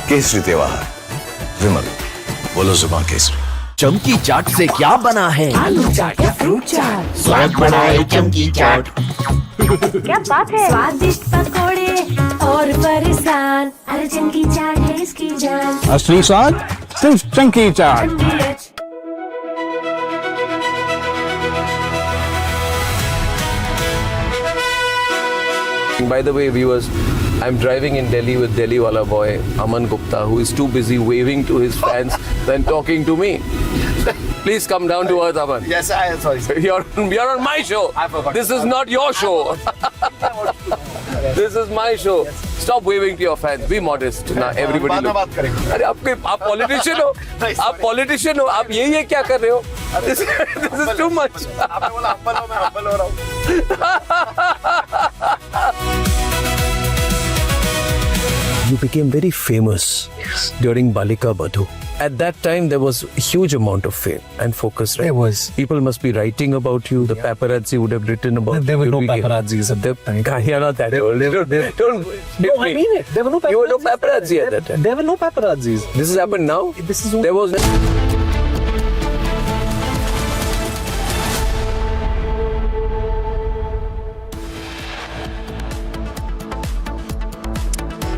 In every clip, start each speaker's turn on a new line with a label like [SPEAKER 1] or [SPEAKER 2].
[SPEAKER 1] केसरी त्योहार विमल, बोलो जुबान केसरी।
[SPEAKER 2] चमकी चाट से क्या बना है?
[SPEAKER 3] आलू चाट या फ्रूट चाट,
[SPEAKER 4] स्वाद बढ़ाए चमकी चाट।
[SPEAKER 3] क्या बात है, स्वादिष्ट पकोड़े और परेशान, अरे चमकी चाट है इसकी जान।
[SPEAKER 4] असली स्वाद सिर्फ चमकी चाट।
[SPEAKER 5] By the way, viewers, I'm driving in Delhi with Delhi wala boy Aman Gupta, who is too busy waving to his fans than talking to me. Please come down to earth, Aman.
[SPEAKER 1] Yes, I am sorry.
[SPEAKER 5] You're on my show.
[SPEAKER 1] I forgot.
[SPEAKER 5] This is not your show. This is my show. Stop waving to your fans. Be modest. Now everybody look.
[SPEAKER 1] बात करेंगे।
[SPEAKER 5] अरे आप politician हो, आप politician हो, आप ये क्या कर रहे हो? This is too much.
[SPEAKER 1] आपने बोला हम्बल हो, मैं हम्बल हो रहा हूँ।
[SPEAKER 2] You became very famous during Balika Badhu. At that time, there was a huge amount of fame and focus. Right?
[SPEAKER 4] There was.
[SPEAKER 2] People must be writing about you. The paparazzi would have written about.
[SPEAKER 4] There were no
[SPEAKER 2] you.
[SPEAKER 4] paparazzis at that time.
[SPEAKER 2] You're not that old. Don't.
[SPEAKER 4] No, I mean it. There were no paparazzi.
[SPEAKER 2] You were no paparazzi at that time.
[SPEAKER 4] There were no paparazzis.
[SPEAKER 2] This has happened now.
[SPEAKER 4] This is
[SPEAKER 2] There was.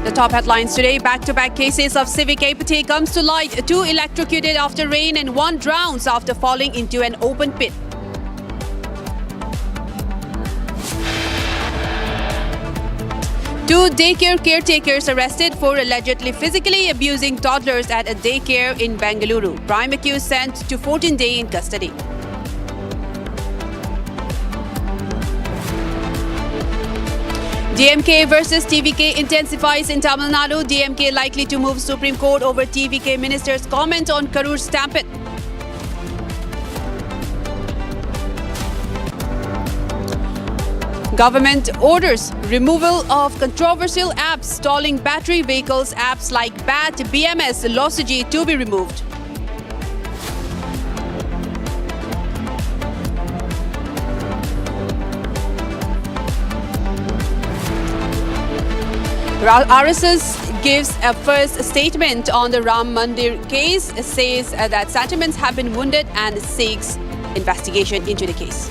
[SPEAKER 6] The top headlines today, back-to-back cases of civic apathy comes to light. 2 electrocuted after rain and 1 drowns after falling into an open pit. Two daycare caretakers arrested for allegedly physically abusing toddlers at a daycare in Bengaluru. Prime accused sent to 14-day in custody. DMK versus TVK intensifies in Tamil Nadu. DMK likely to move Supreme Court over TVK minister's comment on Karur stampede. Government orders removal of controversial apps stalling battery vehicles. Apps like BAT, BMS, Lossigi to be removed. RSS gives a first statement on the Ram Mandir case, says that sentiments have been wounded and seeks investigation into the case.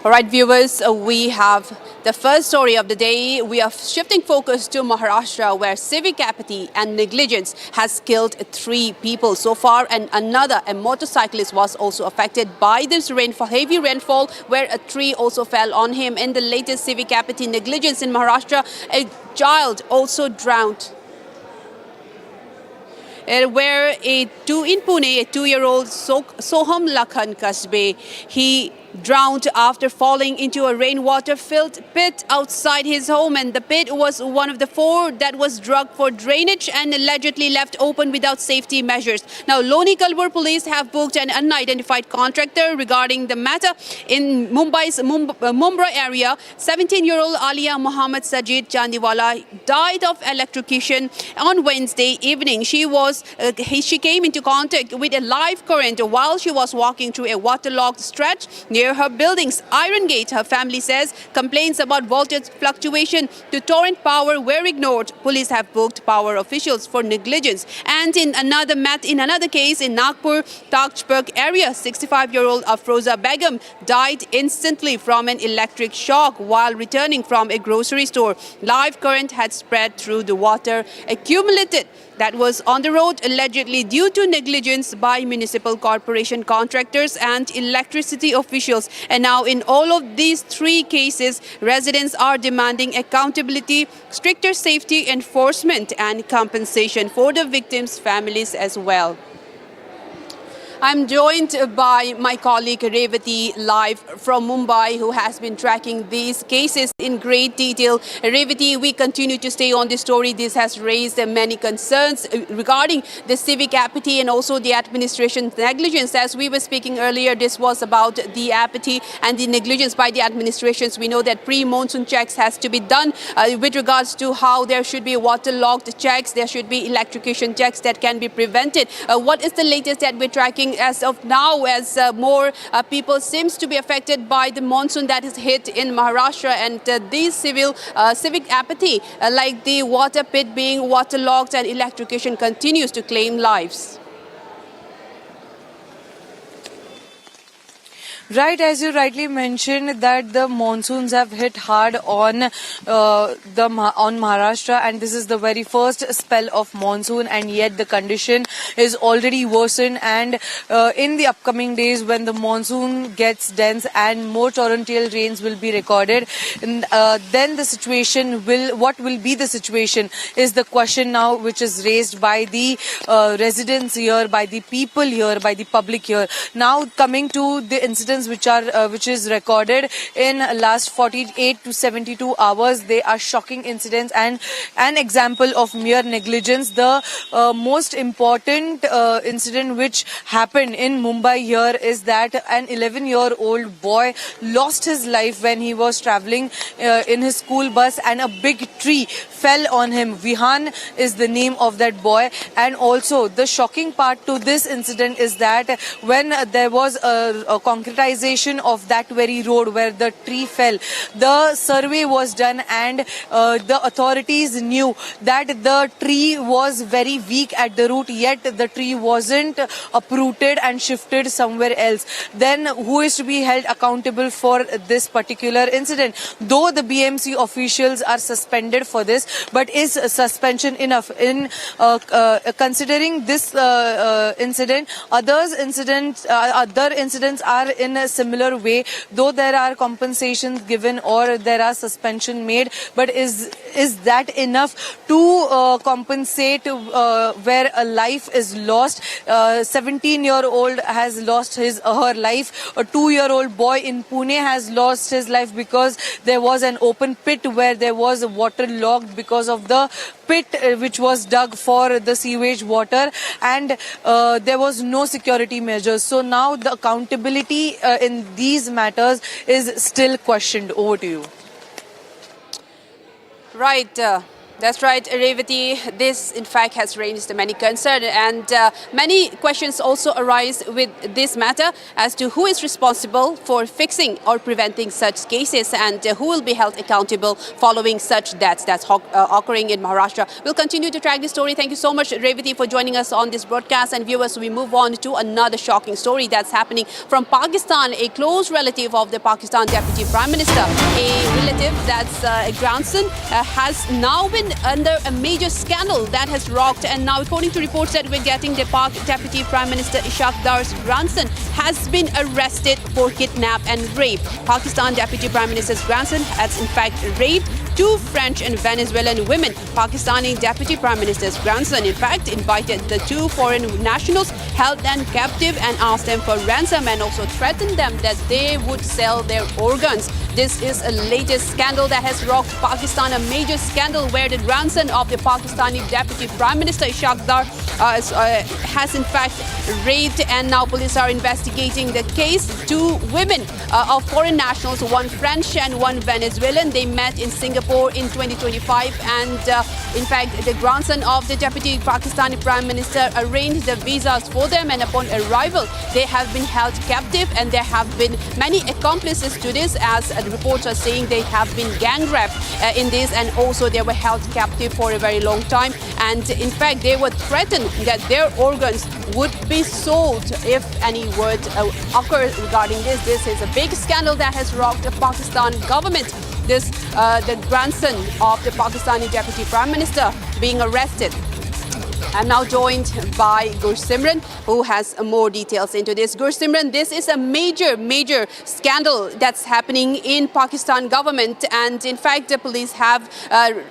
[SPEAKER 6] All right, viewers, we have the first story of the day. We are shifting focus to Maharashtra, where civic apathy and negligence has killed 3 people so far, and a motorcyclist was also affected by this rainfall, heavy rainfall, where a tree also fell on him. In the latest civic apathy negligence in Maharashtra, a child also drowned. Where in Pune, a 2-year-old Soham Lakhan Kasbe, he drowned after falling into a rainwater-filled pit outside his home, and the pit was one of the 4 that was dug for drainage and allegedly left open without safety measures. Now, Loni Kalbur police have booked an unidentified contractor regarding the matter. In Mumbai's Mumbai area, 17-year-old Alia Muhammad Sajid Chandiwala died of electrocution on Wednesday evening. She came into contact with a live current while she was walking through a waterlogged stretch near her building's Iron Gate. Her family says complaints about voltage fluctuation to torrent power were ignored. Police have booked power officials for negligence. And in another case in Nagpur, Tajpur area, 65-year-old Afroza Begum died instantly from an electric shock while returning from a grocery store. Live current had spread through the water accumulated that was on the road, allegedly due to negligence by municipal corporation contractors and electricity officials. And now in all of these 3 cases, residents are demanding accountability, stricter safety enforcement and compensation for the victims' families as well. I'm joined by my colleague Revati live from Mumbai, who has been tracking these cases in great detail. Revati, we continue to stay on this story. This has raised many concerns regarding the civic apathy and also the administration's negligence. As we were speaking earlier, this was about the apathy and the negligence by the administrations. We know that pre-monsoon checks has to be done with regards to how there should be waterlogged checks, there should be electrocution checks that can be prevented. What is the latest that we're tracking as of now, as more people seems to be affected by the monsoon that has hit in Maharashtra, and these civic apathy like the water pit being waterlogged and electrocution continues to claim lives?
[SPEAKER 7] Right, as you rightly mentioned, that the monsoons have hit hard on Maharashtra, and this is the very first spell of monsoon, and yet the condition is already worsened. And in the upcoming days, when the monsoon gets dense and more torrential rains will be recorded, and, then the situation what will be the situation is the question now, which is raised by the residents here, by the people here, by the public here. Now coming to the incidents which is recorded in last 48 to 72 hours. They are shocking incidents and an example of mere negligence. The most important incident which happened in Mumbai here is that an 11-year-old boy lost his life when he was traveling in his school bus, and a big tree fell on him. Vihan is the name of that boy. And also the shocking part to this incident is that when there was a concretization of that very road where the tree fell, the survey was done, and the authorities knew that the tree was very weak at the root, yet the tree wasn't uprooted and shifted somewhere else. Then who is to be held accountable for this particular incident? Though the BMC officials are suspended for this, but is suspension enough? In considering this incident, other incidents are in a similar way, though there are compensations given or there are suspension made, but is that enough to compensate where a life is lost? 17-year-old has lost her life. A 2-year-old boy in Pune has lost his life because there was an open pit where there was water logged because of the pit which was dug for the sewage water, and there was no security measures. So now the accountability in these matters is still questioned. Over to you.
[SPEAKER 6] Right. That's right, Revati. This, in fact, has raised many concerns, and many questions also arise with this matter as to who is responsible for fixing or preventing such cases, and who will be held accountable following such deaths that's occurring in Maharashtra. We'll continue to track this story. Thank you so much, Revati, for joining us on this broadcast. And viewers, we move on to another shocking story that's happening from Pakistan. A close relative of the Pakistan Deputy Prime Minister, a relative that's a grandson, has now been under a major scandal that has rocked, and now according to reports that we're getting, the Pak Deputy Prime Minister Ishaq Dar's grandson has been arrested for kidnap and rape. Pakistan Deputy Prime Minister's grandson has in fact raped 2 French and Venezuelan women. Pakistani Deputy Prime Minister's grandson in fact invited the 2 foreign nationals, held them captive and asked them for ransom, and also threatened them that they would sell their organs. This is a latest scandal that has rocked Pakistan, a major scandal where the grandson of the Pakistani Deputy Prime Minister Ishaq Dar has in fact raped, and now police are investigating the case. 2 women of foreign nationals, 1 French and 1 Venezuelan, they met in Singapore in 2025, and in fact the grandson of the Deputy Pakistani Prime Minister arranged the visas for them, and upon arrival they have been held captive, and there have been many accomplices to this, as reports are saying they have been gang raped in this, and also they were held captive for a very long time, and in fact they were threatened that their organs would be sold if any word occurs regarding this. This is a big scandal that has rocked the Pakistan government. This the grandson of the Pakistani Deputy Prime Minister being arrested. I'm now joined by Gursimran, who has more details into this. Gursimran, this is a major scandal that's happening in Pakistan government, and in fact the police have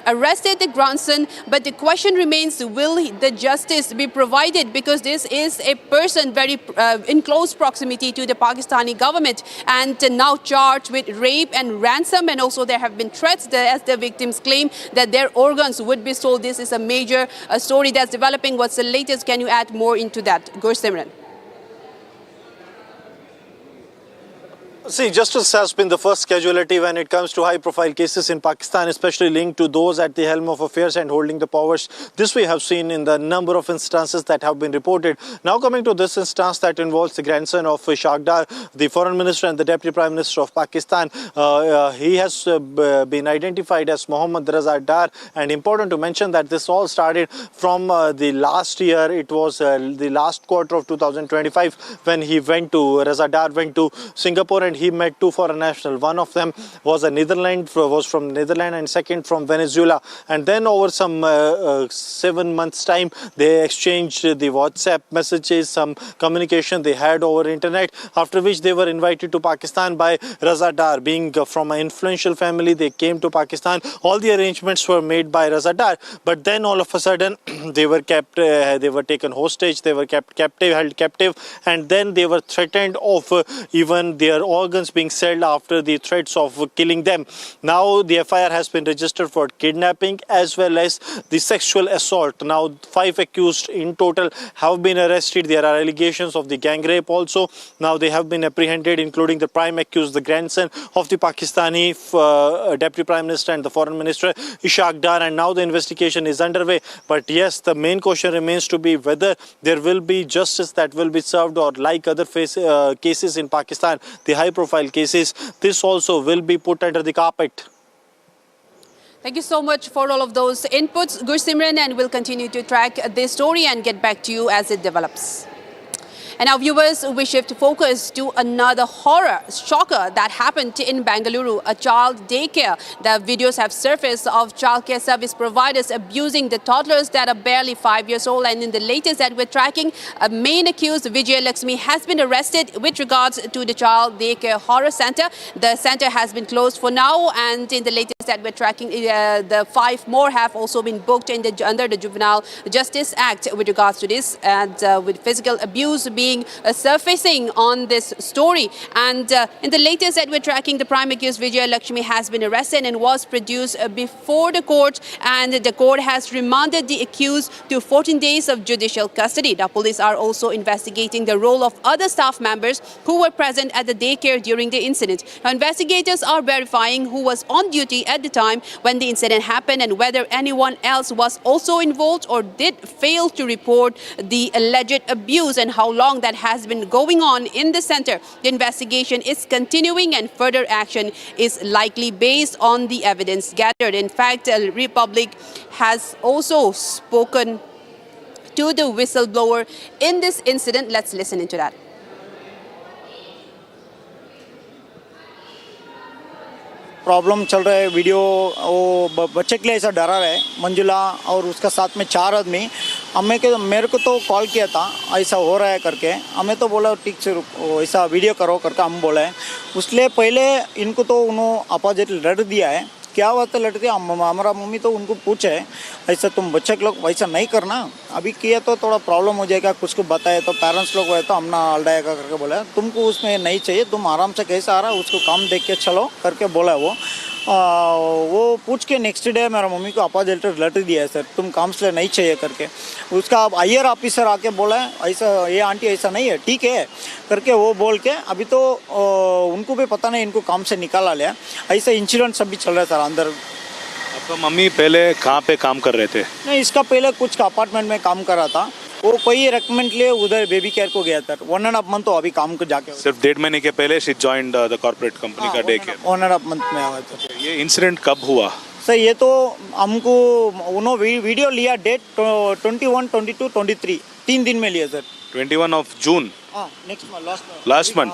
[SPEAKER 6] arrested the grandson, but the question remains, will the justice be provided, because this is a person very in close proximity to the Pakistani government and now charged with rape and ransom, and also there have been threats as the victims claim that their organs would be sold. This is a major story that's developing. What's the latest? Can you add more into that, Gursimran?
[SPEAKER 8] See, justice has been the first casualty when it comes to high-profile cases in Pakistan, especially linked to those at the helm of affairs and holding the powers. This we have seen in the number of instances that have been reported. Now coming to this instance that involves the grandson of Ishaq Dar, the foreign minister and the deputy prime minister of Pakistan. He has been identified as Mohammad Raza Dar, and important to mention that this all started from the last year. It was the last quarter of 2025 when Raza Dar went to Singapore, and he met two foreign nationals. One of them was from Netherlands, and second from Venezuela. And then over some 7 months time, they exchanged the WhatsApp messages, some communication they had over internet, after which they were invited to Pakistan by Raza Dar. Being from an influential family, they came to Pakistan. All the arrangements were made by Raza Dar, but then all of a sudden they were taken hostage, they were held captive, and then they were threatened of even their organs being sold after the threats of killing them. Now the FIR has been registered for kidnapping as well as the sexual assault. Now 5 accused in total have been arrested. There are allegations of the gang rape also. Now they have been apprehended, including the prime accused, the grandson of the Pakistani deputy prime minister and the foreign minister Ishaq Dar, and now the investigation is underway. But yes, the main question remains to be whether there will be justice that will be served, or like other cases in Pakistan, the high-profile cases, this also will be put under the carpet.
[SPEAKER 6] Thank you so much for all of those inputs, Gursimran, and we'll continue to track this story and get back to you as it develops. And now, viewers, we shift focus to another horror shocker that happened in Bengaluru, a child daycare. The videos have surfaced of childcare service providers abusing the toddlers that are barely 5 years old. And in the latest that we're tracking, a main accused, Vijay Lakshmi, has been arrested with regards to the child daycare horror center. The center has been closed for now, and in the latest that we're tracking, the 5 more have also been booked under the Juvenile Justice Act with regards to this, and with physical abuse being surfacing on this story. And in the latest that we're tracking, the prime accused Vijay Lakshmi has been arrested and was produced before the court, and the court has remanded the accused to 14 days of judicial custody. The police are also investigating the role of other staff members who were present at the daycare during the incident. Now, investigators are verifying who was on duty at the time when the incident happened and whether anyone else was also involved or did fail to report the alleged abuse, and how long that has been going on in the center. The investigation is continuing and further action is likely based on the evidence gathered. In fact, Republic has also spoken to the whistleblower in this incident. Let's listen into that.
[SPEAKER 9] Problem चल रहा है video वो बच्चे के लिए ऐसा डरा रहा है मंजुला और उसका साथ में 4 आदमी मेरे को तो कॉल किया था ऐसा हो रहा है करके हमें तो बोला ठीक से ऐसा वीडियो करो करके हम बोला है उसलिए पहले इनको तो उन्होंने अपोजिट लड़ दिया है क्या बात है लड़ दिया हमारा मम्मी तो उनको पूछे ऐसा तुम बच्चे के लोग वैसा नहीं करना अभी किया तो थोड़ा प्रॉब्लम हो जाएगा कुछ को बताए तो पेरेंट्स लोग हुए तो हमने हल्डाएगा करके बोला तुमको उसमें नहीं चाहिए तुम आराम से कैसे आ रहा उसको काम देख के चलो करके बोला वो पूछ के नेक्स्ट डे मेरा मम्मी को अपोजिट लेटर दिया है सर तुम काउंसलर नहीं चाहिए करके उसका हायर ऑफिसर आके बोला है ऐसा ये आंटी ऐसा नहीं है ठीक है करके वो बोल के अभी तो उनको भी पता नहीं इनको काम से निकाला लिया ऐसा इंसिडेंट सब भी चल रहा है सर अंदर।
[SPEAKER 10] आपका मम्मी पहले कहाँ पे काम कर रहे थे?
[SPEAKER 9] नहीं इसका पहले कुछ अपार्टमेंट में काम कर रहा था वो कोई रेकमेंड लिए उधर बेबी केयर को गया था 1.5 मंथ तो अभी काम को जाके
[SPEAKER 10] सिर्फ 1.5 महीने के पहले she joined the corporate company का डे केयर
[SPEAKER 9] 1.5 मंथ में आया था।
[SPEAKER 10] ये इंसिडेंट कब हुआ
[SPEAKER 9] सर ये तो हमको उन्होंने वीडियो लिया डेट 21, 22, 23 3 दिन में लिया sir
[SPEAKER 10] 21 of June
[SPEAKER 9] next
[SPEAKER 10] last month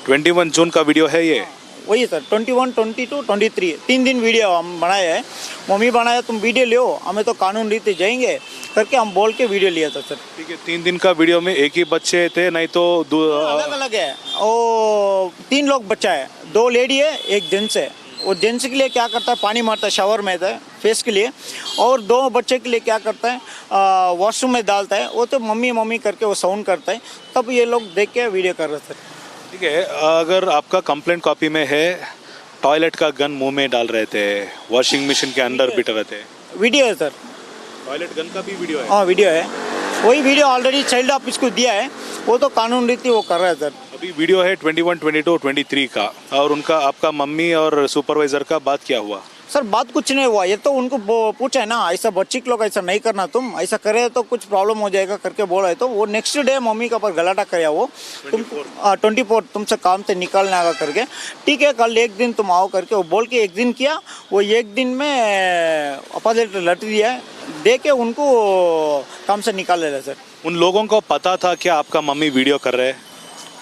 [SPEAKER 10] 21 जून का वीडियो है ये
[SPEAKER 9] वही सर 21, 22, 23 3 दिन वीडियो हम बनाए हैं। मम्मी बनाया तुम वीडियो लो, हमें तो कानून रीति जाएंगे करके हम बोल के वीडियो लिया था सर।
[SPEAKER 10] ठीक है, 3 दिन का वीडियो में एक ही बच्चे थे, नहीं तो
[SPEAKER 9] अलग अलग है। वो 3 लोग बच्चा है, 2 लेडी है, 1 जेंट्स है। वो जेंट्स के लिए क्या करता है, पानी मारता है शावर में था फेस के लिए, और 2 बच्चे के लिए क्या करता है, वॉशरूम में डालता है। वो तो मम्मी मम्मी करके वो साउंड करता है, तब ये लोग देख के वीडियो कर रहे थे।
[SPEAKER 10] ठीक है, अगर आपका कंप्लेंट कॉपी में है टॉयलेट का गन मुंह में डाल रहे थे, वॉशिंग मशीन के अंदर बिठ रहे थे,
[SPEAKER 9] वीडियो है सर।
[SPEAKER 10] टॉयलेट गन का भी वीडियो है?
[SPEAKER 9] हाँ वीडियो है, वही वीडियो ऑलरेडी चाइल्ड ऑफिस को दिया है, वो तो कानून रीति वो कर रहा है सर।
[SPEAKER 10] अभी वीडियो है 21, 22, 23 का, और उनका आपका मम्मी और सुपरवाइजर का बात क्या हुआ?
[SPEAKER 9] सर बात कुछ नहीं हुआ, ये तो उनको पूछा है ना, ऐसा बच्ची के लोग ऐसा नहीं करना, तुम ऐसा करे तो कुछ प्रॉब्लम हो जाएगा करके बोला है। तो वो नेक्स्ट डे मम्मी का पर गलाटा किया वो, तुम 24 तुमसे काम से निकालने आएगा करके। ठीक है, कल 1 दिन तुम आओ करके वो बोल के 1 दिन किया, वो 1 दिन में अपोजिट लट दिया है, दे के उनको काम से निकाल ले रहे सर।
[SPEAKER 10] उन लोगों को पता था क्या आपका मम्मी वीडियो कर रहे हैं?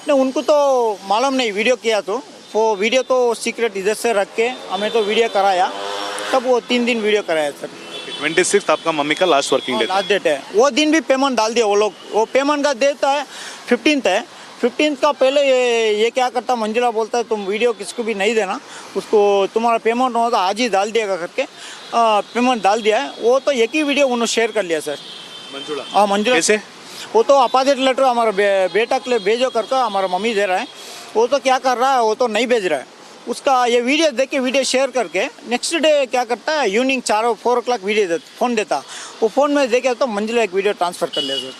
[SPEAKER 9] नहीं, उनको तो मालूम नहीं वीडियो किया, तो वो वीडियो तो सीक्रेट इधर से रख के हमें तो वीडियो कराया, तब वो 3 दिन वीडियो कराया सर।
[SPEAKER 10] 26 आपका मम्मी का last working day?
[SPEAKER 9] Last date है, वो दिन भी पेमेंट डाल दिया वो लोग। वो पेमेंट का देता है 15th है, 15th का पहले ये क्या करता, मंजुला बोलता है तुम वीडियो किसको भी नहीं देना, उसको तुम्हारा पेमेंट होता आज ही डाल दिएगा करके पेमेंट डाल दिया है। वो तो एक ही वीडियो उन्होंने शेयर कर लिया सर,
[SPEAKER 10] मंजुला।
[SPEAKER 9] हाँ मंजुला।
[SPEAKER 10] कैसे?
[SPEAKER 9] वो तो अपोजिट लेटर हमारा बेटा के लिए भेजो करके हमारा मम्मी दे रहा है, वो तो क्या कर रहा है, वो तो नहीं भेज रहा है। उसका ये वीडियो देख के वीडियो शेयर करके नेक्स्ट डे क्या करता है, इवनिंग 4 o'clock वीडियो फ़ोन देता, वो फ़ोन में देखे तो मंजिला एक वीडियो ट्रांसफ़र कर लिया सर।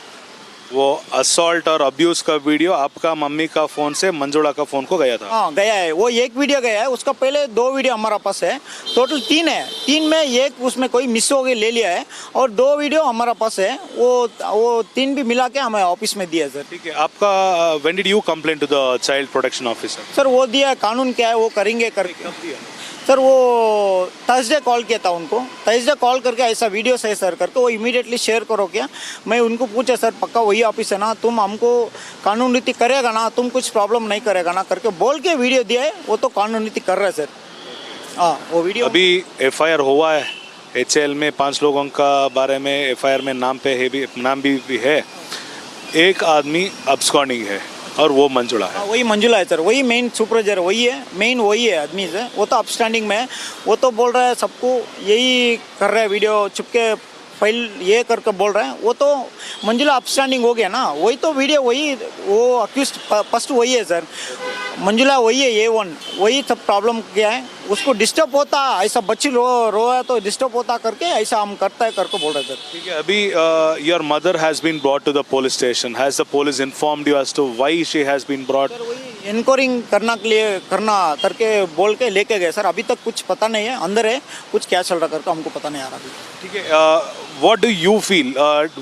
[SPEAKER 10] वो असॉल्ट और अब्यूज का वीडियो आपका मम्मी का फोन से मंजुला का फोन को गया था?
[SPEAKER 9] हाँ गया है, वो एक वीडियो गया है, उसका पहले 2 वीडियो हमारा पास है, टोटल 3 है। 3 में एक उसमें कोई मिस हो गई ले लिया है, और 2 वीडियो हमारा पास है, वो 3 भी मिला के हमें ऑफिस में दिया सर।
[SPEAKER 10] ठीक है, आपका when did you complain to the child protection officer?
[SPEAKER 9] Sir वो दिया, कानून क्या है वो करेंगे करके।
[SPEAKER 10] कब दिया?
[SPEAKER 9] सर वो थर्सडे कॉल किया था उनको, थर्सडे कॉल करके ऐसा वीडियो है सर करके, वो इमीडिएटली शेयर करो क्या। मैं उनको पूछा सर पक्का वही ऑफिस है ना, तुम हमको कानून नीति करेगा ना, तुम कुछ प्रॉब्लम नहीं करेगा ना करके बोल के वीडियो दिया है, वो तो कानून नीति कर रहा है सर। हाँ वो वीडियो
[SPEAKER 10] अभी FIR हुआ है HL में, 5 लोगों का बारे में FIR में नाम भी है, एक आदमी अब्सकॉन्डिंग है और वो मंजुला है।
[SPEAKER 9] वही मंजुला है सर, वही मेन सुपरवाइजर वही है, मेन वही है आदमी से, वो तो अपस्टैंडिंग में है। वो तो बोल रहा है सबको यही कर रहा है, वीडियो छुपके फाइल ये करके बोल रहे हैं, वो तो मंजुला अपस्टैंडिंग हो गया ना, वही तो वीडियो वही, वो अक्यूज्ड फर्स्ट वही है सर, मंजुला वही है A1, वही सब प्रॉब्लम क्या है, उसको डिस्टर्ब होता ऐसा बच्ची रो है तो डिस्टर्ब होता करके ऐसा हम करता है करके बोल रहे थे।
[SPEAKER 10] ठीक है, अभी your mother has been brought to the police station, has the police informed you as to why she has been brought?
[SPEAKER 9] Inquiring करना करके बोल के लेके गए सर, अभी तक कुछ पता नहीं है, अंदर है कुछ क्या चल रहा करके हमको पता नहीं आ रहा।
[SPEAKER 10] ठीक है, what do you feel,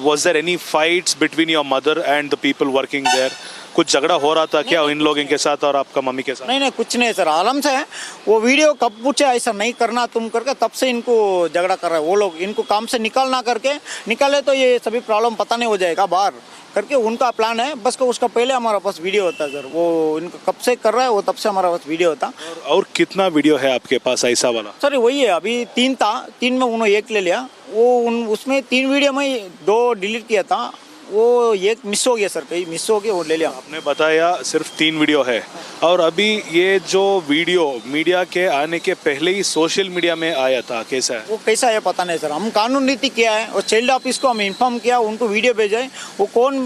[SPEAKER 10] was there any fights between your mother and the people working there? कुछ झगड़ा हो रहा था क्या इन लोगों के साथ और आपका मम्मी के साथ?
[SPEAKER 9] नहीं कुछ नहीं सर, आराम से है। वो वीडियो कब पूछे ऐसा नहीं करना तुम करके, तब से इनको झगड़ा कर रहा है वो लोग, इनको काम से निकालना करके, निकाले तो ये सभी प्रॉब्लम पता नहीं हो जाएगा बाहर करके उनका प्लान है। बस को उसका पहले हमारा पास वीडियो होता है सर, वो इनको कब से कर रहा है वो तब से हमारा पास वीडियो होता।
[SPEAKER 10] और कितना वीडियो है आपके पास ऐसा वाला?
[SPEAKER 9] सर वही है, अभी 3 था, 3 में उन्होंने 1 ले लिया, वो उसमें 3 वीडियो में 2 डिलीट किया था, वो 1 मिस हो गया सर, कहीं मिस हो गया वो ले लिया।
[SPEAKER 10] आपने बताया सिर्फ 3 वीडियो है, और अभी ये जो वीडियो मीडिया के आने के पहले ही सोशल मीडिया में आया था, कैसा है?
[SPEAKER 9] वो कैसा है पता नहीं सर, हम कानून नीति किया है और चाइल्ड ऑफिस को हम इन्फॉर्म किया, उनको वीडियो भेजा है, वो कौन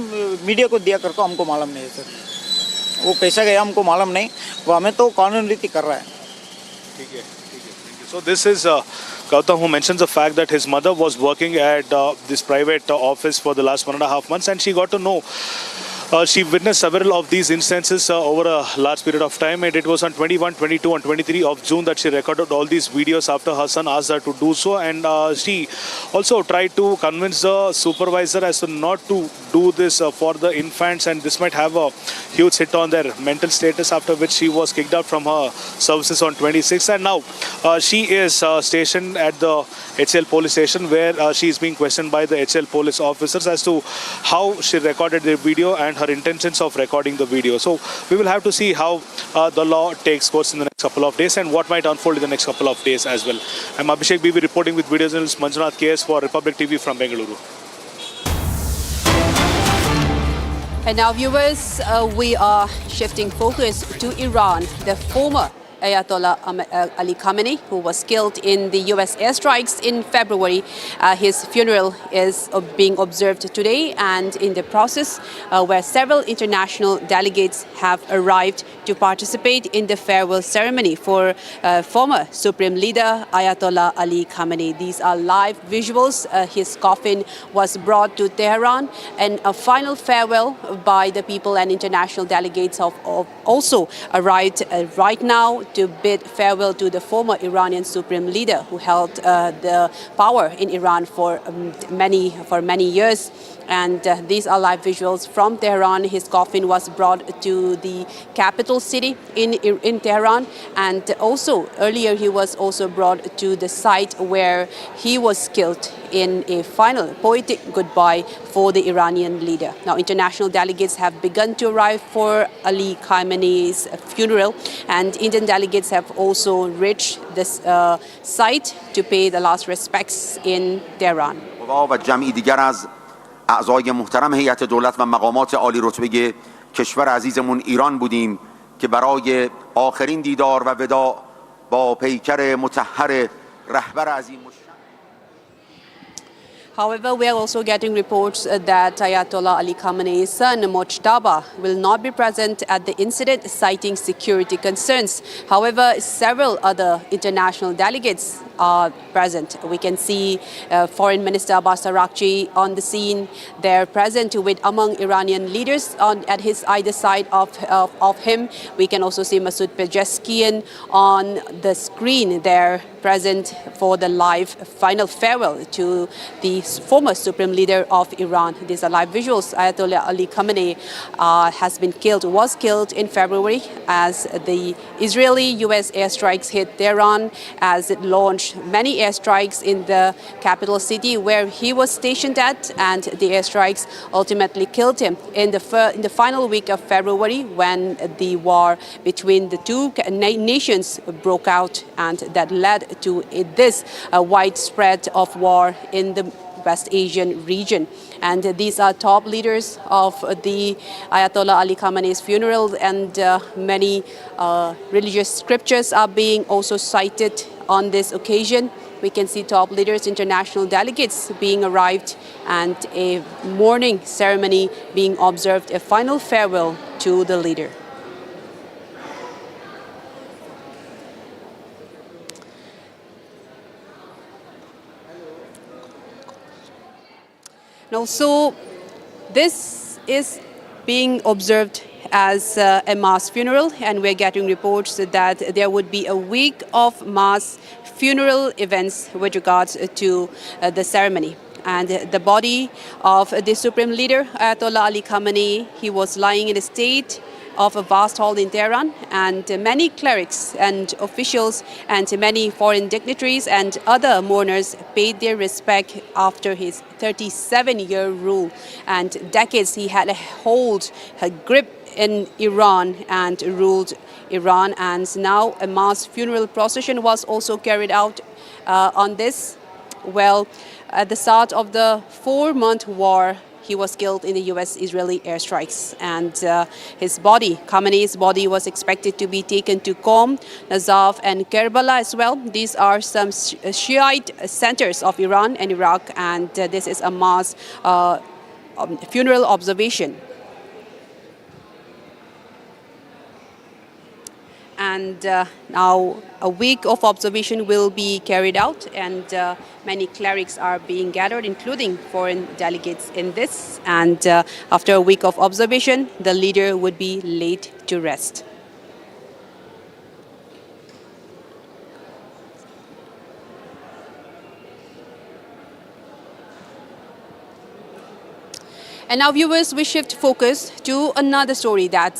[SPEAKER 9] मीडिया को दिया करके हमको मालूम नहीं है सर, वो कैसा गया हमको मालूम नहीं, वो हमें तो कानून नीति कर रहा है।
[SPEAKER 10] ठीक है, so this is Gautam, who mentions the fact that his mother was working at this private office for the last 1.5 months, and she got to know, she witnessed several of these instances over a large period of time, and it was on 21, 22 and 23 of June that she recorded all these videos after her son asked her to do so, and she also tried to convince the supervisor as to not to do this for the infants, and this might have a huge hit on their mental status, after which she was kicked out from her services on 26th, and now she is stationed at the HL police station, where she is being questioned by the HL police officers as to how she recorded the video and and her intentions of recording the video. So we will have to see how the law takes course in the next couple of days and what might unfold in the next couple of days as well. I'm Abhishek BB reporting with video journalist Manjunath KS for Republic TV from Bengaluru.
[SPEAKER 6] And now, viewers, we are shifting focus to Iran. The former Ayatollah Ali Khamenei, who was killed in the US airstrikes in February. His funeral is being observed today, and in the process where several international delegates have arrived to participate in the farewell ceremony for former Supreme Leader Ayatollah Ali Khamenei. These are live visuals. His coffin was brought to Tehran, and a final farewell by the people and international delegates have also arrived right now to bid farewell to the former Iranian Supreme Leader who held the power in Iran for many years. And these are live visuals from Tehran. His coffin was brought to the capital city in Tehran, and also earlier he was also brought to the site where he was killed in a final poetic goodbye for the Iranian leader. Now, international delegates have begun to arrive for Ali Khamenei's funeral, and Indian delegates have also reached this site to pay the last respects in Tehran.
[SPEAKER 11] اعضای محترم هیئت دولت و مقامات عالی رتبه کشور عزیزمون ایران بودیم که برای آخرین دیدار و وداع با پیکر مطهر رهبر عظیم.
[SPEAKER 6] However, we are also getting reports that Ayatollah Ali Khamenei's son, Mojtaba, will not be present at the incident, citing security concerns. However, several other international delegates are present. We can see Foreign Minister Abbas Araghchi on the scene. They're present with among Iranian leaders at his either side of him. We can also see Masoud Pezeshkian on the screen there, present for the live final farewell to the former Supreme Leader of Iran. These are live visuals. Ayatollah Ali Khamenei was killed in February as the Israeli-US airstrikes hit Tehran, as it launched many airstrikes in the capital city where he was stationed at, and the airstrikes ultimately killed him in the final week of February when the war between the two nations broke out, and that led to this widespread of war in the West Asian region. And these are top leaders of the Ayatollah Ali Khamenei's funeral, and many religious scriptures are being also cited on this occasion. We can see top leaders, international delegates being arrived, and a mourning ceremony being observed, a final farewell to the leader. And also, this is being observed as a mass funeral, and we're getting reports that there would be a week of mass funeral events with regards to the ceremony. And the body of the Supreme Leader, Ayatollah Ali Khamenei, he was lying in a state of a vast hall in Tehran, and many clerics and officials and many foreign dignitaries and other mourners paid their respect after his 37-year rule. And decades he had a grip in Iran and ruled Iran, and now a mass funeral procession was also carried out on this. Well, at the start of the 4-month war, he was killed in the US-Israeli airstrikes, and his body, Khamenei's body, was expected to be taken to Qom, Nazaf, and Karbala as well. These are some Shiite centers of Iran and Iraq, and this is a mass funeral observation. And now a week of observation will be carried out, and many clerics are being gathered, including foreign delegates in this. And after a week of observation, the leader would be laid to rest. And now, viewers, we shift focus to another story that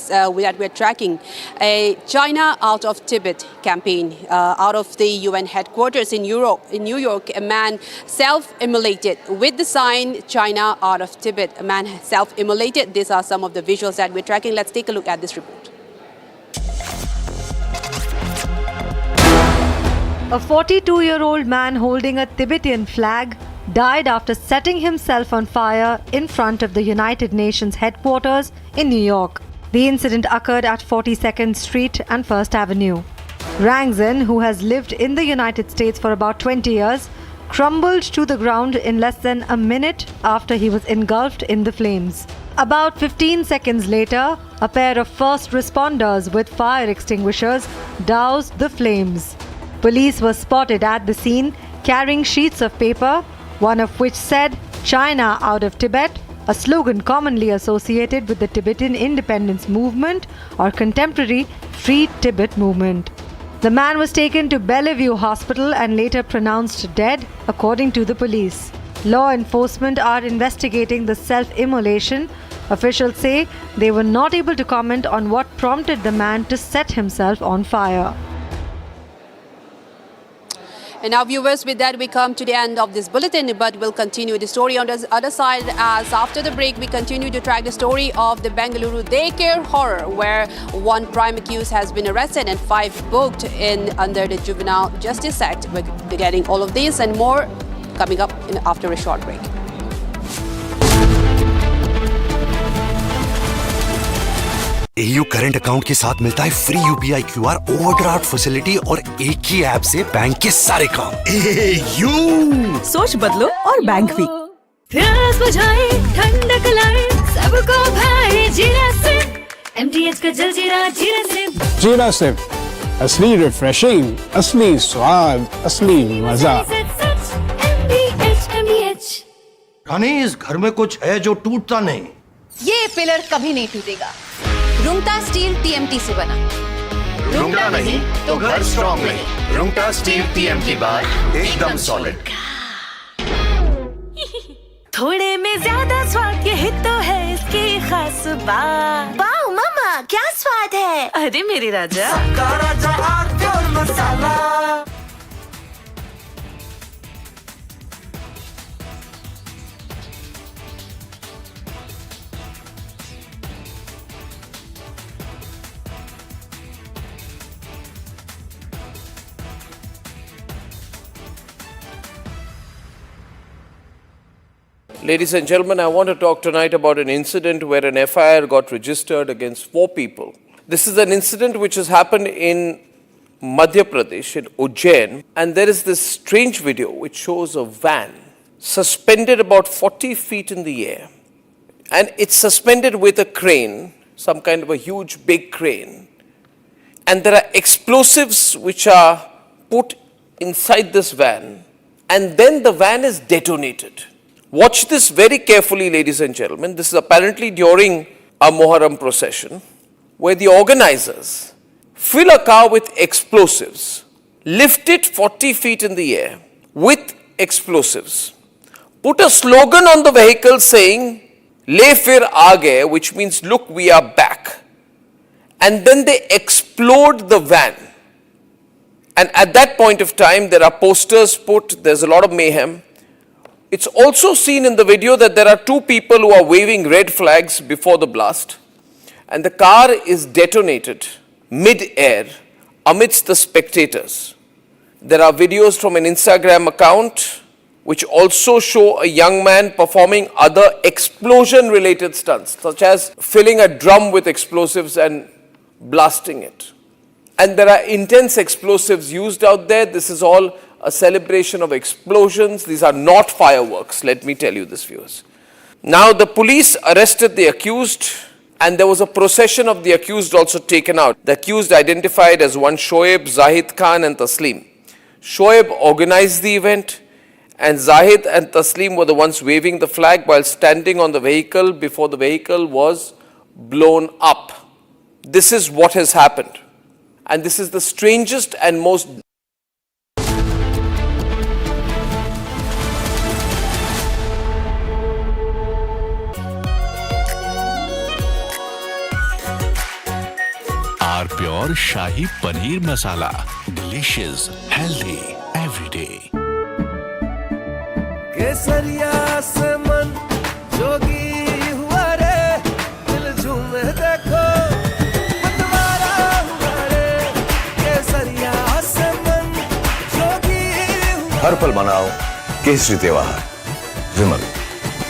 [SPEAKER 6] we're tracking. A China Out of Tibet campaign. Out of the UN headquarters in New York, a man self-immolated with the sign China Out of Tibet. A man self-immolated. These are some of the visuals that we're tracking. Let's take a look at this report.
[SPEAKER 12] A 42-year-old man holding a Tibetan flag died after setting himself on fire in front of the United Nations headquarters in New York. The incident occurred at 42nd Street and 1st Avenue. Rang Zin, who has lived in the United States for about 20 years, crumbled to the ground in less than a minute after he was engulfed in the flames. About 15 seconds later, a pair of first responders with fire extinguishers doused the flames. Police were spotted at the scene carrying sheets of paper, one of which said China Out of Tibet, a slogan commonly associated with the Tibetan independence movement or contemporary Free Tibet movement. The man was taken to Bellevue Hospital and later pronounced dead, according to the police. Law enforcement are investigating the self-immolation. Officials say they were not able to comment on what prompted the man to set himself on fire.
[SPEAKER 6] And now, viewers, with that we come to the end of this bulletin, but we'll continue the story on the other side as after the break we continue to track the story of the Bengaluru daycare horror, where one prime accused has been arrested and 5 booked in under the Juvenile Justice Act. We're getting all of these and more coming up after a short break.
[SPEAKER 13] AU current account के साथ मिलता है free UPI QR overdraft facility और एक ही app से bank के सारे काम। AU
[SPEAKER 14] सोच बदलो और बैंक भी। प्यास बुझाए, ठंडक लाए, सबको भाए जीरा से। MTH का जलजीरा जीरा से।
[SPEAKER 4] जीरा से असली रिफ्रेशिंग, असली स्वाद, असली मजा।
[SPEAKER 14] MTH।
[SPEAKER 1] रानी, इस घर में कुछ है जो टूटता नहीं।
[SPEAKER 15] ये पिलर कभी नहीं टूटेगा। रुंगटा स्टील TMT से बना।
[SPEAKER 1] रुंगटा नहीं तो घर स्ट्रॉन्ग नहीं। रुंगटा स्टील TMT बार एकदम सॉलिड।
[SPEAKER 14] थोड़े में ज्यादा स्वाद, यही तो है इसकी खास बात।
[SPEAKER 15] वाओ मामा, क्या स्वाद है?
[SPEAKER 14] अरे मेरे राजा,
[SPEAKER 16] राजा आरती और मसाला।
[SPEAKER 5] Ladies and gentlemen, I want to talk tonight about an incident where an FIR got registered against 4 people. This is an incident which has happened in Madhya Pradesh, in Ujjain, and there is this strange video which shows a van suspended about 40 feet in the air. And it's suspended with a crane, some kind of a huge big crane. And there are explosives which are put inside this van, and then the van is detonated. Watch this very carefully, ladies and gentlemen. This is apparently during a Muharram procession, where the organizers fill a car with explosives, lift it 40 feet in the air with explosives, put a slogan on the vehicle saying, Le fir aage, which means, look, we are back. And then they explode the van. And at that point of time, there are posters put, there's a lot of mayhem. It's also seen in the video that there are 2 people who are waving red flags before the blast, and the car is detonated mid-air amidst the spectators. There are videos from an Instagram account which also show a young man performing other explosion-related stunts, such as filling a drum with explosives and blasting it. And there are intense explosives used out there. This is all a celebration of explosions. These are not fireworks, let me tell you this, viewers. Now, the police arrested the accused, and there was a procession of the accused also taken out. The accused identified as one Shoaib, Zahid Khan and Taslim. Shoaib organized the event, and Zahid and Taslim were the ones waving the flag while standing on the vehicle before the vehicle was blown up. This is what has happened. And this is the strangest and most
[SPEAKER 17] R pure shahi paneer masala, delicious, healthy everyday.
[SPEAKER 16] केसरिया से मन जोगी हुआ रे, दिल झूमे देखो मतवारा हुआ रे। केसरिया से मन जोगी हुआ।
[SPEAKER 18] हर पल मनाओ केसरी त्योहार। विमल,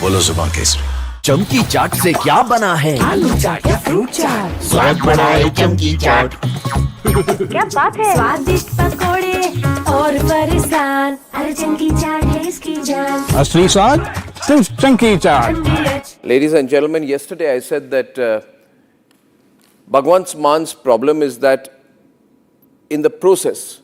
[SPEAKER 18] बोलो जुबान केसरी।
[SPEAKER 19] चमकी चाट से क्या बना है?
[SPEAKER 3] आलू चाट या फ्रूट चाट,
[SPEAKER 19] स्वाद बढ़ाए चमकी चाट।
[SPEAKER 3] क्या बात है? स्वादिष्ट पकोड़े और फरसान, अरे चमकी चाट है इसकी जान।
[SPEAKER 4] असली स्वाद सिर्फ चमकी चाट।
[SPEAKER 5] Ladies and gentlemen, yesterday I said that Bhagwan Man's problem is that in the process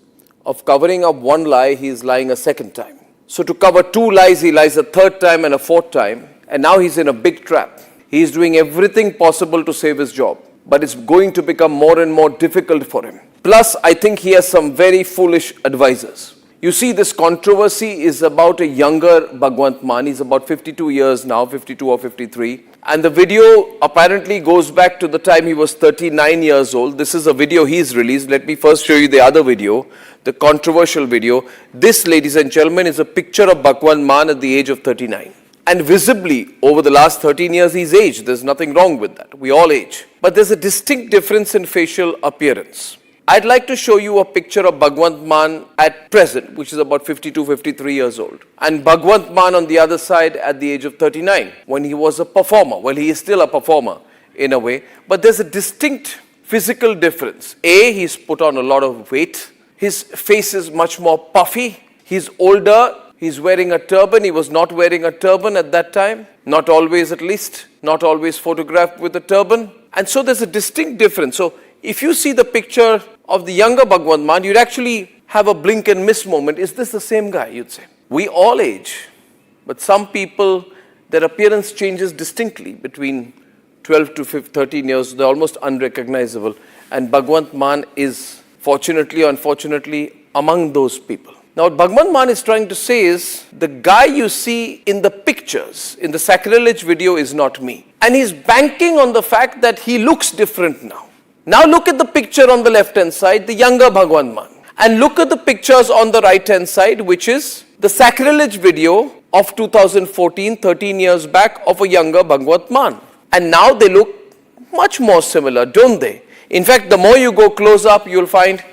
[SPEAKER 5] of covering up one lie, he is lying a second time. So to cover two lies, he lies a third time and a fourth time. And now he's in a big trap. He is doing everything possible to save his job. But it's going to become more and more difficult for him. Plus, I think he has some very foolish advisors. You see, this controversy is about a younger Bhagwant Mann. He's about 52 years now, 52 or 53. And the video apparently goes back to the time he was 39 years old. This is a video he's released. Let me first show you the other video, the controversial video. This, ladies and gentlemen, is a picture of Bhagwant Mann at the age of 39. And visibly, over the last 13 years, he's aged. There's nothing wrong with that. We all age. But there's a distinct difference in facial appearance. I'd like to show you a picture of Bhagwant Mann at present, which is about 52, 53 years old. And Bhagwant Mann on the other side at the age of 39, when he was a performer. Well, he is still a performer in a way. But there's a distinct physical difference. A, he's put on a lot of weight. His face is much more puffy. He's older. He's wearing a turban. He was not wearing a turban at that time. Not always, at least. Not always photographed with a turban. And so there's a distinct difference. So if you see the picture of the younger Bhagwant Mann, you'd actually have a blink and miss moment. Is this the same guy, you'd say? We all age. But some people, their appearance changes distinctly between 12 to 13 years. They're almost unrecognizable. And Bhagwant Mann is, fortunately or unfortunately, among those people. Now, what Bhagwant Mann is trying to say is, the guy you see in the pictures, in the sacrilege video, is not me. And he's banking on the fact that he looks different now. Now look at the picture on the left-hand side, the younger Bhagwant Mann. And look at the pictures on the right-hand side, which is the sacrilege video of 2014, 13 years back, of a younger Bhagwant Mann. And now they look much more similar, don't they? In fact, the more you go close up, you'll find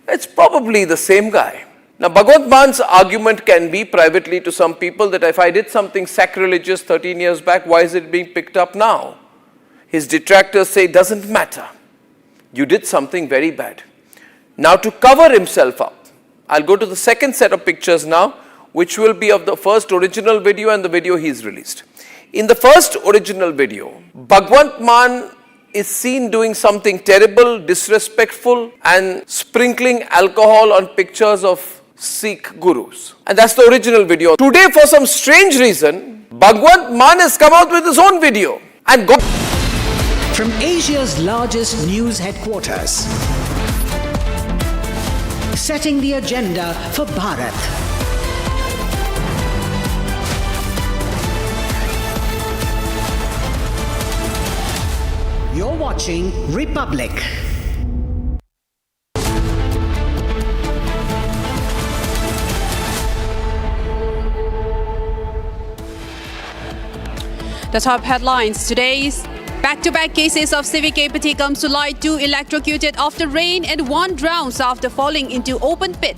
[SPEAKER 5] it's probably the same guy. Now, Bhagwant Mann's argument can be privately to some people that if I did something sacrilegious 13 years back, why is it being picked up now? His detractors say it doesn't matter. You did something very bad. Now, to cover himself up, I'll go to the second set of pictures now, which will be of the first original video and the video he's released. In the first original video, Bhagwant Mann is seen doing something terrible, disrespectful, and sprinkling alcohol on pictures of Sikh gurus. And that's the original video. Today, for some strange reason, Bhagwant Mann has come out with his own video and go.
[SPEAKER 20] From Asia's largest news headquarters, setting the agenda for Bharat. You're watching Republic.
[SPEAKER 6] The top headlines. Today's back-to-back cases of civic apathy comes to light. 2 electrocuted after rain and 1 drowns after falling into open pit.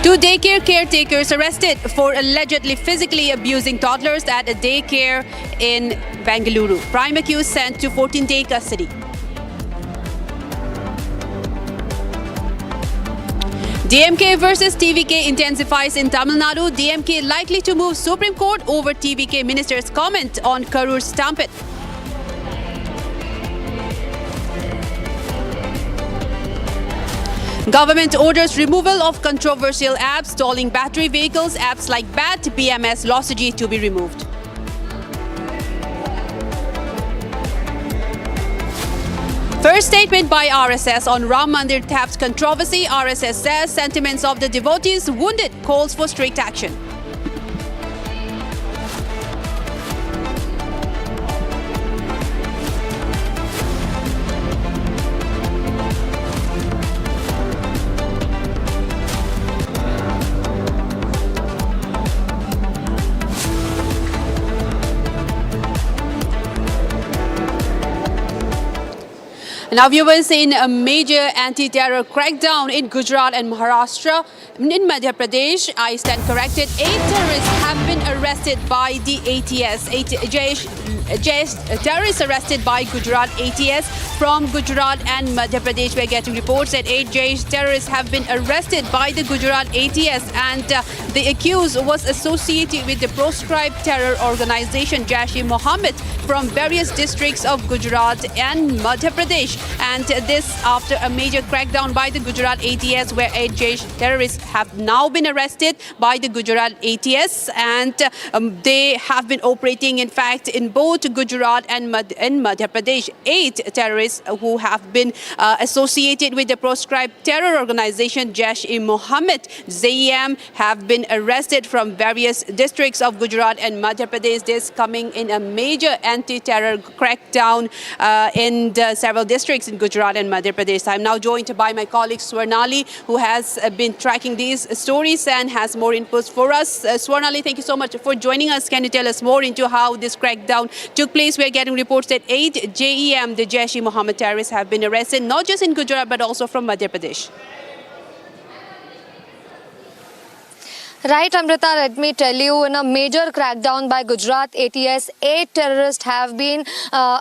[SPEAKER 6] 2 daycare caretakers arrested for allegedly physically abusing toddlers at a daycare in Bengaluru. Prime accused sent to 14-day custody. DMK versus TVK intensifies in Tamil Nadu. DMK likely to move Supreme Court over TVK minister's comment on Karur stampede. Government orders removal of controversial apps stalling battery vehicles. Apps like BAT, BMS, Lossigi to be removed. First statement by RSS on Ram Mandir theft controversy. RSS says sentiments of the devotees wounded, calls for strict action. Now, viewers, in a major anti-terror crackdown in Gujarat and Maharashtra, in Madhya Pradesh, I stand corrected, 8 terrorists have been arrested by the ATS. Terrorists arrested by Gujarat ATS from Gujarat and Madhya Pradesh. We are getting reports that 8 Jaish terrorists have been arrested by the Gujarat ATS, and the accused was associated with the proscribed terror organization Jaish-e-Mohammed from various districts of Gujarat and Madhya Pradesh. And this after a major crackdown by the Gujarat ATS, where 8 Jaish terrorists have now been arrested by the Gujarat ATS, and they have been operating, in fact, in both Gujarat and Madhya Pradesh. 8 terrorists who have been associated with the proscribed terror organization Jaish-e-Mohammed (JEM) have been arrested from various districts of Gujarat and Madhya Pradesh. This coming in a major anti-terror crackdown in several districts in Gujarat and Madhya Pradesh. I'm now joined by my colleague Swarnali, who has been tracking these stories and has more inputs for us. Swarnali, thank you so much for joining us. Can you tell us more into how this crackdown took place? We're getting reports that 8 JEM, the Jaish-e-Mohammed terrorists, have been arrested, not just in Gujarat but also from Madhya Pradesh.
[SPEAKER 21] Right, Amrita, let me tell you, in a major crackdown by Gujarat ATS, 8 terrorists have been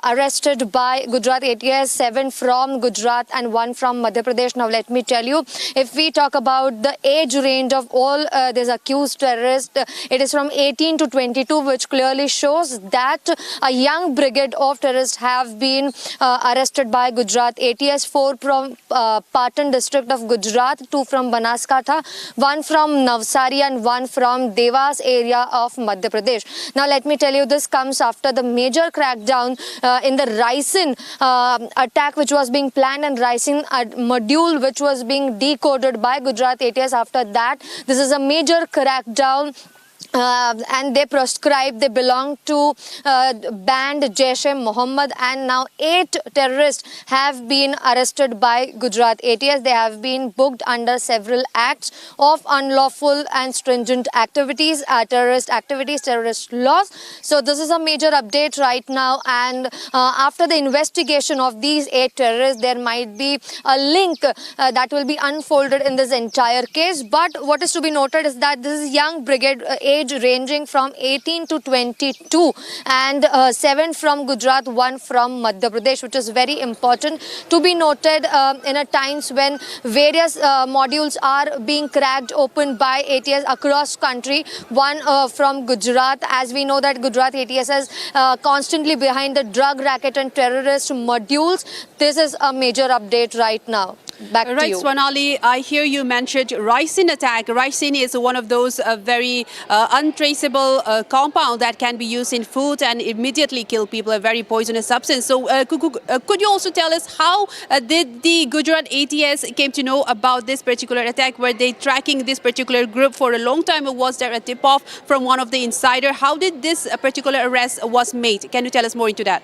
[SPEAKER 21] arrested by Gujarat ATS, 7 from Gujarat and 1 from Madhya Pradesh. Now, let me tell you, if we talk about the age range of all these accused terrorists, it is from 18 to 22, which clearly shows that a young brigade of terrorists have been arrested by Gujarat ATS, 4 from Patan district of Gujarat, 2 from Banaskantha, 1 from Navsari and 1 from Devas area of Madhya Pradesh. Now, let me tell you, this comes after the major crackdown in the Raisin attack which was being planned, and Raisin module which was being decoded by Gujarat ATS. After that, this is a major crackdown. And they belong to banned Jaish-e-Mohammed, and now 8 terrorists have been arrested by Gujarat ATS. They have been booked under several acts of unlawful and stringent activities, terrorist laws. So this is a major update right now, and after the investigation of these 8 terrorists, there might be a link that will be unfolded in this entire case. But what is to be noted is that this is young brigade, age ranging from 18 to 22, and 7 from Gujarat, 1 from Madhya Pradesh, which is very important to be noted in a times when various modules are being cracked open by ATS across country. 1 from Gujarat, as we know that Gujarat ATS is constantly behind the drug racket and terrorist modules. This is a major update right now. Back to you.
[SPEAKER 6] Swarnali, I hear you mentioned Raisin attack. Raisin is one of those very untraceable compound that can be used in food and immediately kill people, a very poisonous substance. So could you also tell us how did the Gujarat ATS came to know about this particular attack? Were they tracking this particular group for a long time, or was there a tip-off from one of the insider? How did this particular arrest was made? Can you tell us more into that?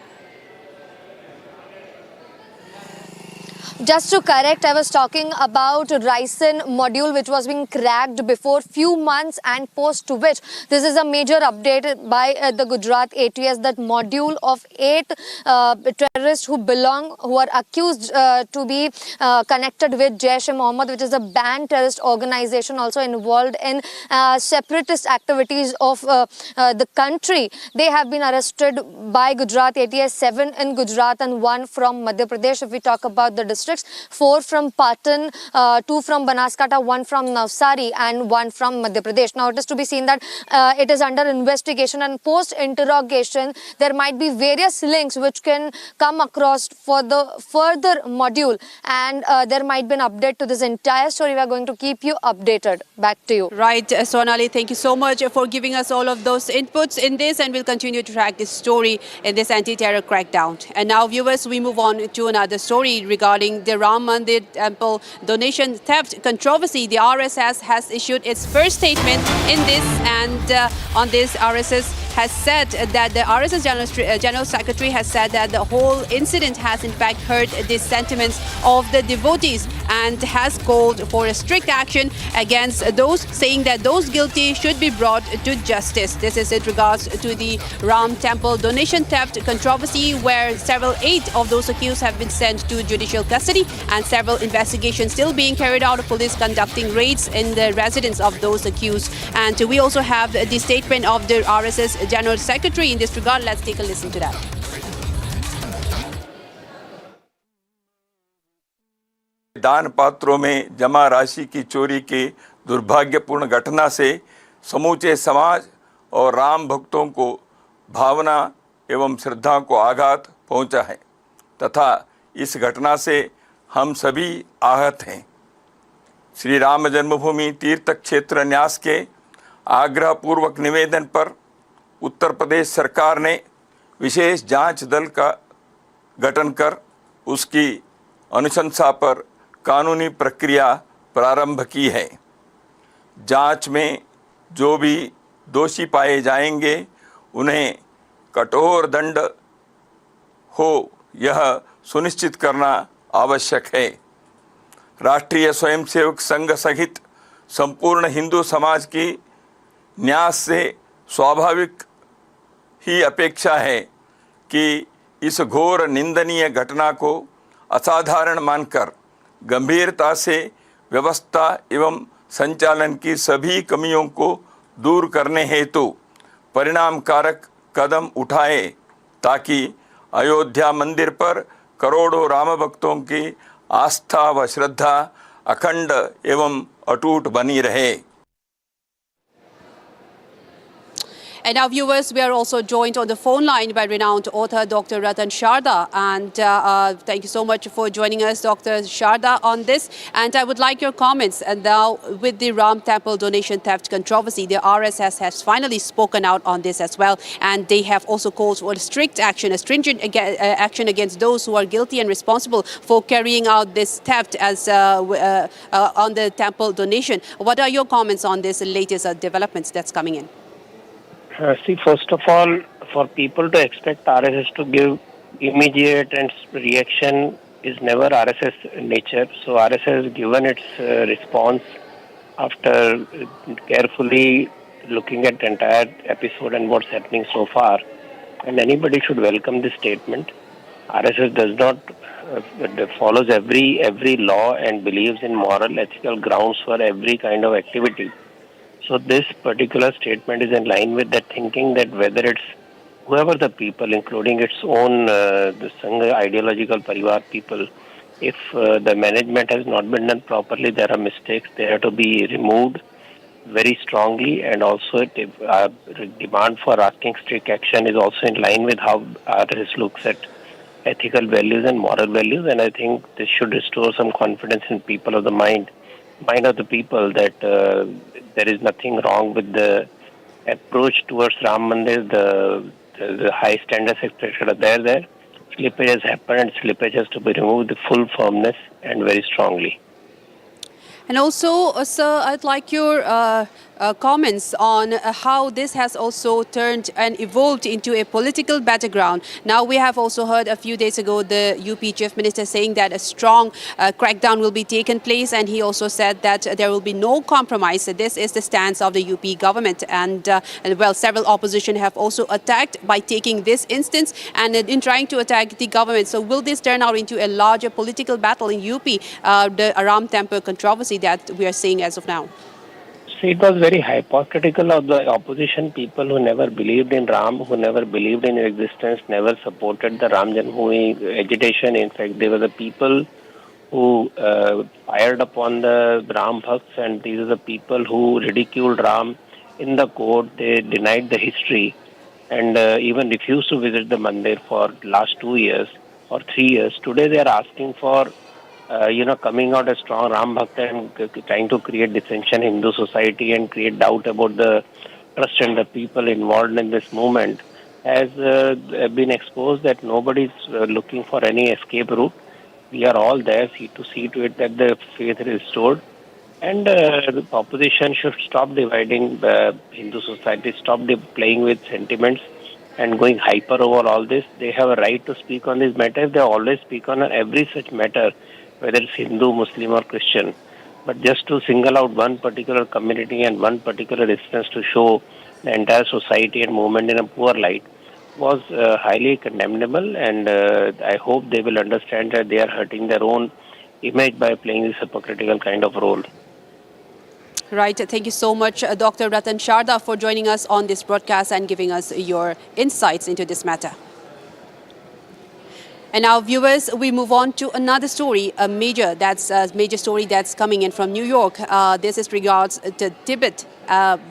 [SPEAKER 21] Just to correct, I was talking about Raisin module which was being cracked before few months, and post to which this is a major update by the Gujarat ATS, that module of 8 terrorists who are accused to be connected with Jaish-e-Mohammed, which is a banned terrorist organization also involved in separatist activities of the country. They have been arrested by Gujarat ATS, 7 in Gujarat and 1 from Madhya Pradesh. If we talk about the districts, 4 from Patan, 2 from Banaskantha, 1 from Navsari and 1 from Madhya Pradesh. Now, it is to be seen that it is under investigation, and post-interrogation there might be various links which can come across for the further module, and there might be an update to this entire story. We are going to keep you updated. Back to you.
[SPEAKER 6] Right, Swarnali, thank you so much for giving us all of those inputs in this, and we'll continue to track this story in this anti-terror crackdown. And now, viewers, we move on to another story regarding the Ram Mandir temple donation theft controversy. The RSS has issued its first statement in this, and on this, RSS has said that the RSS General Secretary has said that the whole incident has in fact hurt the sentiments of the devotees and has called for a strict action against those, saying that those guilty should be brought to justice. This is in regards to the Ram Temple donation theft controversy, where 8 of those accused have been sent to judicial custody and several investigations still being carried out of police conducting raids in the residence of those accused. And we also have the statement of the RSS General Secretary in this regard. Let's take a listen to that.
[SPEAKER 2] दान पात्रों में जमा राशि की चोरी की दुर्भाग्यपूर्ण घटना से समूचे समाज और राम भक्तों को भावना एवं श्रद्धा को आघात पहुंचा है तथा इस घटना से हम सभी आहत हैं। श्री राम जन्मभूमि तीर्थ क्षेत्र न्यास के आग्रहपूर्वक निवेदन पर उत्तर प्रदेश सरकार ने विशेष जांच दल का गठन कर उसकी अनुशंसा पर कानूनी प्रक्रिया प्रारंभ की है। जांच में जो भी दोषी पाए जाएंगे उन्हें कठोर दंड हो यह सुनिश्चित करना आवश्यक है। राष्ट्रीय स्वयंसेवक संघ सहित संपूर्ण हिंदू समाज की न्यास से स्वाभाविक ही अपेक्षा है कि इस घोर निंदनीय घटना को असाधारण मानकर गंभीरता से व्यवस्था एवं संचालन की सभी कमियों को दूर करने हेतु परिणामकारक कदम उठाए ताकि अयोध्या मंदिर पर करोड़ों राम भक्तों की आस्था व श्रद्धा अखंड एवं अटूट बनी रहे।
[SPEAKER 6] And now, viewers, we are also joined on the phone line by renowned author Dr. Ratan Sharda. And thank you so much for joining us, Dr. Sharda, on this. And I would like your comments. And now, with the Ram Temple donation theft controversy, the RSS has finally spoken out on this as well. And they have also called for strict action, a stringent action against those who are guilty and responsible for carrying out this theft as on the temple donation. What are your comments on this latest developments that's coming in?
[SPEAKER 22] See, first of all, for people to expect RSS to give immediate and reaction is never RSS nature. So RSS has given its response after carefully looking at the entire episode and what's happening so far. And anybody should welcome this statement. RSS does not follows every law and believes in moral, ethical grounds for every kind of activity. So this particular statement is in line with that thinking that whether it's whoever the people, including its own the Sangha ideological parivar people, if the management has not been done properly, there are mistakes. They have to be removed very strongly, and also demand for asking strict action is also in line with how RSS looks at ethical values and moral values. And I think this should restore some confidence in people of the mind of the people that there is nothing wrong with the approach towards Ram Mandir. The high standards expected are there. Slippage has happened, and slippage has to be removed with full firmness and very strongly.
[SPEAKER 6] And also, sir, I'd like your comments on how this has also turned and evolved into a political battleground. Now, we have also heard a few days ago the UP Chief Minister saying that a strong crackdown will be taken place, and he also said that there will be no compromise. This is the stance of the UP government. And well, several opposition have also attacked by taking this instance and in trying to attack the government. So will this turn out into a larger political battle in UP, the Ram Temple controversy that we are seeing as of now?
[SPEAKER 22] See, it was very hypocritical of the opposition people who never believed in Ram, who never believed in his existence, never supported the Ram Janmabhoomi agitation. In fact, they were the people who fired upon the Ram Bhakts, and these are the people who ridiculed Ram in the court. They denied the history and even refused to visit the Mandir for last 2 years or 3 years. Today they are asking for coming out as strong Ram Bhakta and trying to create dissension in Hindu society and create doubt about the trust and the people involved in this movement has been exposed that nobody is looking for any escape route. We are all there to see to it that the faith is restored. And the opposition should stop dividing Hindu society, stop playing with sentiments and going hyper over all this. They have a right to speak on these matters. They always speak on every such matter, whether it's Hindu, Muslim or Christian. But just to single out one particular community and one particular instance to show the entire society and movement in a poor light was highly condemnable, and I hope they will understand that they are hurting their own image by playing this hypocritical kind of role.
[SPEAKER 6] Right. Thank you so much, Dr. Ratan Sharda, for joining us on this broadcast and giving us your insights into this matter. And now, viewers, we move on to another story, a major story that's coming in from New York. This is regards to Tibet,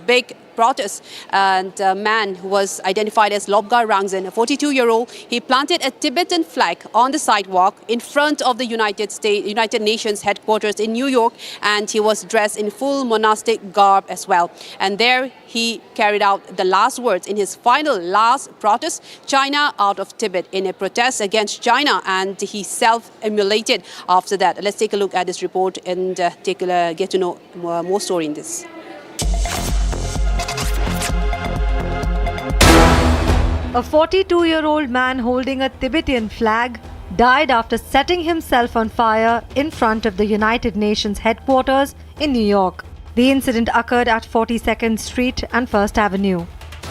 [SPEAKER 6] big protest, and a man who was identified as Lobgar Rangzin, a 42-year-old, he planted a Tibetan flag on the sidewalk in front of the United Nations headquarters in New York, and he was dressed in full monastic garb as well. And there he carried out the last words in his last protest, China out of Tibet, in a protest against China, and he self-immolated after that. Let's take a look at this report and get to know more story in this.
[SPEAKER 12] A 42-year-old man holding a Tibetan flag died after setting himself on fire in front of the United Nations headquarters in New York. The incident occurred at 42nd Street and 1st Avenue.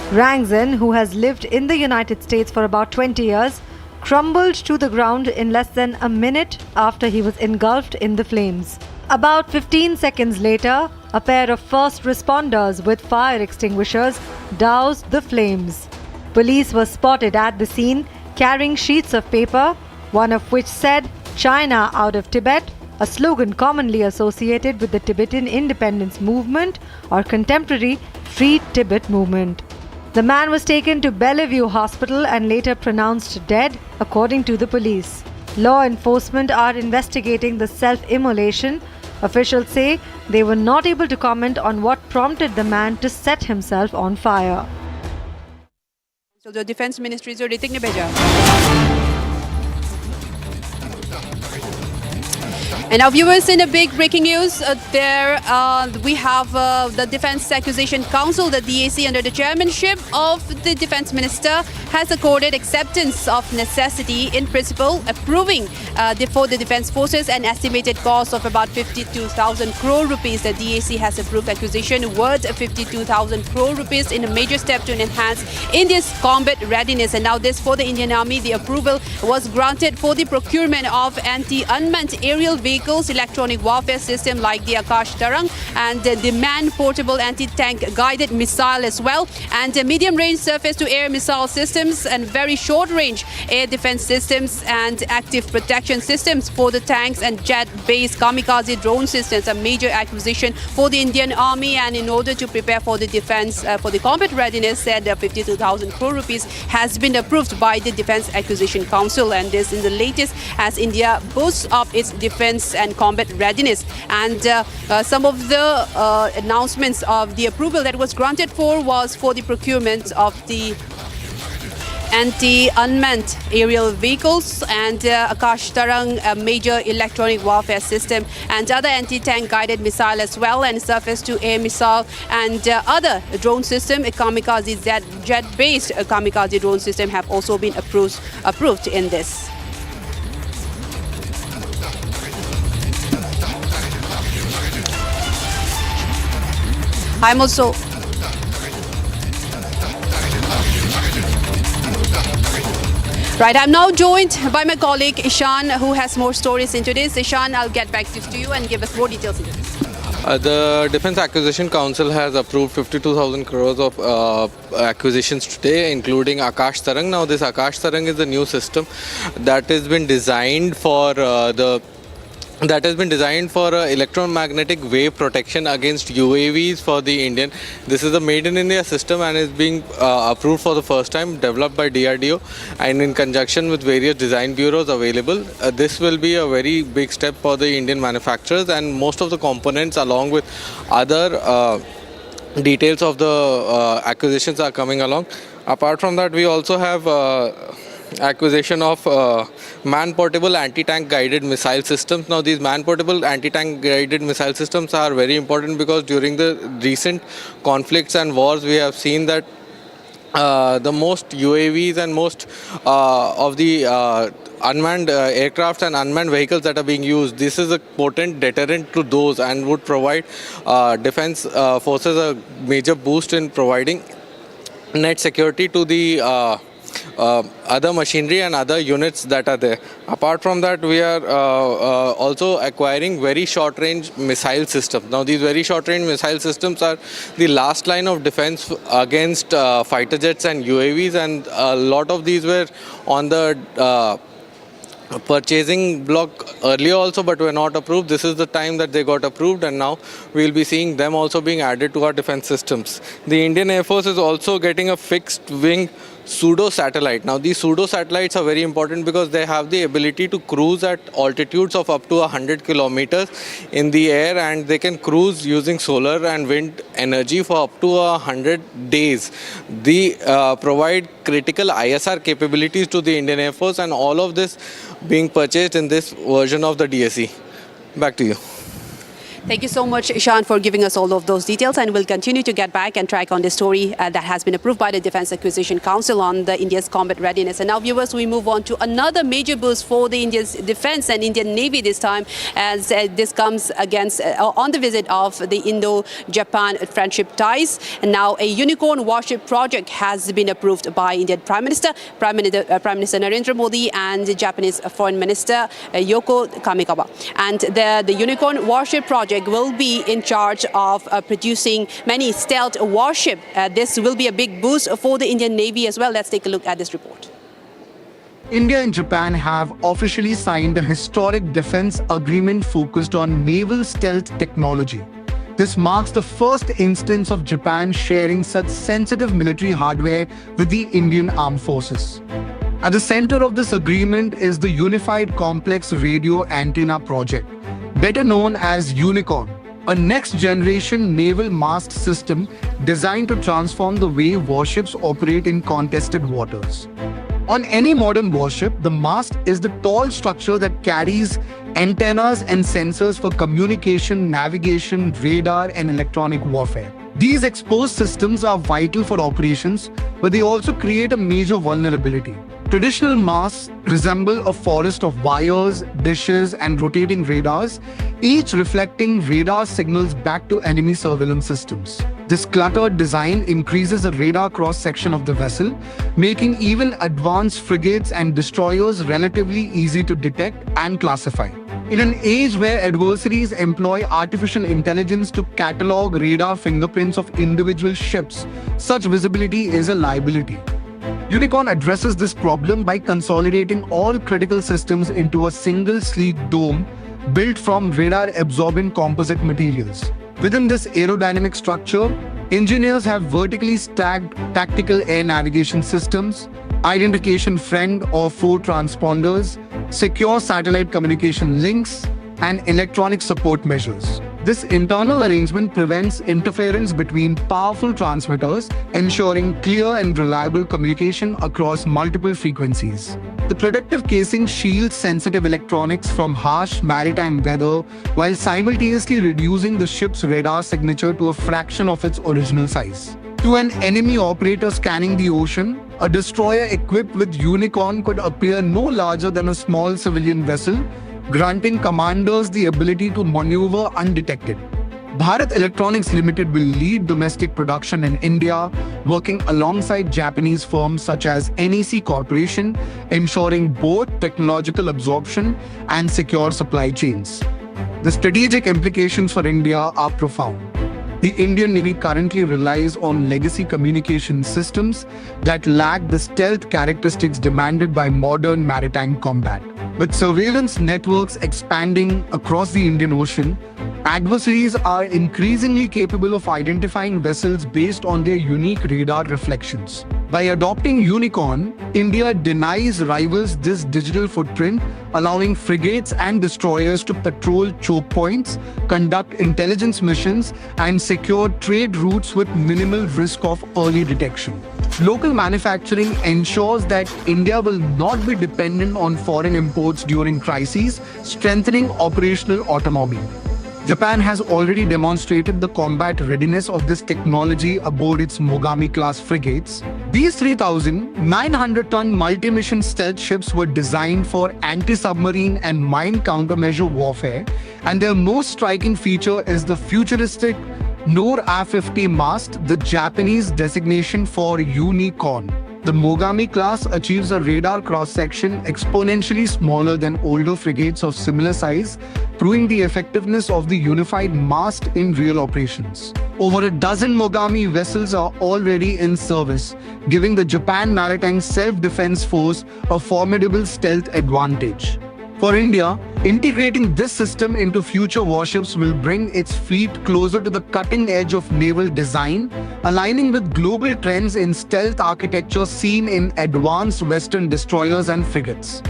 [SPEAKER 12] Rangzin, who has lived in the United States for about 20 years, crumbled to the ground in less than a minute after he was engulfed in the flames. About 15 seconds later, a pair of first responders with fire extinguishers doused the flames. Police were spotted at the scene carrying sheets of paper, one of which said "China out of Tibet," a slogan commonly associated with the Tibetan independence movement or contemporary Free Tibet movement. The man was taken to Bellevue Hospital and later pronounced dead, according to the police. Law enforcement are investigating the self-immolation. Officials say they were not able to comment on what prompted the man to set himself on fire.
[SPEAKER 6] So the Defense Ministry is Ritik ne bheja. And now, viewers, in a big breaking news, we have the Defense Acquisition Council, the DAC, under the chairmanship of the Defense Minister, has accorded acceptance of necessity in principle, approving for the Defense Forces an estimated cost of about 52,000 crore rupees. The DAC has approved acquisition worth 52,000 crore rupees in a major step to enhance India's combat readiness. And now this for the Indian Army, the approval was granted for the procurement of anti-unmanned aerial vehicles, electronic warfare system like the Akash Tarang, and the man-portable anti-tank guided missile as well, and medium-range surface-to-air missile systems and very short-range air defense systems and active protection systems for the tanks and jet-based kamikaze drone systems. A major acquisition for the Indian Army, and in order to prepare for the defense, for the combat readiness, said 52,000 crore rupees has been approved by the Defense Acquisition Council, and this in the latest as India boosts up its defense and combat readiness. And some of the announcements of the approval that was granted was for the procurement of the anti-unmanned aerial vehicles and Akash Tarang, a major electronic warfare system, and other anti-tank guided missile as well, and surface-to-air missile and other drone system, kamikaze jet-based kamikaze drone system have also been approved in this. I'm also right. I'm now joined by my colleague Ishan, who has more stories into this. Ishan, I'll get back to you and give us more details into this.
[SPEAKER 7] The Defense Acquisition Council has approved 52,000 crores of acquisitions today, including Akash Tarang. Now, this Akash Tarang is a new system that has been designed for electromagnetic wave protection against UAVs for the Indian. This is a made in India system and is being approved for the first time, developed by DRDO and in conjunction with various design bureaus available. This will be a very big step for the Indian manufacturers, and most of the components along with other details of the acquisitions are coming along. Apart from that, we also have acquisition of man-portable anti-tank guided missile systems. Now these man-portable anti-tank guided missile systems are very important because during the recent conflicts and wars we have seen that the most UAVs and most of the unmanned aircrafts and unmanned vehicles that are being used, this is a potent deterrent to those and would provide defense forces a major boost in providing net security to the other machinery and other units that are there. Apart from that, we are also acquiring very short-range missile systems. Now, these very short-range missile systems are the last line of defense against fighter jets and UAVs, and a lot of these were on the purchasing block earlier also, but were not approved. This is the time that they got approved, and now we'll be seeing them also being added to our defense systems. The Indian Air Force is also getting a fixed wing pseudo-satellite. Now these pseudo-satellites are very important because they have the ability to cruise at altitudes of up to 100 kilometers in the air, and they can cruise using solar and wind energy for up to 100 days. They provide critical ISR capabilities to the Indian Air Force, and all of this being purchased in this version of the DSE. Back to you.
[SPEAKER 6] Thank you so much, Ishan, for giving us all of those details, and we'll continue to get back and track on this story that has been approved by the Defence Acquisition Council on the India's combat readiness. And now, viewers, we move on to another major boost for the India's defence and Indian Navy this time, as this comes against on the visit of the Indo-Japan friendship ties. And now a unicorn warship project has been approved by Indian Prime Minister Narendra Modi and the Japanese Foreign Minister Yoko Kamikawa. And the unicorn warship project will be in charge of producing many stealth warships. This will be a big boost for the Indian Navy as well. Let's take a look at this report.
[SPEAKER 8] India and Japan have officially signed a historic defense agreement focused on naval stealth technology. This marks the first instance of Japan sharing such sensitive military hardware with the Indian Armed Forces. At the center of this agreement is the Unified Complex Radio Antenna Project, better known as UNICORN, a next-generation naval mast system designed to transform the way warships operate in contested waters. On any modern warship, the mast is the tall structure that carries antennas and sensors for communication, navigation, radar, and electronic warfare. These exposed systems are vital for operations, but they also create a major vulnerability. Traditional masts resemble a forest of wires, dishes, and rotating radars, each reflecting radar signals back to enemy surveillance systems. This cluttered design increases the radar cross-section of the vessel, making even advanced frigates and destroyers relatively easy to detect and classify. In an age where adversaries employ artificial intelligence to catalog radar fingerprints of individual ships, such visibility is a liability. UNICORN addresses this problem by consolidating all critical systems into a single sleek dome built from radar-absorbent composite materials. Within this aerodynamic structure, engineers have vertically stacked tactical air navigation systems, identification friend or foe transponders, secure satellite communication links, and electronic support measures. This internal arrangement prevents interference between powerful transmitters, ensuring clear and reliable communication across multiple frequencies. The protective casing shields sensitive electronics from harsh maritime weather while simultaneously reducing the ship's radar signature to a fraction of its original size. To an enemy operator scanning the ocean, a destroyer equipped with UNICORN could appear no larger than a small civilian vessel, granting commanders the ability to maneuver undetected. Bharat Electronics Limited will lead domestic production in India, working alongside Japanese firms such as NEC Corporation, ensuring both technological absorption and secure supply chains. The strategic implications for India are profound. The Indian Navy currently relies on legacy communication systems that lack the stealth characteristics demanded by modern maritime combat. With surveillance networks expanding across the Indian Ocean, adversaries are increasingly capable of identifying vessels based on their unique radar reflections. By adopting UNICORN, India denies rivals this digital footprint, allowing frigates and destroyers to patrol choke points, conduct intelligence missions, and secure trade routes with minimal risk of early detection. local manufacturing ensures that India will not be dependent on foreign imports during crises, strengthening operational autonomy. Japan has already demonstrated the combat readiness of this technology aboard its Mogami-class frigates. These 3,900-ton multi-mission stealth ships were designed for anti-submarine and mine countermeasure warfare, and their most striking feature is the futuristic NOR-A50 mast, the Japanese designation for unicorn. The Mogami class achieves a radar cross-section exponentially smaller than older frigates of similar size, proving the effectiveness of the unified mast in real operations. Over a dozen Mogami vessels are already in service, giving the Japan Maritime Self-Defense Force a formidable stealth advantage. For India, integrating this system into future warships will bring its fleet closer to the cutting edge of naval design, aligning with global trends in stealth architecture seen in advanced Western destroyers and frigates.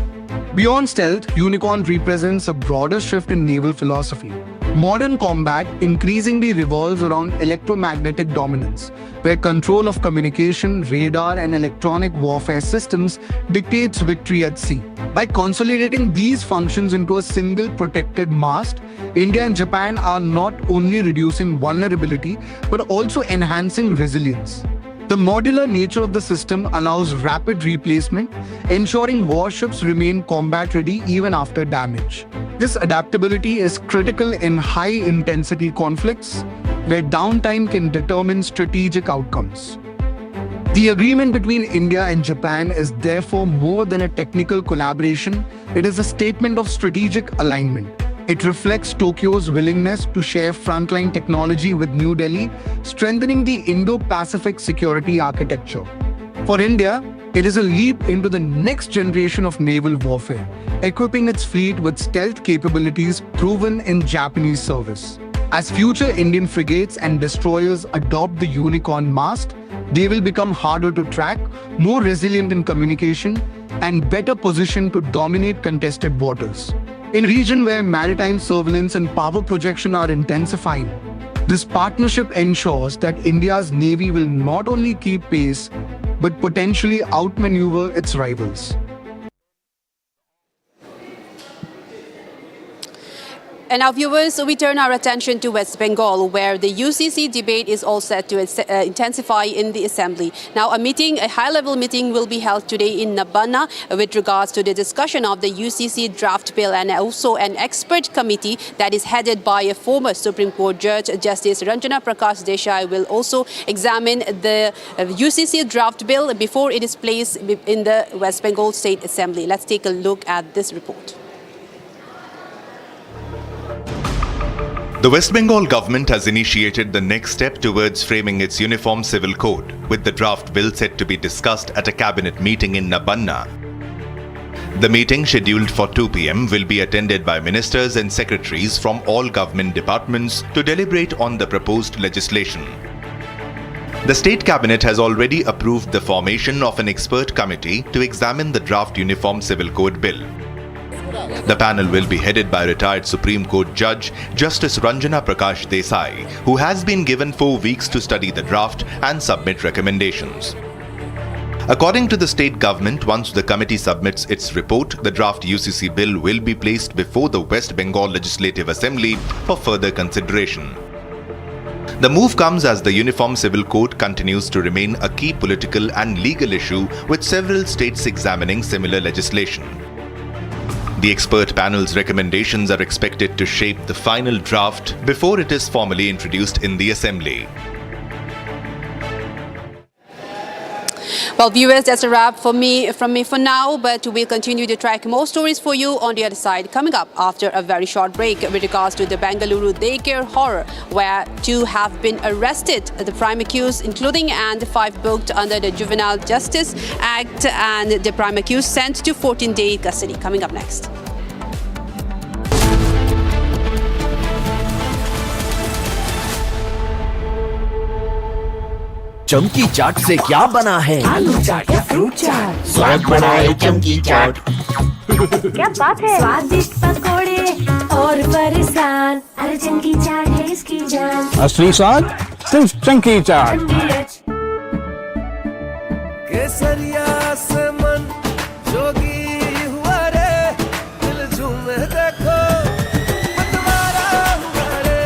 [SPEAKER 8] Beyond stealth, Unicorn represents a broader shift in naval philosophy. Modern combat increasingly revolves around electromagnetic dominance, where control of communication, radar, and electronic warfare systems dictates victory at sea. By consolidating these functions into a single protected mast, India and Japan are not only reducing vulnerability but also enhancing resilience. The modular nature of the system allows rapid replacement, ensuring warships remain combat ready even after damage. This adaptability is critical in high-intensity conflicts, where downtime can determine strategic outcomes. The agreement between India and Japan is therefore more than a technical collaboration, it is a statement of strategic alignment. It reflects Tokyo's willingness to share frontline technology with New Delhi, strengthening the Indo-Pacific security architecture. For India, it is a leap into the next generation of naval warfare, equipping its fleet with stealth capabilities proven in Japanese service. As future Indian frigates and destroyers adopt the Unicorn mast, they will become harder to track, more resilient in communication, and better positioned to dominate contested waters. In a region where maritime surveillance and power projection are intensifying, this partnership ensures that India's Navy will not only keep pace, but potentially outmaneuver its rivals.
[SPEAKER 6] And now, viewers, we turn our attention to West Bengal, where the UCC debate is all set to intensify in the assembly. Now, a high-level meeting will be held today in Nabanna with regards to the discussion of the UCC draft bill, and also an expert committee that is headed by a former Supreme Court Judge, Justice Ranjana Prakash Desai, will also examine the UCC draft bill before it is placed in the West Bengal State Assembly. Let's take a look at this report.
[SPEAKER 9] The West Bengal government has initiated the next step towards framing its uniform civil code, with the draft bill set to be discussed at a cabinet meeting in Nabanna. The meeting, scheduled for 2 p.m, will be attended by ministers and secretaries from all government departments to deliberate on the proposed legislation. The state cabinet has already approved the formation of an expert committee to examine the draft uniform civil code bill. The panel will be headed by retired Supreme Court Judge Justice Ranjana Prakash Desai, who has been given 4 weeks to study the draft and submit recommendations. According to the state government, once the committee submits its report, the draft UCC bill will be placed before the West Bengal Legislative Assembly for further consideration. The move comes as the Uniform Civil Code continues to remain a key political and legal issue, with several states examining similar legislation. The expert panel's recommendations are expected to shape the final draft before it is formally introduced in the Assembly.
[SPEAKER 6] Well, viewers, that's a wrap from me for now, but we'll continue to track more stories for you on the other side, coming up after a very short break with regards to the Bengaluru daycare horror, where 2 have been arrested, the prime accused including, and 5 booked under the Juvenile Justice Act, and the prime accused sent to 14-day custody. Coming up next.
[SPEAKER 19] चमकी चाट से क्या बना है?
[SPEAKER 3] आलू चाट या fruit चाट,
[SPEAKER 19] स्वाद बनाए चमकी चाट।
[SPEAKER 3] क्या बात है? स्वादिष्ट पकोड़े और फरसान, अरे चमकी चाट है इसकी जान।
[SPEAKER 4] असली स्वाद सिर्फ चमकी चाट।
[SPEAKER 16] केसरिया से मन जोगी हुआ रे दिल झूमे देखो मतवारा हुआ रे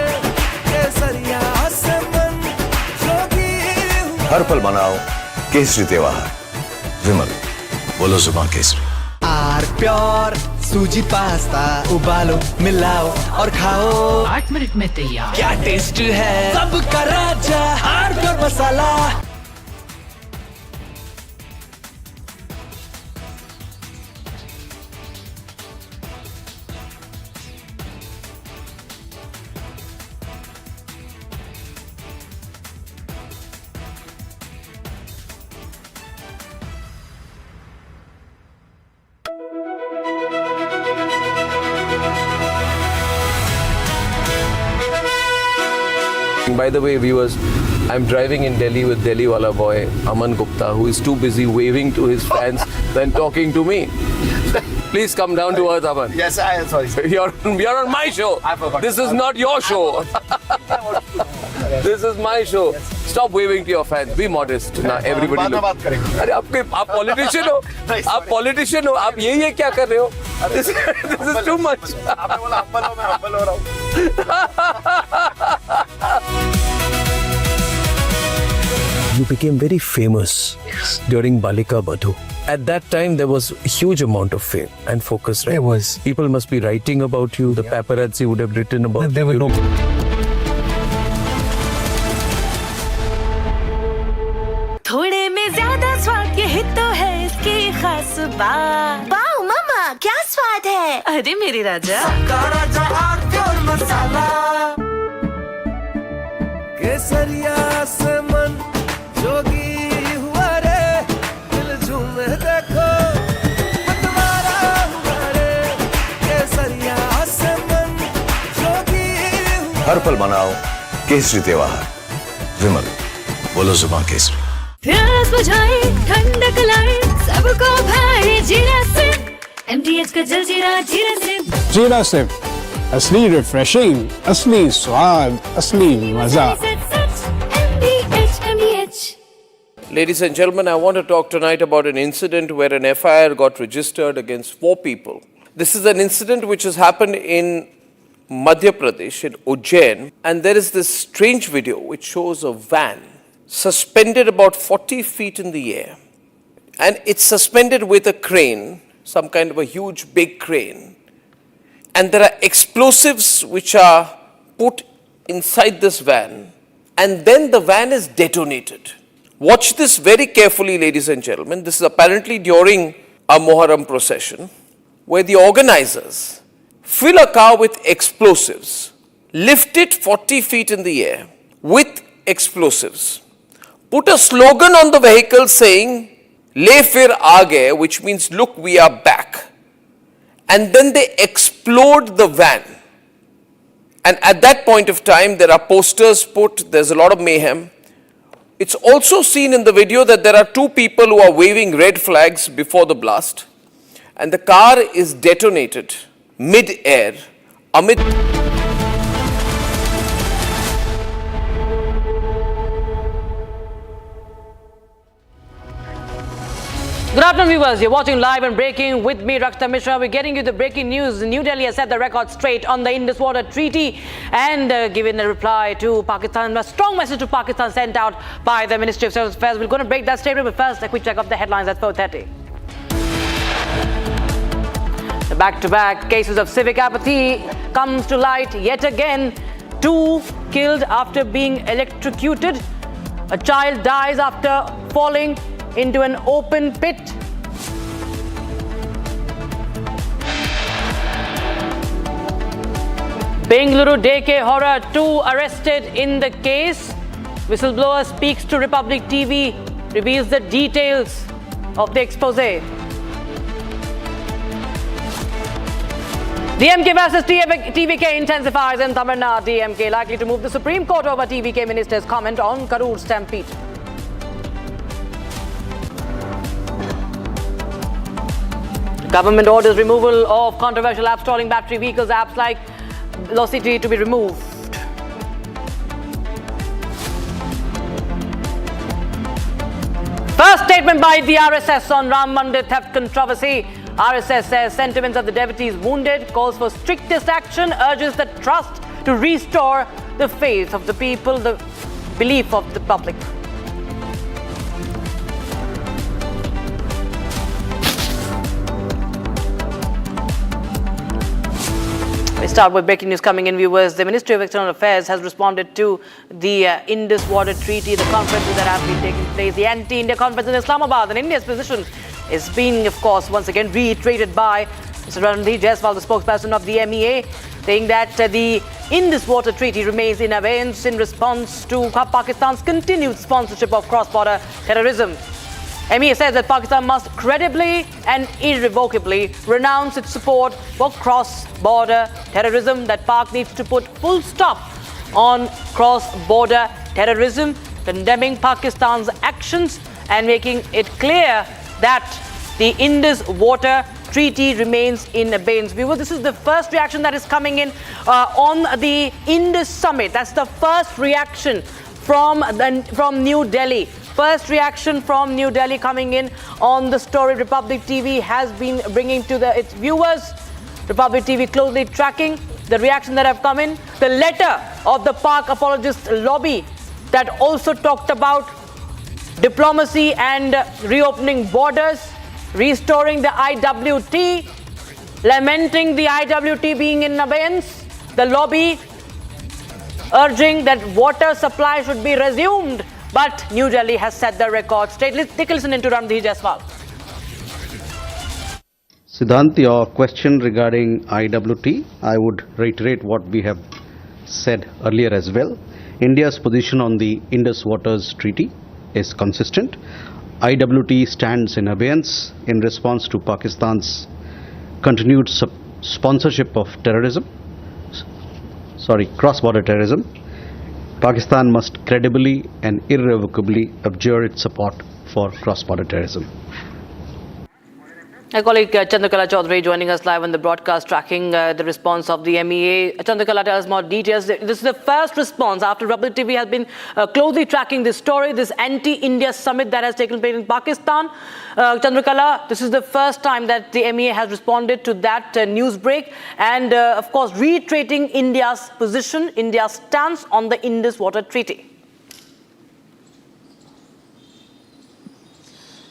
[SPEAKER 16] केसरिया से मन जोगी हुआ
[SPEAKER 18] हर पल मनाओ केसरी त्योहार। विमल, बोलो जुबान केसरी।
[SPEAKER 16] आर प्योर सूजी पास्ता उबालो मिलाओ और खाओ
[SPEAKER 20] 8 मिनट में तैयार।
[SPEAKER 16] क्या टेस्ट है सबका राजा R pure masala.
[SPEAKER 5] By the way, viewers, I'm driving in Delhi with Delhi wala boy Aman Gupta, who is too busy waving to his fans than talking to me. Please come down to earth, Aman.
[SPEAKER 1] Yes, I am sorry.
[SPEAKER 5] You're on my show.
[SPEAKER 1] I forgot.
[SPEAKER 5] This is not your show. This is my show. Stop waving to your fans. Be modest. Now everybody look. अरे आप politician हो. आप politician हो. आप ये क्या कर रहे हो? This is too much.
[SPEAKER 1] आपने बोला हम्बल हो, मैं हम्बल हो रहा हूँ।
[SPEAKER 10] You became very famous during Balika Badhu. At that time, there was a huge amount of fame and focus, right? There was. People must be writing about you. The paparazzi would have written about you. There were no.
[SPEAKER 14] थोड़े में ज्यादा स्वाद यही तो है इसकी खास बात। वाओ मामा, क्या स्वाद है? अरे मेरे राजा,
[SPEAKER 16] सबका राजा आर प्योर मसाला। केसरिया से मन जोगी हुआ रे दिल झूमे देखो मतवारा हुआ रे केसरिया से मन जोगी हुआ।
[SPEAKER 18] हर पल मनाओ केसरी त्योहार। विमल, बोलो जुबान केसरी।
[SPEAKER 14] प्यास बुझाए ठंडक लाए सबको भाए जीरा से MTH का जलजीरा जीरा से।
[SPEAKER 4] जीरा सिप, असली रिफ्रेशिंग, असली स्वाद, असली मजा।
[SPEAKER 5] Ladies and gentlemen, I want to talk tonight about an incident where an FIR got registered against 4 people. This is an incident which has happened in Madhya Pradesh, in Ujjain, and there is this strange video which shows a van suspended about 40 feet in the air. And it's suspended with a crane, some kind of a huge big crane. And there are explosives which are put inside this van, and then the van is detonated. Watch this very carefully, ladies and gentlemen. This is apparently during a Muharram procession, where the organizers fill a car with explosives, lift it 40 feet in the air with explosives, put a slogan on the vehicle saying, "Le fir aage," which means, "Look, we are back." And then they explode the van. And at that point of time, there are posters put, there's a lot of mayhem. It's also seen in the video that there are 2 people who are waving red flags before the blast. And the car is detonated mid-air amid...
[SPEAKER 11] Good afternoon, viewers. You're watching Live and Breaking with me, Rakshita Mishra. We're getting you the breaking news. New Delhi has set the record straight on the Indus Water Treaty and given a reply to Pakistan, a strong message to Pakistan sent out by the Ministry of Civil Affairs. We're going to break that statement, but first, a quick check of the headlines at 4:30. The back-to-back cases of civic apathy comes to light yet again. 2 killed after being electrocuted. A child dies after falling into an open pit. Bengaluru daycare horror, 2 arrested in the case. Whistleblower speaks to Republic TV, reveals the details of the expose. DMK versus TVK intensifies in Tamil Nadu. DMK likely to move the Supreme Court over TVK minister's comment on Karur stampede. Government orders removal of controversial app stalling battery vehicles. Apps like Velocity to be removed. First statement by the RSS on Ram Mandir theft controversy. RSS says sentiments of the devotees wounded, calls for strictest action, urges the trust to restore the faith of the people, the belief of the public. We start with breaking news coming in, viewers. The Ministry of External Affairs has responded to the Indus Water Treaty, the conferences that have been taking place, the anti-India conference in Islamabad, and India's position is being, of course, once again reiterated by Mr. Ranadhir Jaiswal, the spokesperson of the MEA, saying that the Indus Water Treaty remains in abeyance in response to Pakistan's continued sponsorship of cross-border terrorism. MEA says that Pakistan must credibly and irrevocably renounce its support for cross-border terrorism, that Pak needs to put full stop on cross-border terrorism, condemning Pakistan's actions and making it clear that the Indus Water Treaty remains in abeyance. Viewers, this is the first reaction that is coming in on the Indus Summit. That's the first reaction from New Delhi. First reaction from New Delhi coming in on the story Republic TV has been bringing to its viewers. Republic TV closely tracking the reaction that have come in. The letter of the Pak apologist lobby that also talked about diplomacy and reopening borders, restoring the IWT, lamenting the IWT being in abeyance. The lobby urging that water supply should be resumed. But New Delhi has set the record straight. Let's take a listen into Ranadhir Jaiswal.
[SPEAKER 13] Siddhant, your question regarding IWT, I would reiterate what we have said earlier as well. India's position on the Indus Waters Treaty is consistent. IWT stands in abeyance in response to Pakistan's continued sponsorship of cross-border terrorism. Pakistan must credibly and irrevocably abjure its support for cross-border terrorism.
[SPEAKER 11] My colleague Chandrakala Chaudhary joining us live on the broadcast, tracking the response of the MEA. Chandrakala, tell us more details. This is the first response after Republic TV has been closely tracking this story, this anti-India summit that has taken place in Pakistan. Chandrakala, this is the first time that the MEA has responded to that news break and, of course, reiterating India's position, India's stance on the Indus Water Treaty.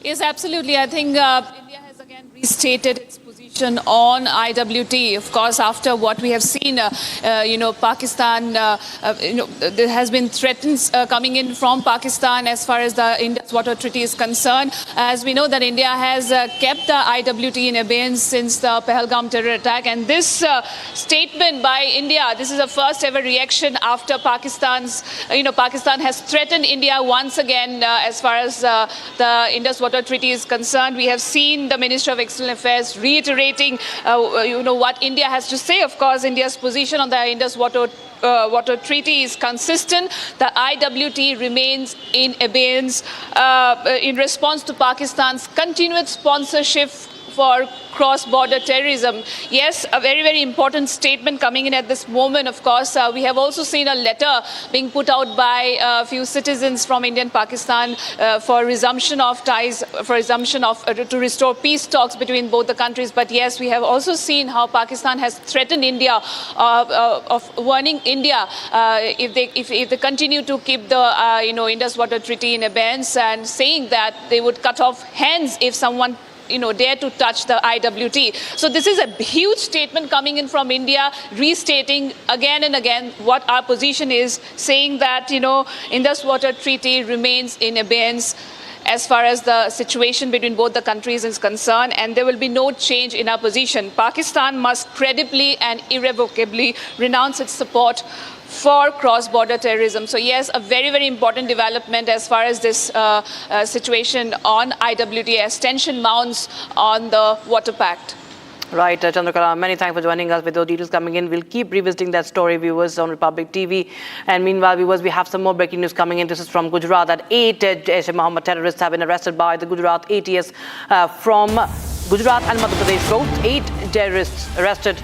[SPEAKER 15] Yes, absolutely. I think India has again restated its position on IWT. Of course, after what we have seen, Pakistan, there has been threats coming in from Pakistan as far as the Indus Water Treaty is concerned. As we know that India has kept the IWT in abeyance since the Pahalgam terror attack. And this statement by India, this is the first ever reaction after Pakistan has threatened India once again as far as the Indus Water Treaty is concerned. We have seen the Minister of External Affairs reiterating what India has to say. Of course, India's position on the Indus Water Treaty is consistent. The IWT remains in abeyance in response to Pakistan's continued sponsorship for cross-border terrorism. Yes, a very, very important statement coming in at this moment. Of course, we have also seen a letter being put out by a few citizens from India and Pakistan for resumption of ties, to restore peace talks between both the countries. But yes, we have also seen how Pakistan has threatened India of warning India if they continue to keep the Indus Water Treaty in abeyance, and saying that they would cut off hands if someone dare to touch the IWT. So this is a huge statement coming in from India, restating again and again what our position is, saying that, Indus Water Treaty remains in abeyance as far as the situation between both the countries is concerned, and there will be no change in our position. Pakistan must credibly and irrevocably renounce its support for cross-border terrorism. So yes, a very, very important development as far as this situation on IWT as tension mounts on the Water Pact.
[SPEAKER 11] Right, Chandrakala, many thanks for joining us with those details coming in. We'll keep revisiting that story, viewers, on Republic TV. And meanwhile, viewers, we have some more breaking news coming in. This is from Gujarat, that 8 Jaish-e-Mohammed terrorists have been arrested by the Gujarat ATS from Gujarat and Madhya Pradesh both. 8 terrorists arrested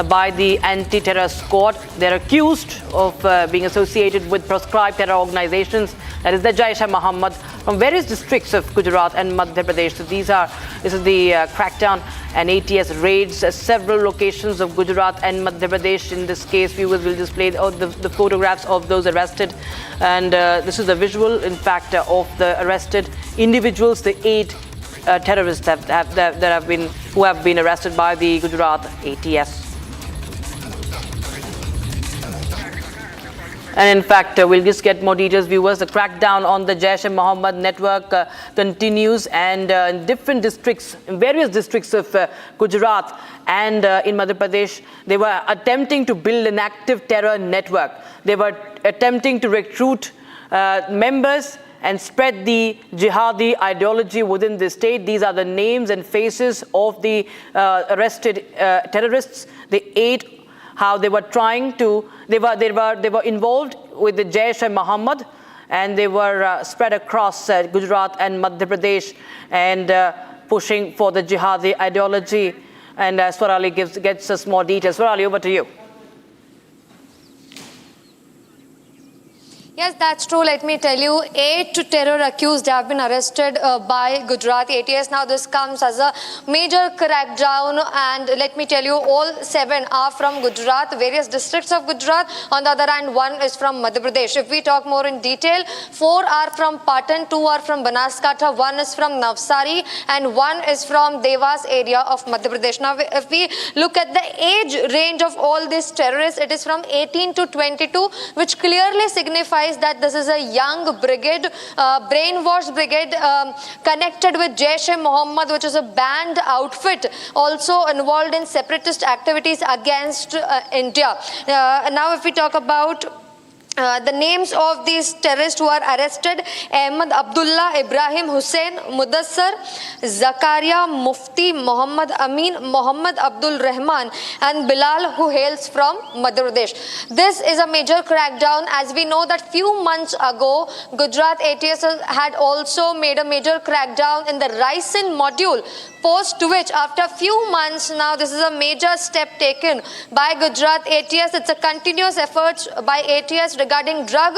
[SPEAKER 11] by the anti-terror squad. They're accused of being associated with proscribed terror organizations that is the Jaish-e-Mohammed, from various districts of Gujarat and Madhya Pradesh. So this is the crackdown and ATS raids several locations of Gujarat and Madhya Pradesh. In this case, viewers will display the photographs of those arrested, and this is the visual, in fact, of the arrested individuals, the 8 terrorists who have been arrested by the Gujarat ATS. And in fact, we'll just get more details, viewers. The crackdown on the Jaish-e-Mohammed network continues, and in different districts, in various districts of Gujarat and in Madhya Pradesh, they were attempting to build an active terror network. They were attempting to recruit members and spread the jihadi ideology within the state. These are the names and faces of the arrested terrorists, the 8. How they were they were involved with the Jaish-e-Mohammed, and they were spread across Gujarat and Madhya Pradesh, and pushing for the jihadi ideology. And Swarali gets us more details. Swarali, over to you.
[SPEAKER 17] Yes, that's true. Let me tell you, 8 terror accused have been arrested by Gujarat ATS. Now, this comes as a major crackdown, and let me tell you, all 7 are from Gujarat, various districts of Gujarat. On the other hand, 1 is from Madhya Pradesh. If we talk more in detail, 4 are from Patan, 2 are from Banaskantha, 1 is from Navsari, and 1 is from Devas area of Madhya Pradesh. Now, if we look at the age range of all these terrorists, it is from 18 to 22, which clearly signifies that this is a young brigade, brainwashed brigade, connected with Jaish-e-Mohammed, which is a banned outfit, also involved in separatist activities against India. Now, if we talk about the names of these terrorists who are arrested: Ahmed Abdullah, Ibrahim Hussain, Mudassar, Zakaria, Mufti, Muhammad Amin, Muhammad Abdul Rahman, and Bilal, who hails from Madhya Pradesh. This is a major crackdown, as we know that few months ago, Gujarat ATS had also made a major crackdown in the Raisin module, post to which, after a few months now, this is a major step taken by Gujarat ATS. It's a continuous effort by ATS regarding drug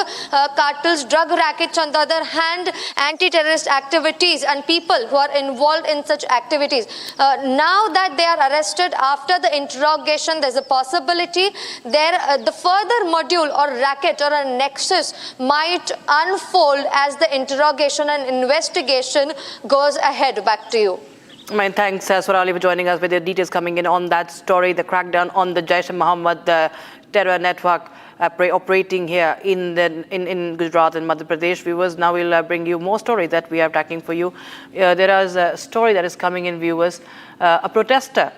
[SPEAKER 17] cartels, drug rackets, on the other hand, anti-terrorist activities and people who are involved in such activities. Now that they are arrested, after the interrogation, there's a possibility the further module or racket or a nexus might unfold as the interrogation and investigation goes ahead. Back to you.
[SPEAKER 11] Thanks, Swarali, for joining us with the details coming in on that story, the crackdown on the Jaish-e-Mohammed terror network operating here in Gujarat and Madhya Pradesh. Viewers, now we'll bring you more stories that we are tracking for you. There is a story that is coming in, viewers. A protester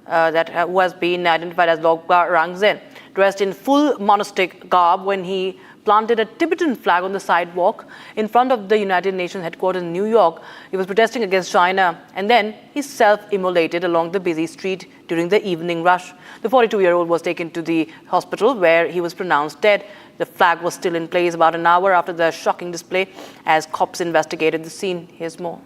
[SPEAKER 11] who has been identified as Logba Rangzen, dressed in full monastic garb when he planted a Tibetan flag on the sidewalk in front of the United Nations headquarters in New York. He was protesting against China, and then he self-immolated along the busy street during the evening rush. The 42-year-old was taken to the hospital where he was pronounced dead. The flag was still in place about an hour after the shocking display as cops investigated the scene. Here's more.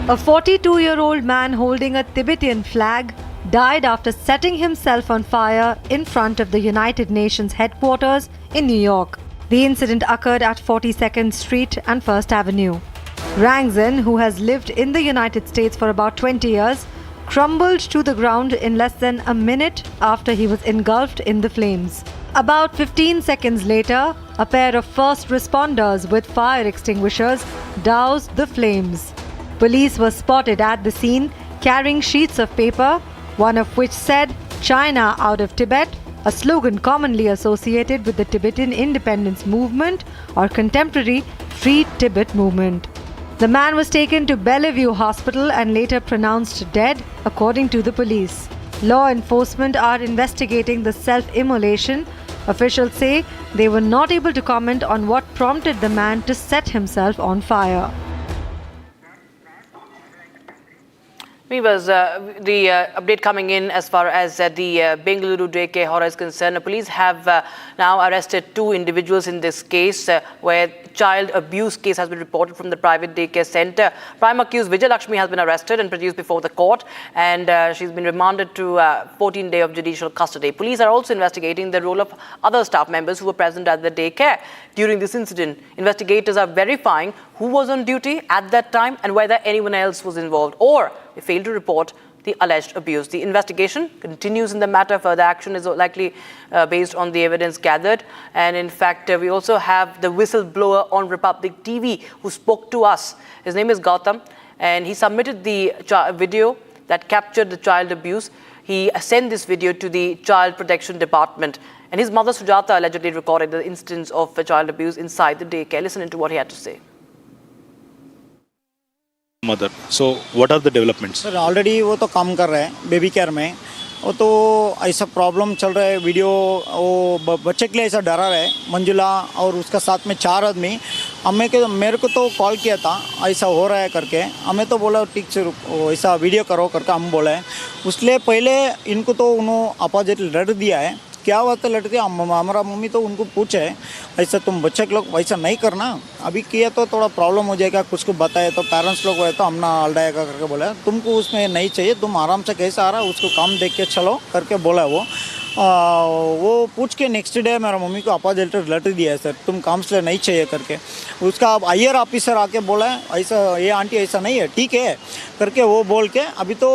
[SPEAKER 12] A 42-year-old man holding a Tibetan flag died after setting himself on fire in front of the United Nations headquarters in New York. The incident occurred at 42nd Street and 1st Avenue. Rangzen, who has lived in the United States for about 20 years, crumbled to the ground in less than a minute after he was engulfed in the flames. About 15 seconds later, a pair of first responders with fire extinguishers doused the flames. Police were spotted at the scene carrying sheets of paper, one of which said "China out of Tibet," a slogan commonly associated with the Tibetan independence movement or contemporary Free Tibet movement. The man was taken to Bellevue Hospital and later pronounced dead, according to the police. Law enforcement are investigating the self-immolation. Officials say they were not able to comment on what prompted the man to set himself on fire.
[SPEAKER 11] Viewers, the update coming in as far as the Bengaluru JK horror is concerned. The police have now arrested 2 individuals in this case where child abuse case has been reported from the private daycare center. Prime accused Vijay Lakshmi has been arrested and produced before the court, and she's been remanded to 14 days of judicial custody. Police are also investigating the role of other staff members who were present at the daycare during this incident. Investigators are verifying who was on duty at that time and whether anyone else was involved, or they failed to report the alleged abuse. The investigation continues in the matter. Further action is likely based on the evidence gathered. And in fact, we also have the whistleblower on Republic TV who spoke to us. His name is Gautam, and he submitted the video that captured the child abuse. He sent this video to the Child Protection Department, and his mother Sujata allegedly recorded the instance of child abuse inside the daycare. Listen to what he had to say.
[SPEAKER 2] Mother so what are the developments?
[SPEAKER 21] Sir already वो तो काम कर रहे हैं baby care में, वो तो ऐसा प्रॉब्लम चल रहा है। वीडियो वो बच्चे के लिए ऐसा डरा है, मंजुला और उसका साथ में 4 आदमी। मेरे को तो कॉल किया था ऐसा हो रहा है करके, हमें तो बोला ठीक से ऐसा वीडियो करो करके हम बोला है। उसलिए पहले इनको तो उन्होंने अपोजिट लड़ दिया है। क्या हुआ था लड़ते हमारा मम्मी तो उनको पूछे ऐसा तुम बच्चे के लोग वैसा नहीं करना, अभी किया तो थोड़ा प्रॉब्लम हो जाएगा, कुछ को बताए तो पेरेंट्स लोग हुए तो हम ना अलडाएगा करके बोला तुमको उसमें नहीं चाहिए, तुम आराम से कैसे आ रहा उसको काम देख के चलो करके बोला। वो पूछ के नेक्स्ट डे मेरा मम्मी को अपोजिट लेटर दिया है सर, तुम काउंसलर नहीं चाहिए करके। उसका हायर ऑफिसर आके बोला है ऐसा ये आंटी ऐसा नहीं है ठीक है करके, वो बोल के अभी तो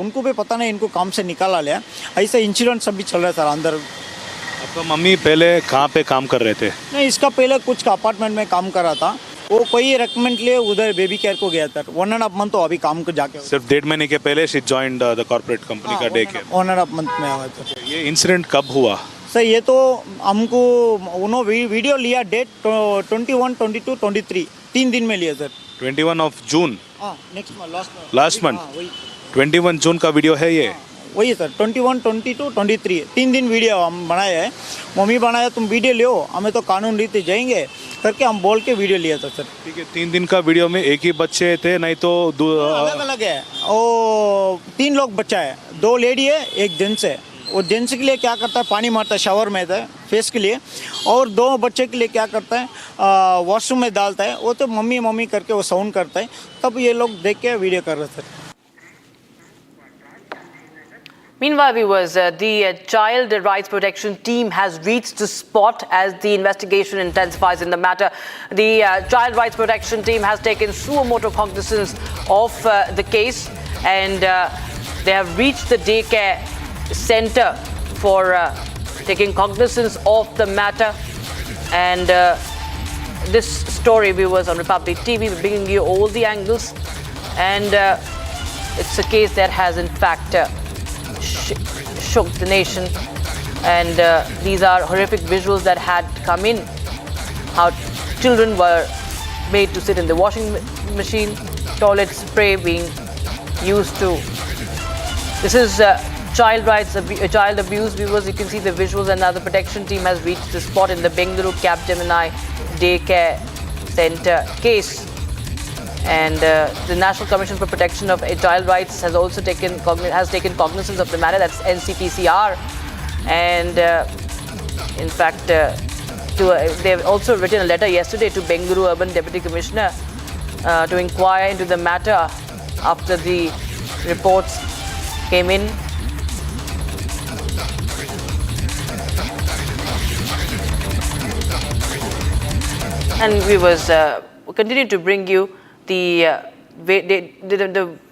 [SPEAKER 21] उनको भी पता नहीं इनको काम से निकाला लिया। ऐसा इंसिडेंट सब भी चल रहा है सर अंदर।
[SPEAKER 2] आपका मम्मी पहले कहाँ पे काम कर रहे थे?
[SPEAKER 21] नहीं, इसका पहले कुछ का अपार्टमेंट में काम कर रहा था, वो कोई रेकमेंड लिए उधर बेबी केयर को गया था। 1.5 मंथ तो अभी काम को जाके
[SPEAKER 2] सिर्फ 1.5 महीने के पहले she joined the corporate company का डे केयर।
[SPEAKER 21] 1.5 मंथ में आया था।
[SPEAKER 2] ये इंसिडेंट कब हुआ
[SPEAKER 21] सर? ये तो हमको उन्होंने वीडियो लिया डेट 21, 22, 23 3 दिन में लिया sir.
[SPEAKER 2] 21 of June
[SPEAKER 21] next
[SPEAKER 2] last month 21 जून का वीडियो है ये?
[SPEAKER 21] वही सर 21, 22, 23 3 दिन वीडियो हम बनाए हैं। मम्मी बनाया तुम वीडियो लो, हमें तो कानून रीति जाएंगे करके हम बोल के वीडियो लिया था सर।
[SPEAKER 2] ठीक है, 3 दिन का वीडियो में एक ही बच्चे थे, नहीं तो
[SPEAKER 21] अलग अलग है। वो 3 लोग बच्चा है, 2 लेडी है 1 जेंट्स है। वो जेंट्स के लिए क्या करता है पानी मारता है शावर में था फेस के लिए, और 2 बच्चे के लिए क्या करता है वॉशरूम में डालता है, वो तो मम्मी मम्मी करके वो साउंड करता है। तब ये लोग देख के वीडियो कर रहे थे।
[SPEAKER 11] Meanwhile, viewers, the Child Rights Protection team has reached the spot as the investigation intensifies in the matter. The Child Rights Protection team has taken suo motu cognizance of the case, and they have reached the daycare center for taking cognizance of the matter. And this story, viewers, on Republic TV, we're bringing you all the angles, and it's a case that has in fact shook the nation, and these are horrific visuals that had come in, how children were made to sit in the washing machine, toilet spray being used to. This is child abuse, viewers. You can see the visuals, and now the protection team has reached the spot in the Bengaluru Capgemini daycare center case. And the National Commission for Protection of Child Rights has also taken cognizance of the matter. That's NCPCR, and in fact, they've also written a letter yesterday to Bengaluru Urban Deputy Commissioner to inquire into the matter after the reports came in. And we continue to bring you the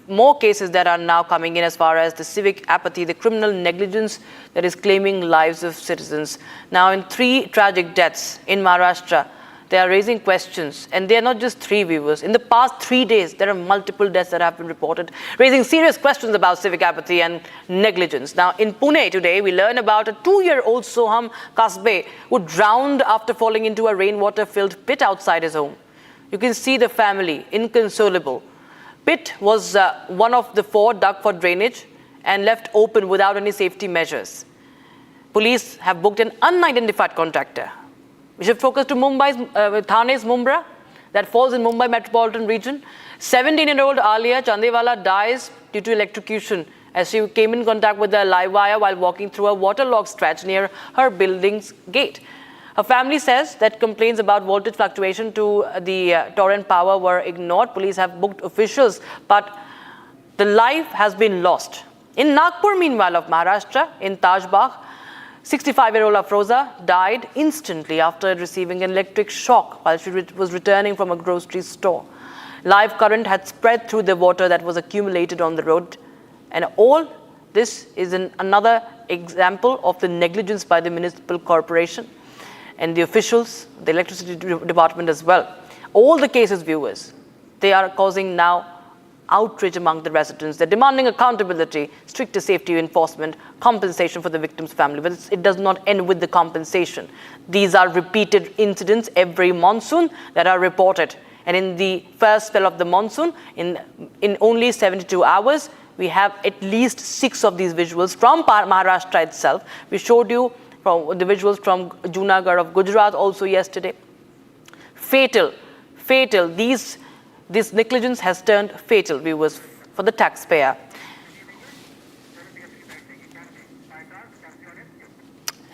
[SPEAKER 11] more cases that are now coming in as far as the civic apathy, the criminal negligence that is claiming lives of citizens. Now, in 3 tragic deaths in Maharashtra, they are raising questions, and they are not just 3, viewers. In the past 3 days, there are multiple deaths that have been reported, raising serious questions about civic apathy and negligence. Now, in Pune today, we learn about a 2-year-old Soham Kasbe who drowned after falling into a rainwater-filled pit outside his home. You can see the family, inconsolable. Pit was one of the 4 dug for drainage and left open without any safety measures. Police have booked an unidentified contractor. We should focus to Thane's Mumbra, that falls in Mumbai metropolitan region. 17-year-old Alia Chandewala dies due to electrocution as she came in contact with a live wire while walking through a waterlogged stretch near her building's gate. Her family says that complaints about voltage fluctuation to the torrent power were ignored. Police have booked officials, but the life has been lost. In Nagpur, meanwhile, of Maharashtra, in Tajbagh, 65-year-old Afroza died instantly after receiving an electric shock while she was returning from a grocery store. Live current had spread through the water that was accumulated on the road. And all this is another example of the negligence by the municipal corporation and the officials, the electricity department as well. All the cases, viewers, they are causing now outrage among the residents. They're demanding accountability, stricter safety enforcement, compensation for the victim's family. But it does not end with the compensation. These are repeated incidents every monsoon that are reported. And in the first spell of the monsoon, in only 72 hours, we have at least 6 of these visuals from Maharashtra itself. We showed you from the visuals from Junagadh of Gujarat also yesterday. Fatal. This negligence has turned fatal, viewers, for the taxpayer.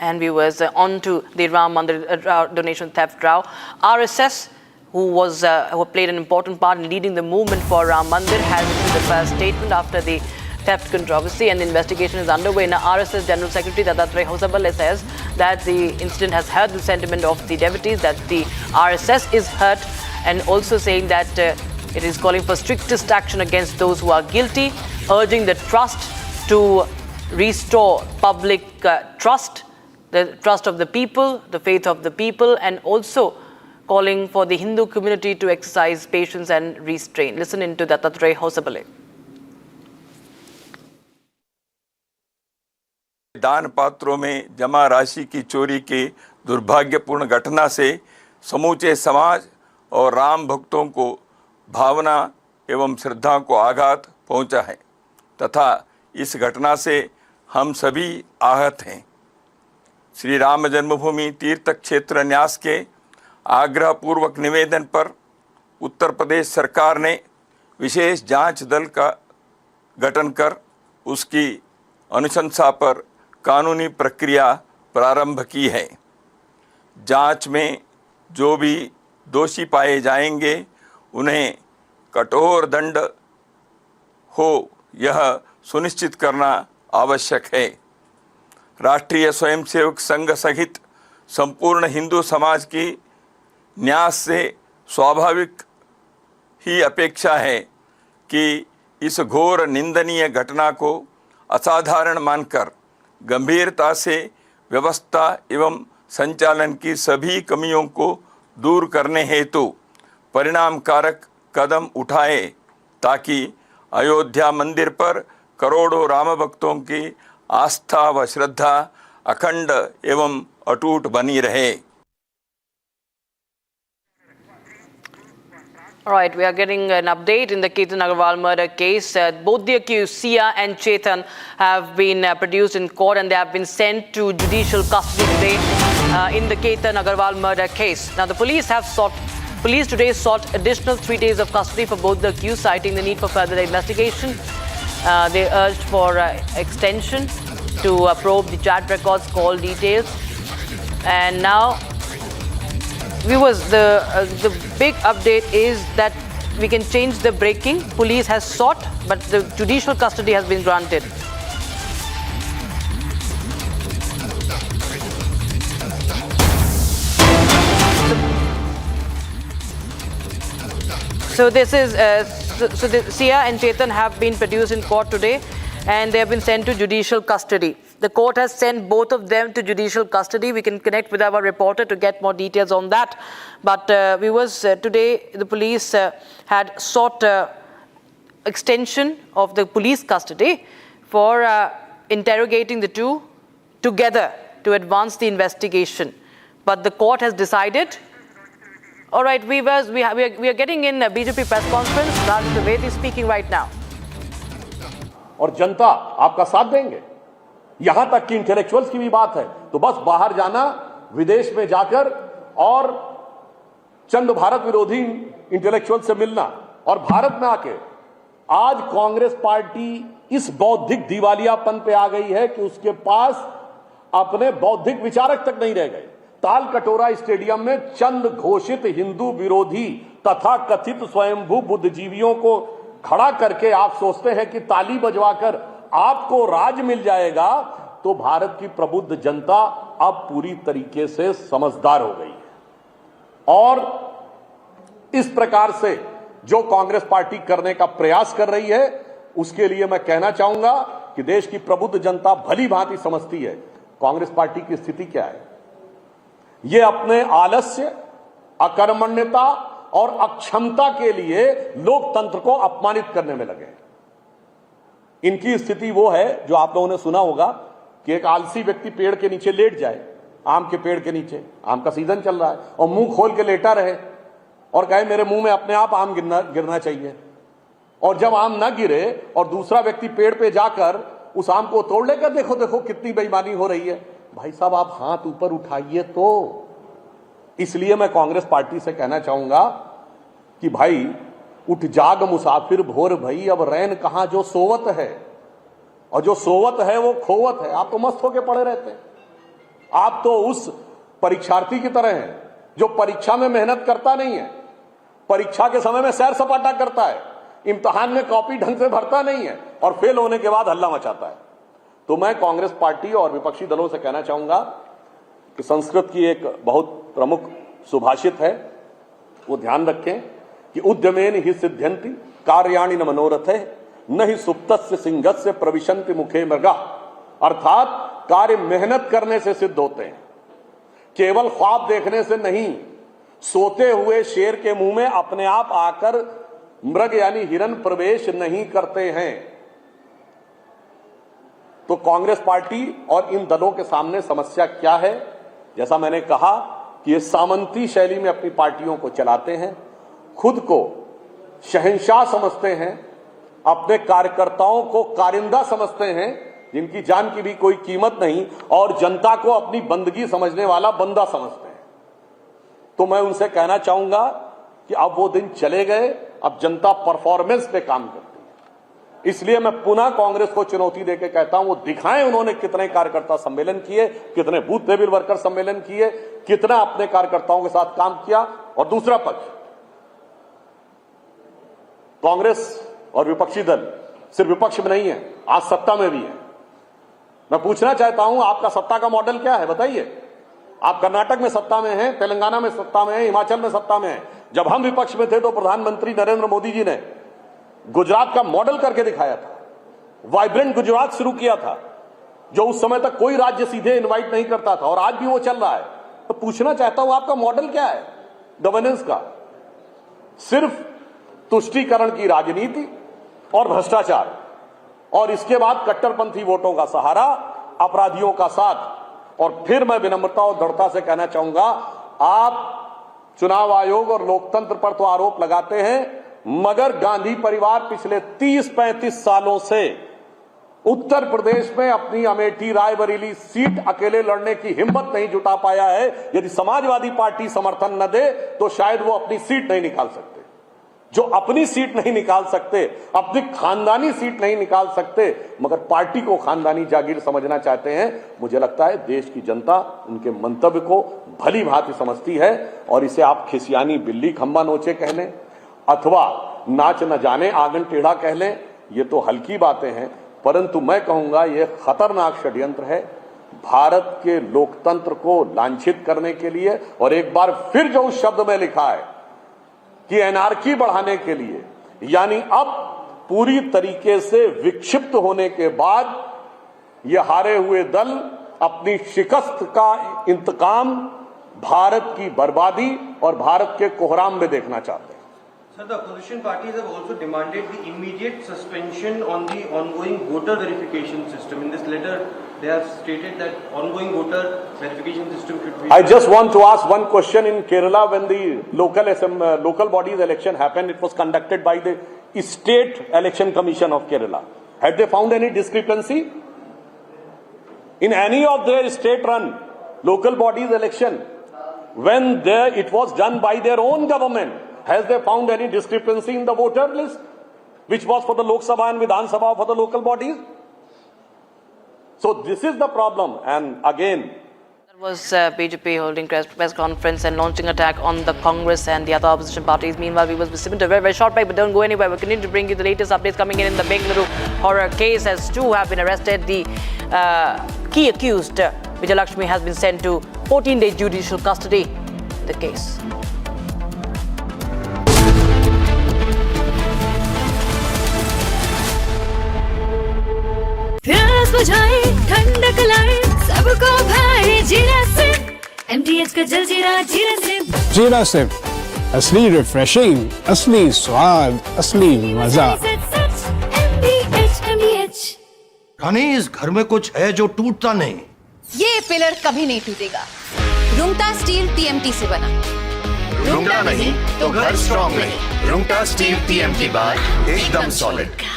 [SPEAKER 11] And viewers, on to the Ram Mandir donation theft row. RSS, who played an important part in leading the movement for Ram Mandir, has issued the first statement after the theft controversy, and the investigation is underway. Now, RSS General Secretary Dattatreya Hosabale says that the incident has hurt the sentiment of the devotees, that the RSS is hurt, and also saying that it is calling for strictest action against those who are guilty, urging the trust to restore public trust, the trust of the people, the faith of the people, and also calling for the Hindu community to exercise patience and restraint. Listen into Dattatreya Hosabale.
[SPEAKER 7] दान पात्रों में जमा राशि की चोरी के दुर्भाग्यपूर्ण घटना से समूचे समाज और राम भक्तों को भावना एवं श्रद्धा को आघात पहुंचा है तथा इस घटना से हम सभी आहत हैं। श्री राम जन्मभूमि तीर्थ क्षेत्र न्यास के आग्रहपूर्वक निवेदन पर उत्तर प्रदेश सरकार ने विशेष जांच दल का गठन कर उसकी अनुशंसा पर कानूनी प्रक्रिया प्रारंभ की है। जांच में जो भी दोषी पाए जाएंगे उन्हें कठोर दंड हो यह सुनिश्चित करना आवश्यक है। राष्ट्रीय स्वयंसेवक संघ सहित संपूर्ण हिंदू समाज की न्यास से स्वाभाविक ही अपेक्षा है कि इस घोर निंदनीय घटना को असाधारण मानकर गंभीरता से व्यवस्था एवं संचालन की सभी कमियों को दूर करने हेतु परिणामकारक कदम उठाए ताकि अयोध्या मंदिर पर करोड़ों राम भक्तों की आस्था व श्रद्धा अखंड एवं अटूट बनी रहे।
[SPEAKER 11] All right, we are getting an update in the Ketan Agarwal murder case. Both the accused, Sia and Chetan, have been produced in court and they have been sent to judicial custody today in the Ketan Agarwal murder case. Now, the police today sought additional 3 days of custody for both the accused, citing the need for further investigation. They urged for extension to probe the chat records, call details. And now, viewers, the big update is that we can change the breaking. Police has sought, but the judicial custody has been granted. So this is Sia and Chetan have been produced in court today, and they have been sent to judicial custody. The court has sent both of them to judicial custody. We can connect with our reporter to get more details on that. But viewers, today the police had sought extension of the police custody for interrogating the two together to advance the investigation. But the court has decided. All right, viewers, we are getting in a BJP press conference. Raj Trivedi is speaking right now.
[SPEAKER 22] और जनता आपका साथ देंगे, यहां तक कि intellectuals की भी बात है तो बस बाहर जाना, विदेश में जाकर और चंद भारत विरोधी इंटेलेक्चुअल से मिलना और भारत में आके आज कांग्रेस पार्टी इस बौद्धिक दिवालियापन पे आ गई है कि उसके पास अपने बौद्धिक विचारक तक नहीं रह गए। ताल कटोरा स्टेडियम में चंद घोषित हिंदू विरोधी तथा कथित स्वयंभू बुद्धिजीवियों को खड़ा करके आप सोचते हैं कि ताली बजवाकर आपको राज मिल जाएगा, तो भारत की प्रबुद्ध जनता अब पूरी तरीके से समझदार हो गई है। और इस प्रकार से जो कांग्रेस पार्टी करने का प्रयास कर रही है, उसके लिए मैं कहना चाहूंगा कि देश की प्रबुद्ध जनता भली भांति समझती है कांग्रेस पार्टी की स्थिति क्या है। ये अपने आलस्य, अकर्मण्यता और अक्षमता के लिए लोकतंत्र को अपमानित करने में लगे। इनकी स्थिति वो है जो आप लोगों ने सुना होगा कि एक आलसी व्यक्ति पेड़ के नीचे लेट जाए, आम के पेड़ के नीचे, आम का सीजन चल रहा है, और मुंह खोल के लेटा रहे और कहे मेरे मुंह में अपने आप आम गिरना चाहिए। और जब आम ना गिरे और दूसरा व्यक्ति पेड़ पे जाकर उस आम को तोड़ लेकर देखो देखो कितनी बेईमानी हो रही है, भाई साहब आप हाथ ऊपर उठाइए। तो इसलिए मैं कांग्रेस पार्टी से कहना चाहूंगा कि भाई उठ जाग मुसाफिर भोर भई, अब रैन कहां जो सोवत है, और जो सोवत है वो खोवत है। आप तो मस्त होके पड़े रहते हैं। आप तो उस परीक्षार्थी की तरह हैं जो परीक्षा में मेहनत करता नहीं है, परीक्षा के समय में सैर सपाटा करता है, इम्तिहान में कॉपी ढंग से भरता नहीं है और फेल होने के बाद हल्ला मचाता है। तो मैं कांग्रेस पार्टी और विपक्षी दलों से कहना चाहूंगा कि संस्कृत की एक बहुत प्रमुख सुभाषित है, वो ध्यान रखें कि उद्यमेन ही सिद्ध्यन्ति कार्याणि न मनोरथे न ही सुप्तस्य सिंहस्य प्रविशन्ति मुखे मृगा। अर्थात कार्य मेहनत करने से सिद्ध होते हैं, केवल ख्वाब देखने से नहीं। सोते हुए शेर के मुंह में अपने आप आकर मृग यानी हिरन प्रवेश नहीं करते हैं। तो कांग्रेस पार्टी और इन दलों के सामने समस्या क्या है? जैसा मैंने कहा कि ये सामंती शैली में अपनी पार्टियों को चलाते हैं, खुद को शहंशाह समझते हैं, अपने कार्यकर्ताओं को कारिंदा समझते हैं जिनकी जान की भी कोई कीमत नहीं, और जनता को अपनी बंदगी समझने वाला बंदा समझते हैं। तो मैं उनसे कहना चाहूंगा कि अब वो दिन चले गए, अब जनता परफॉर्मेंस पे काम करती है। इसलिए मैं पुनः कांग्रेस को चुनौती देकर कहता हूं, वो दिखाएं उन्होंने कितने कार्यकर्ता सम्मेलन किए, कितने बूथ लेवल वर्कर सम्मेलन किए, कितना अपने कार्यकर्ताओं के साथ काम किया। और दूसरा पक्ष, कांग्रेस और विपक्षी दल सिर्फ विपक्ष में नहीं है, आज सत्ता में भी है। मैं पूछना चाहता हूं, आपका सत्ता का मॉडल क्या है बताइए? आप कर्नाटक में सत्ता में हैं, तेलंगाना में सत्ता में हैं, हिमाचल में सत्ता में हैं। जब हम विपक्ष में थे तो प्रधानमंत्री नरेंद्र मोदी जी ने गुजरात का मॉडल करके दिखाया था, वाइब्रेंट गुजरात शुरू किया था, जो उस समय तक कोई राज्य सीधे इनवाइट नहीं करता था, और आज भी वो चल रहा है। तो पूछना चाहता हूं, आपका मॉडल क्या है गवर्नेंस का? सिर्फ तुष्टीकरण की राजनीति और भ्रष्टाचार, और इसके बाद कट्टरपंथी वोटों का सहारा, अपराधियों का साथ। और फिर मैं विनम्रता और दृढ़ता से कहना चाहूंगा, आप चुनाव आयोग और लोकतंत्र पर तो आरोप लगाते हैं, मगर गांधी परिवार पिछले 30-35 सालों से उत्तर प्रदेश में अपनी अमेठी रायबरेली सीट अकेले लड़ने की हिम्मत नहीं जुटा पाया है। यदि समाजवादी पार्टी समर्थन न दे तो शायद वो अपनी सीट नहीं निकाल सकते। जो अपनी सीट नहीं निकाल सकते, अपनी खानदानी सीट नहीं निकाल सकते, मगर पार्टी को खानदानी जागीर समझना चाहते हैं, मुझे लगता है देश की जनता उनके मंतव्य को भली भांति समझती है। और इसे आप खिसियानी बिल्ली खंबा नोचे कह लें अथवा नाच न जाने आंगन टेढ़ा कह लें, ये तो हल्की बातें हैं, परंतु मैं कहूंगा ये खतरनाक षड्यंत्र है भारत के लोकतंत्र को लांछित करने के लिए। और एक बार फिर जो उस शब्द में लिखा है कि एनार्की बढ़ाने के लिए, यानी अब पूरी तरीके से विक्षिप्त होने के बाद ये हारे हुए दल अपनी शिकस्त का इंतकाम भारत की बर्बादी और भारत के कोहराम में देखना चाहते हैं।
[SPEAKER 8] Sir, the opposition parties have also demanded the immediate suspension on the ongoing voter verification system. In this letter, they have stated that ongoing voter verification system should be...
[SPEAKER 22] I just want to ask one question. In Kerala, when the local bodies election happened, it was conducted by the State Election Commission of Kerala. Had they found any discrepancy? In any of their state-run local bodies election, when it was done by their own government, has they found any discrepancy in the voter list, which was for the Lok Sabha and Vidhan Sabha for the local bodies? So this is the problem. And again,
[SPEAKER 11] Was BJP holding press conference and launching attack on the Congress and the other opposition parties. Meanwhile, we will listen to a very, very short break, but don't go anywhere. We'll continue to bring you the latest updates coming in the Bengaluru horror case, as two have been arrested. The key accused, Vijay Lakshmi, has been sent to 14-day judicial custody in the case.
[SPEAKER 14] प्यास बुझाए ठंडक लाए सबको भाई जीरा से MTH का जल जीरा जीरा से
[SPEAKER 4] जीरा से असली रिफ्रेशिंग, असली स्वाद, असली मजा।
[SPEAKER 14] MTH
[SPEAKER 19] रानी, इस घर में कुछ है जो टूटता नहीं।
[SPEAKER 6] ये पिलर कभी नहीं टूटेगा। रुंगटा स्टील TMT से बना।
[SPEAKER 1] रुंगटा नहीं तो घर स्ट्रॉन्ग नहीं। रुंगटा स्टील TMT बार एकदम solid.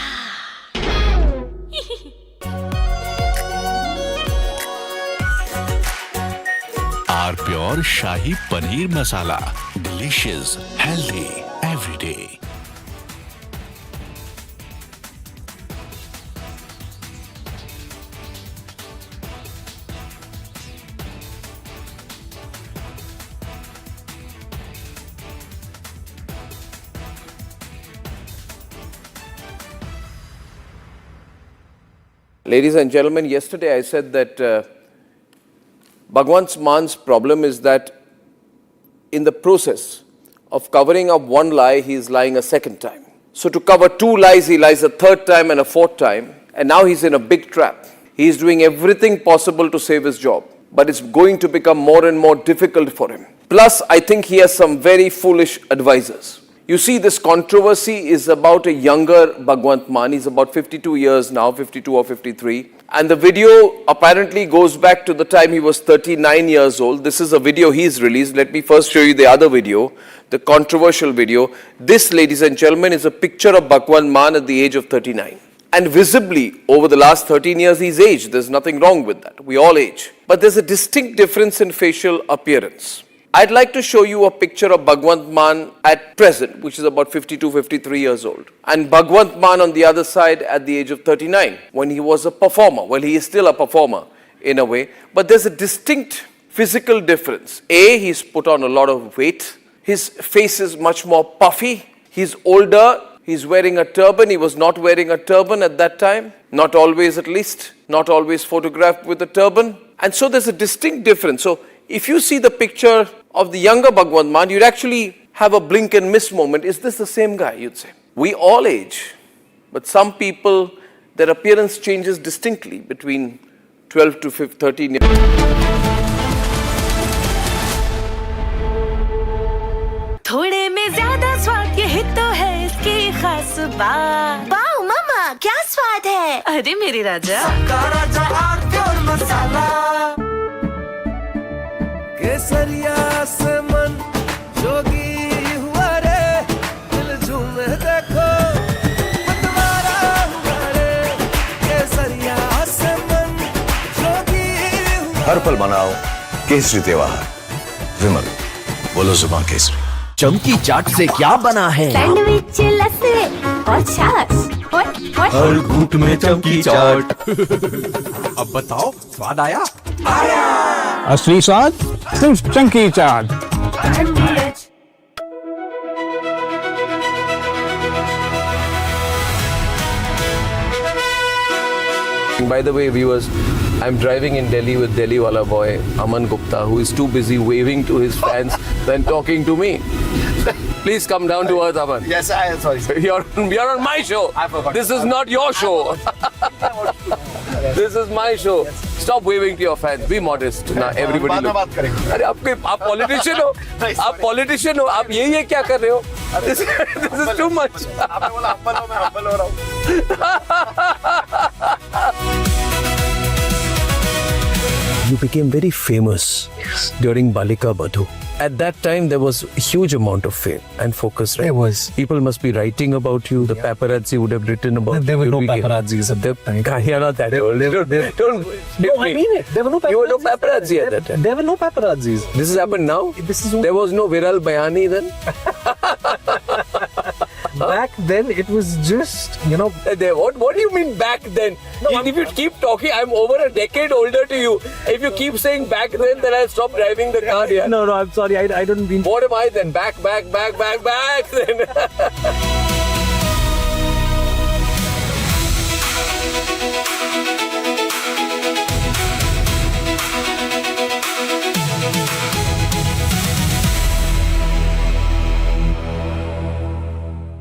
[SPEAKER 9] Our pure shahi paneer masala, delicious, healthy every day.
[SPEAKER 5] Ladies and gentlemen, yesterday I said that Bhagwant Man's problem is that in the process of covering up one lie, he is lying a second time. So to cover two lies, he lies a third time and a fourth time. And now he's in a big trap. He is doing everything possible to save his job. But it's going to become more and more difficult for him. Plus, I think he has some very foolish advisors. You see, this controversy is about a younger Bhagwant Mann. He's about 52 years now, 52 or 53. And the video apparently goes back to the time he was 39 years old. This is a video he's released. Let me first show you the other video, the controversial video. This, ladies and gentlemen, is a picture of Bhagwant Mann at the age of 39. And visibly, over the last 13 years, he's aged. There's nothing wrong with that. We all age. But there's a distinct difference in facial appearance. I'd like to show you a picture of Bhagwant Mann at present, which is about 52, 53 years old. And Bhagwant Mann on the other side at the age of 39, when he was a performer. Well, he is still a performer in a way. But there's a distinct physical difference. A, he's put on a lot of weight. His face is much more puffy. He's older. He's wearing a turban. He was not wearing a turban at that time. Not always, at least. Not always photographed with a turban. And so there's a distinct difference. So if you see the picture of the younger Bhagwant Mann, you'd actually have a blink and miss moment. Is this the same guy, you'd say? We all age. But some people, their appearance changes distinctly between 12 to 13 years.
[SPEAKER 14] थोड़े में ज्यादा स्वाद यही तो है इसकी खास बात। वाओ मामा, क्या स्वाद है? अरे मेरे राजा, सबका राजा आरती और मसाला।
[SPEAKER 16] केसरिया से मन जोगी हुआ रे, दिल झूमे देखो मतवारा हुआ रे। केसरिया से मन जोगी हुआ।
[SPEAKER 18] हर पल मनाओ केसरी त्योहार। विमल, बोलो जुबान केसरी।
[SPEAKER 19] चमकी चाट से क्या बना है?
[SPEAKER 3] सैंडविच, लस्सी और छाछ।
[SPEAKER 19] हर घूंट में चमकी चाट। अब बताओ, स्वाद आया? आया।
[SPEAKER 4] असली स्वाद सिर्फ चंकी चाट।
[SPEAKER 5] By the way, viewers, I'm driving in Delhi with Delhi wala boy Aman Gupta, who is too busy waving to his fans than talking to me. Please come down to earth, Aman.
[SPEAKER 1] Yes, I am sorry.
[SPEAKER 5] You're on my show. This is not your show. This is my show. Stop waving to your fans. Be modest. Now everybody look. अरे आप politician हो. आप politician हो. आप ये क्या कर रहे हो? This is too much. आपने बोला humble हो, मैं humble हो रहा हूँ.
[SPEAKER 10] You became very famous during Balika Badhu. At that time, there was a huge amount of fame and focus. Right?
[SPEAKER 23] There was.
[SPEAKER 10] People must be writing about you. The paparazzi would have written about you.
[SPEAKER 23] There were no paparazzis at that time.
[SPEAKER 10] You're not that old. Don't
[SPEAKER 23] No, I mean it. There were no paparazzi.
[SPEAKER 10] You were no paparazzi at that time.
[SPEAKER 23] There were no paparazzis.
[SPEAKER 10] This has happened now?
[SPEAKER 23] This is
[SPEAKER 10] There was no Viral Bayani then?
[SPEAKER 23] Back then, it was just,
[SPEAKER 10] What do you mean back then? If you keep talking, I'm over a decade older to you. If you keep saying back then I'll stop driving the car. Yeah.
[SPEAKER 23] No, I'm sorry. I don't mean.
[SPEAKER 10] What am I then? Back then.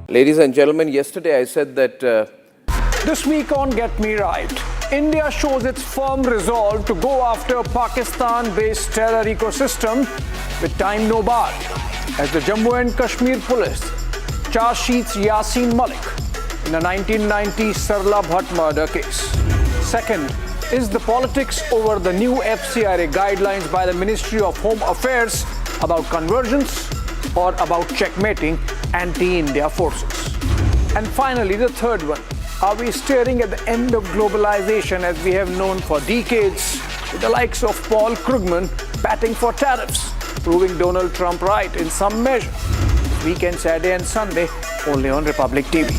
[SPEAKER 10] Ladies and gentlemen, yesterday I said that
[SPEAKER 13] This week on Get Me Right, India shows its firm resolve to go after Pakistan-based terror ecosystem with time no barred, as the Jammu and Kashmir police charge sheets Yasin Malik in a 1990 Sarla Bhatt murder case. Second is the politics over the new FCRA guidelines by the Ministry of Home Affairs about convergence or about checkmating anti-India forces. And finally, the third one. Are we staring at the end of globalization as we have known for decades, with the likes of Paul Krugman batting for tariffs, proving Donald Trump right in some measure? Weekend, Saturday and Sunday, only on Republic TV.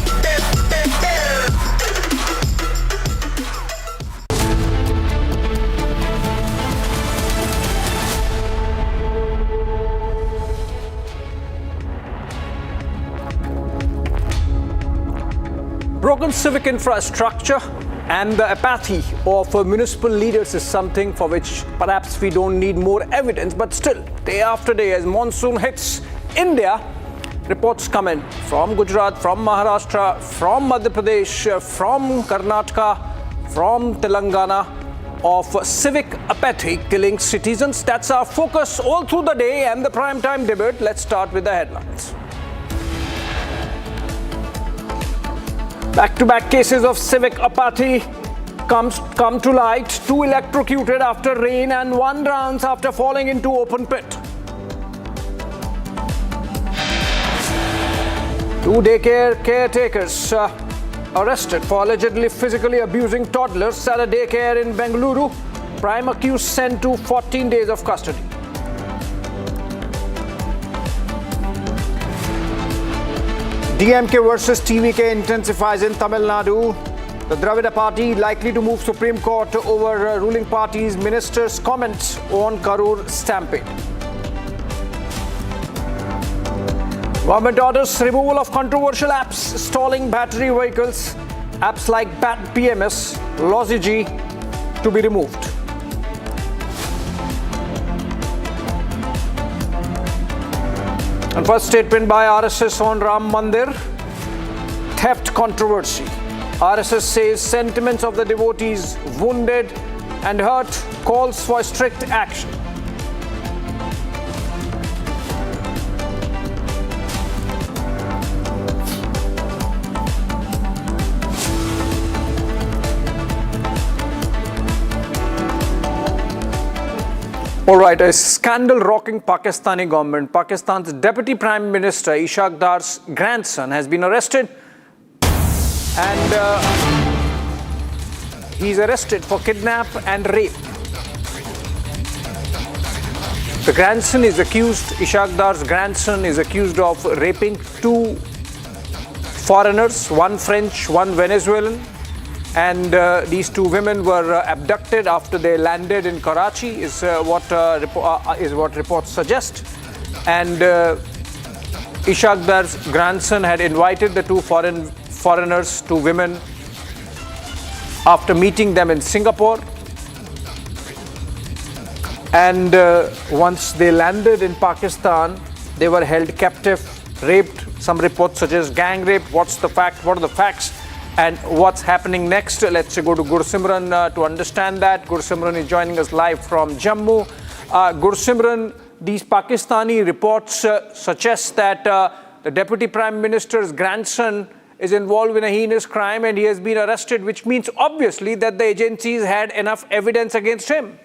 [SPEAKER 13] Broken civic infrastructure and the apathy of municipal leaders is something for which perhaps we don't need more evidence, but still, day after day, as monsoon hits India, reports come in from Gujarat, from Maharashtra, from Madhya Pradesh, from Karnataka, from Telangana, of civic apathy killing citizens. That's our focus all through the day and the primetime debate. Let's start with the headlines. Back-to-back cases of civic apathy come to light. 2 electrocuted after rain and 1 drowns after falling into open pit. 2 daycare caretakers arrested for allegedly physically abusing toddlers at a daycare in Bengaluru. Prime accused sent to 14 days of custody. DMK versus TVK intensifies in Tamil Nadu. The Dravida party likely to move Supreme Court over ruling party's minister's comments on Karur stampede. Government orders removal of controversial apps stalling battery vehicles. Apps like Bat PMS, Lozigi to be removed. And first statement by RSS on Ram Mandir. Theft controversy. RSS says sentiments of the devotees wounded and hurt, calls for strict action. All right, a scandal rocking Pakistani government. Pakistan's Deputy Prime Minister Ishaq Dar's grandson has been arrested, and he's arrested for kidnap and rape. The grandson is accused, Ishaq Dar's grandson is accused of raping 2 foreigners, 1 French, 1 Venezuelan. And these 2 women were abducted after they landed in Karachi, is what reports suggest. And Ishaq Dar's grandson had invited the 2 foreigners, 2 women, after meeting them in Singapore. And once they landed in Pakistan, they were held captive, raped. Some reports suggest gang rape. What's the fact? What are the facts? And what's happening next? Let's go to Gursimran to understand that. Gursimran is joining us live from Jammu. Gursimran, these Pakistani reports suggest that the Deputy Prime Minister's grandson is involved in a heinous crime and he has been arrested, which means obviously that the agencies had enough evidence against him.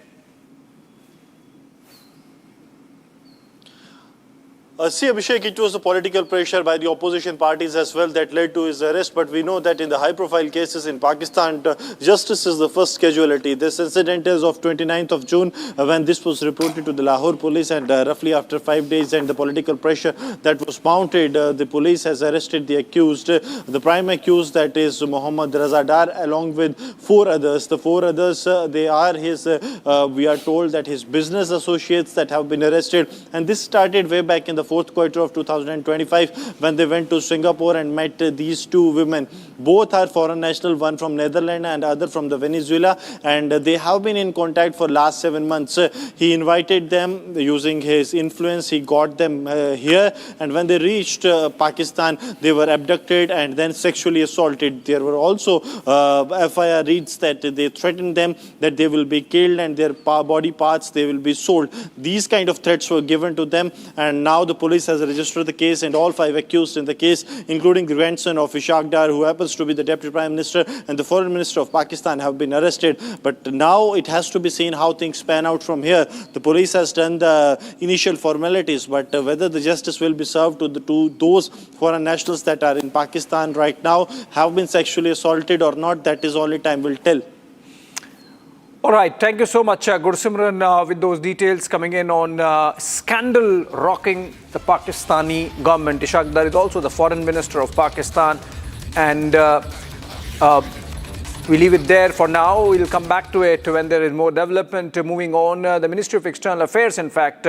[SPEAKER 15] See, Abhishek, it was the political pressure by the opposition parties as well that led to his arrest. But we know that in the high-profile cases in Pakistan, justice is the first casualty. This incident is of 29th of June when this was reported to the Lahore police, and roughly after 5 days and the political pressure that was mounted, the police has arrested the accused. The prime accused, that is Mohammad Razadar, along with 4 others. The 4 others, they are his, we are told that his business associates that have been arrested. And this started way back in the fourth quarter of 2025 when they went to Singapore and met these 2 women. Both are foreign national, one from Netherlands and other from the Venezuela, and they have been in contact for last 7 months. He invited them using his influence. He got them here, and when they reached Pakistan, they were abducted and then sexually assaulted. There were also FIR reads that they threatened them that they will be killed and their body parts, they will be sold. These kind of threats were given to them, and now the police has registered the case, and all 5 accused in the case, including the grandson of Ishaq Dar, who happens to be the Deputy Prime Minister and the Foreign Minister of Pakistan, have been arrested. But now it has to be seen how things pan out from here. The police has done the initial formalities, but whether the justice will be served to those foreign nationals that are in Pakistan right now, have been sexually assaulted or not, that is only time will tell.
[SPEAKER 13] All right, thank you so much, Gursimran, with those details coming in on scandal rocking the Pakistani government. Ishaq Dar is also the Foreign Minister of Pakistan, and we leave it there for now. We'll come back to it when there is more development. Moving on, the Ministry of External Affairs, in fact,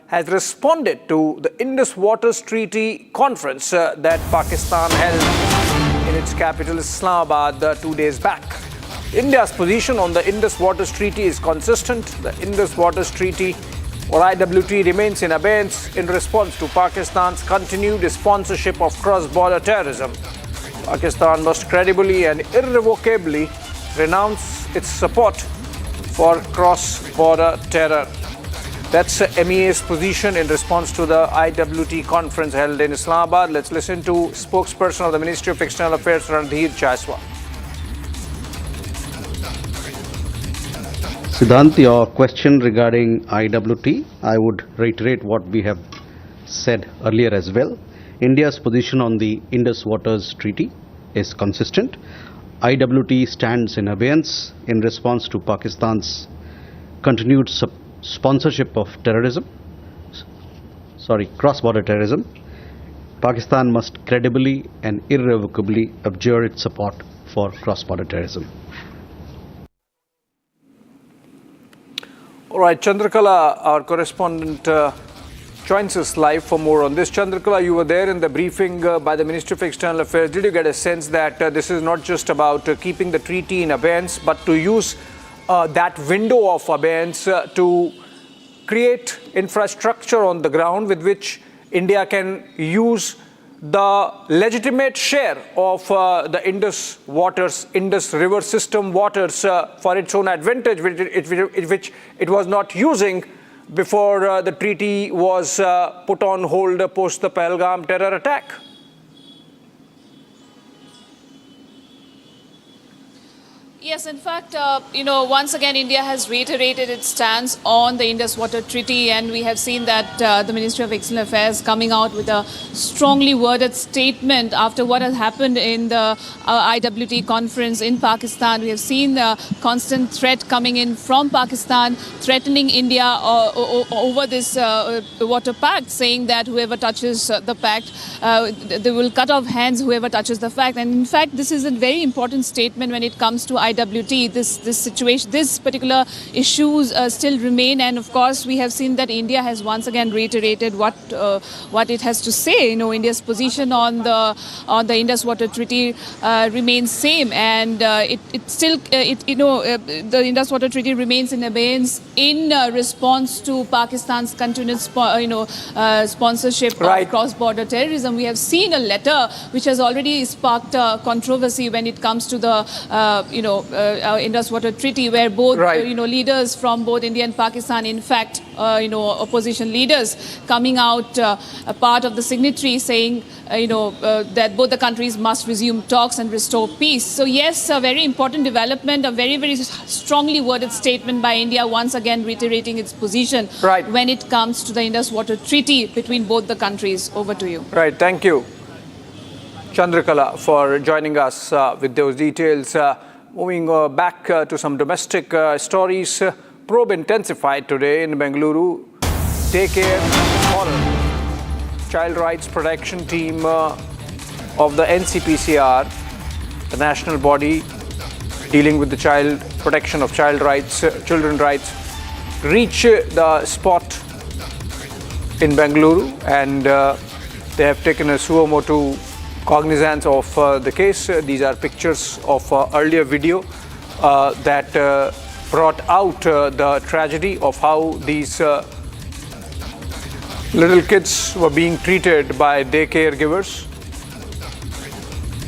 [SPEAKER 13] has responded to the Indus Waters Treaty conference that Pakistan held in its capital Islamabad 2 days back. India's position on the Indus Waters Treaty is consistent. The Indus Waters Treaty, or IWT, remains in abeyance in response to Pakistan's continued sponsorship of cross-border terrorism. Pakistan must credibly and irrevocably renounce its support for cross-border terror. That's MEA's position in response to the IWT conference held in Islamabad. Let's listen to spokesperson of the Ministry of External Affairs, Randhir Jaiswal.
[SPEAKER 17] Siddhant, your question regarding IWT, I would reiterate what we have said earlier as well. India's position on the Indus Waters Treaty is consistent. IWT stands in abeyance in response to Pakistan's continued sponsorship of cross-border terrorism. Pakistan must credibly and irrevocably abjure its support for cross-border terrorism.
[SPEAKER 13] All right, Chandrakala, our correspondent, joins us live for more on this. Chandrakala, you were there in the briefing by the Ministry of External Affairs. Did you get a sense that this is not just about keeping the treaty in abeyance, but to use that window of abeyance to create infrastructure on the ground with which India can use the legitimate share of the Indus River system waters for its own advantage, which it was not using before the treaty was put on hold post the Pahalgam terror attack?
[SPEAKER 20] Yes, in fact, once again, India has reiterated its stance on the Indus Water Treaty, and we have seen that the Ministry of External Affairs coming out with a strongly worded statement after what has happened in the IWT conference in Pakistan. We have seen the constant threat coming in from Pakistan, threatening India over this water pact, saying that whoever touches the pact, they will cut off hands whoever touches the pact. And in fact, this is a very important statement when it comes to IWT. This situation, this particular issues still remain, and of course we have seen that India has once again reiterated what it has to say. India's position on the Indus Water Treaty remains same, and the Indus Water Treaty remains in abeyance in response to Pakistan's continued sponsorship of cross-border terrorism. We have seen a letter which has already sparked controversy when it comes to the Indus Water Treaty, where both
[SPEAKER 13] Right.
[SPEAKER 20] leaders from both India and Pakistan, in fact, opposition leaders coming out a part of the signatory saying, that both the countries must resume talks and restore peace. So yes, a very important development, a very, very strongly worded statement by India, once again reiterating its position when it comes to the Indus Water Treaty between both the countries. Over to you.
[SPEAKER 13] Right, thank you, Chandrakala, for joining us with those details. Moving back to some domestic stories. Probe intensified today in Bengaluru. Daycare horror. Child Rights Protection Team of the NCPCR, the national body dealing with the child protection of child rights, children rights, reach the spot in Bengaluru, and they have taken a suo motu cognizance of the case. These are pictures of earlier video that brought out the tragedy of how these little kids were being treated by daycare givers.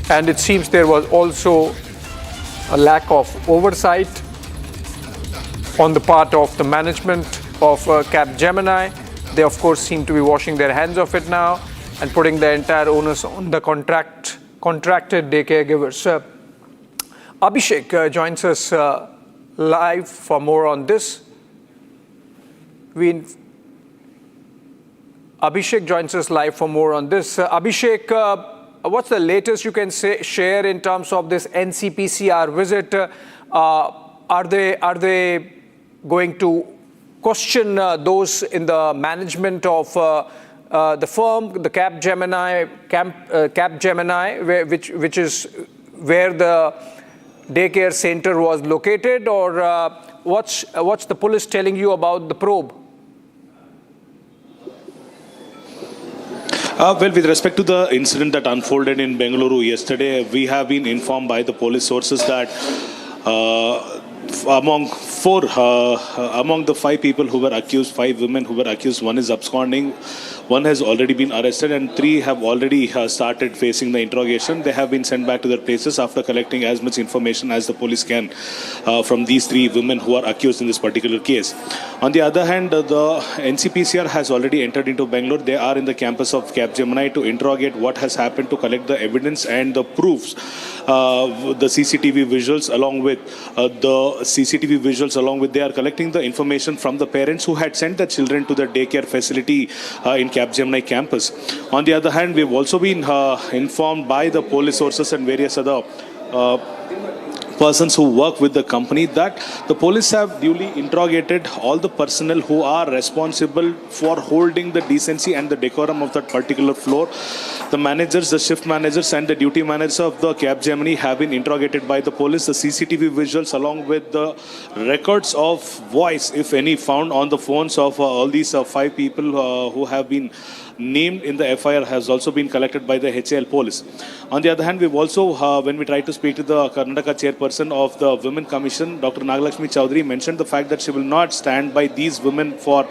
[SPEAKER 13] And it seems there was also a lack of oversight on the part of the management of Capgemini. They of course seem to be washing their hands of it now and putting the entire onus on the contracted daycare givers. Abhishek joins us live for more on this. Abhishek joins us live for more on this. Abhishek, what's the latest you can share in terms of this NCPCR visit? Are they going to question those in the management of the firm, the Capgemini, which is where the daycare center was located, or what's the police telling you about the probe?
[SPEAKER 2] Well, with respect to the incident that unfolded in Bengaluru yesterday, we have been informed by the police sources that among the 5 people who were accused, 5 women who were accused, one is absconding, one has already been arrested, and 3 have already started facing the interrogation. They have been sent back to their places after collecting as much information as the police can from these 3 women who are accused in this particular case. On the other hand, the NCPCR has already entered into Bangalore. They are in the campus of Capgemini to interrogate what has happened, to collect the evidence and the proofs, the CCTV visuals, along with they are collecting the information from the parents who had sent their children to the daycare facility in Capgemini campus. On the other hand, we've also been informed by the police sources and various other persons who work with the company that the police have duly interrogated all the personnel who are responsible for holding the decency and the decorum of that particular floor. The managers, the shift managers and the duty managers of the Capgemini have been interrogated by the police. The CCTV visuals along with the records of voice, if any, found on the phones of all these 5 people who have been named in the FIR has also been collected by the HAL police. On the other hand, we've also, when we tried to speak to the Karnataka chairperson of the Women Commission, Dr. Nagalakshmi Chowdhury, mentioned the fact that she will not stand by these women for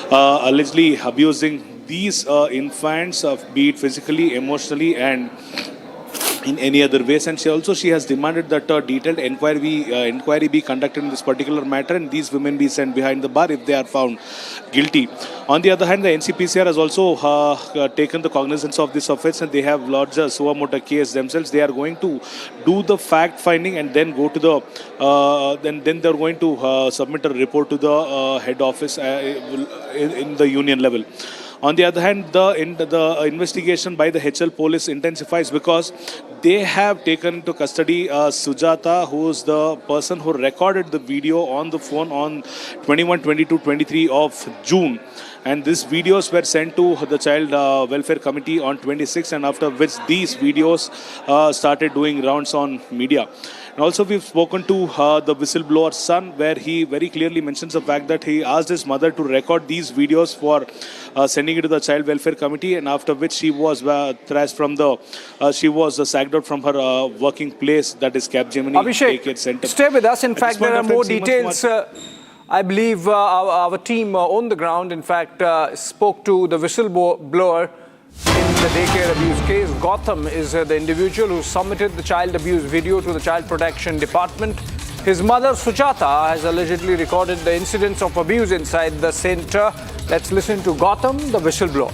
[SPEAKER 2] allegedly abusing these infants, be it physically, emotionally, and in any other ways. And she has demanded that a detailed inquiry be conducted in this particular matter and these women be sent behind the bar if they are found guilty. On the other hand, the NCPCR has also taken the cognizance of this offence and they have lodged a suo motu case themselves. They are going to do the fact finding and then go to the then they are going to submit a report to the head office in the union level. On the other hand, the investigation by the HL police intensifies because they have taken into custody Sujata, who is the person who recorded the video on the phone on 21, 22, 23 of June. And these videos were sent to the Child Welfare Committee on 26, and after which these videos started doing rounds on media. And also we've spoken to the whistleblower's son, where he very clearly mentions the fact that he asked his mother to record these videos for sending it to the Child Welfare Committee, and after which she was thrashed from she was sacked out from her working place, that is Capgemini Daycare Center.
[SPEAKER 13] Stay with us. In fact, there are more details. I believe our team on the ground, in fact, spoke to the whistleblower in the daycare abuse case. Gautam is the individual who submitted the child abuse video to the Child Protection Department. His mother, Sujata, has allegedly recorded the incidents of abuse inside the center. Let's listen to Gautam, the whistleblower.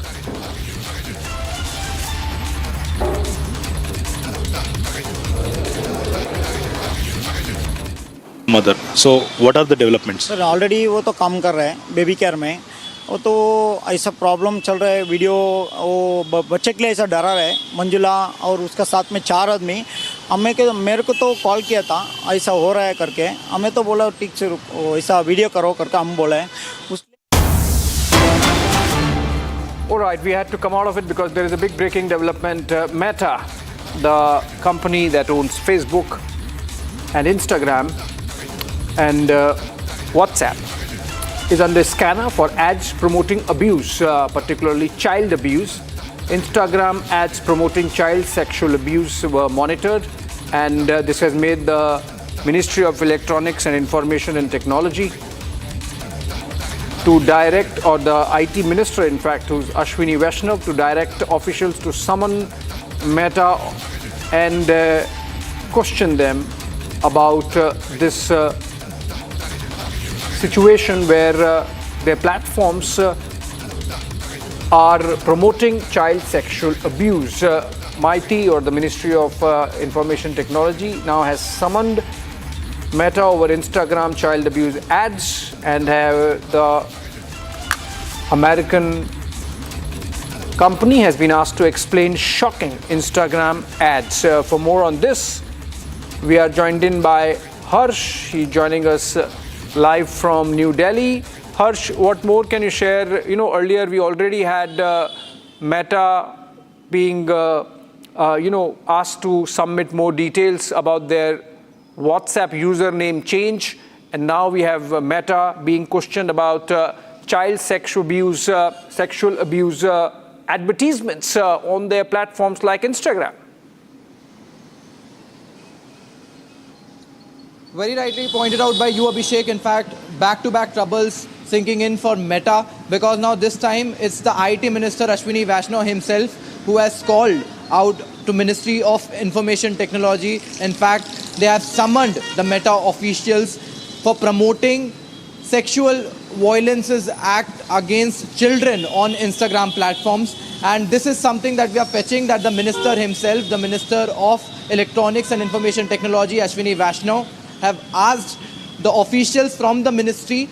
[SPEAKER 2] Mother. So, what are the developments?
[SPEAKER 7] Sir already वो तो काम कर रहे हैं baby care में. वो तो ऐसा प्रॉब्लम चल रहा है. वीडियो वो बच्चे के लिए ऐसा डरा रहा है. मंजुला और उसका साथ में 4 आदमी मेरे को तो कॉल किया था ऐसा हो रहा है करके. हमें तो बोला ठीक से ऐसा वीडियो करो करके हम बोले.
[SPEAKER 13] All right, we had to come out of it because there is a big breaking development. Meta, the company that owns Facebook and Instagram and WhatsApp, is under scanner for ads promoting abuse, particularly child abuse. Instagram ads promoting child sexual abuse were monitored, and this has made the Ministry of Electronics and Information and Technology to direct, or the IT minister in fact, who's Ashwini Vaishnav, to direct officials to summon Meta and question them about this situation where their platforms are promoting child sexual abuse. MeitY, or the Ministry of Information Technology, now has summoned Meta over Instagram child abuse ads, and have the American company has been asked to explain shocking Instagram ads. For more on this, we are joined in by Harsh. He's joining us live from New Delhi. Harsh, what more can you share? You know, earlier we already had Meta being, asked to submit more details about their WhatsApp username change, and now we have Meta being questioned about child sexual abuse advertisements on their platforms like Instagram.
[SPEAKER 12] Very rightly pointed out by you, Abhishek. In fact, back-to-back troubles sinking in for Meta, because now this time it's the IT Minister Ashwini Vaishnav himself who has called out to Ministry of Information Technology. In fact, they have summoned the Meta officials for promoting Sexual Violences Act against children on Instagram platforms. And this is something that we are fetching, that the minister himself, the Minister of Electronics and Information Technology, Ashwini Vaishnav, have asked the officials from the ministry.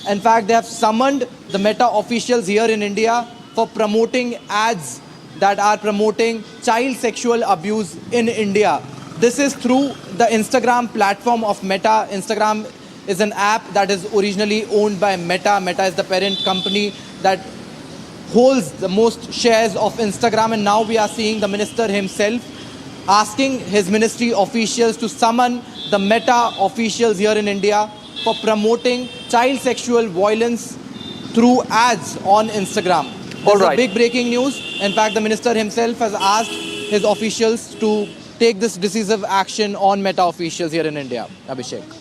[SPEAKER 12] In fact, they have summoned the Meta officials here in India for promoting ads that are promoting child sexual abuse in India. This is through the Instagram platform of Meta. Instagram is an app that is originally owned by Meta. Meta is the parent company that holds the most shares of Instagram, and now we are seeing the minister himself asking his ministry officials to summon the Meta officials here in India for promoting child sexual violence through ads on Instagram. This is a big breaking news. In fact, the minister himself has asked his officials to take this decisive action on Meta officials here in India. Abhishek.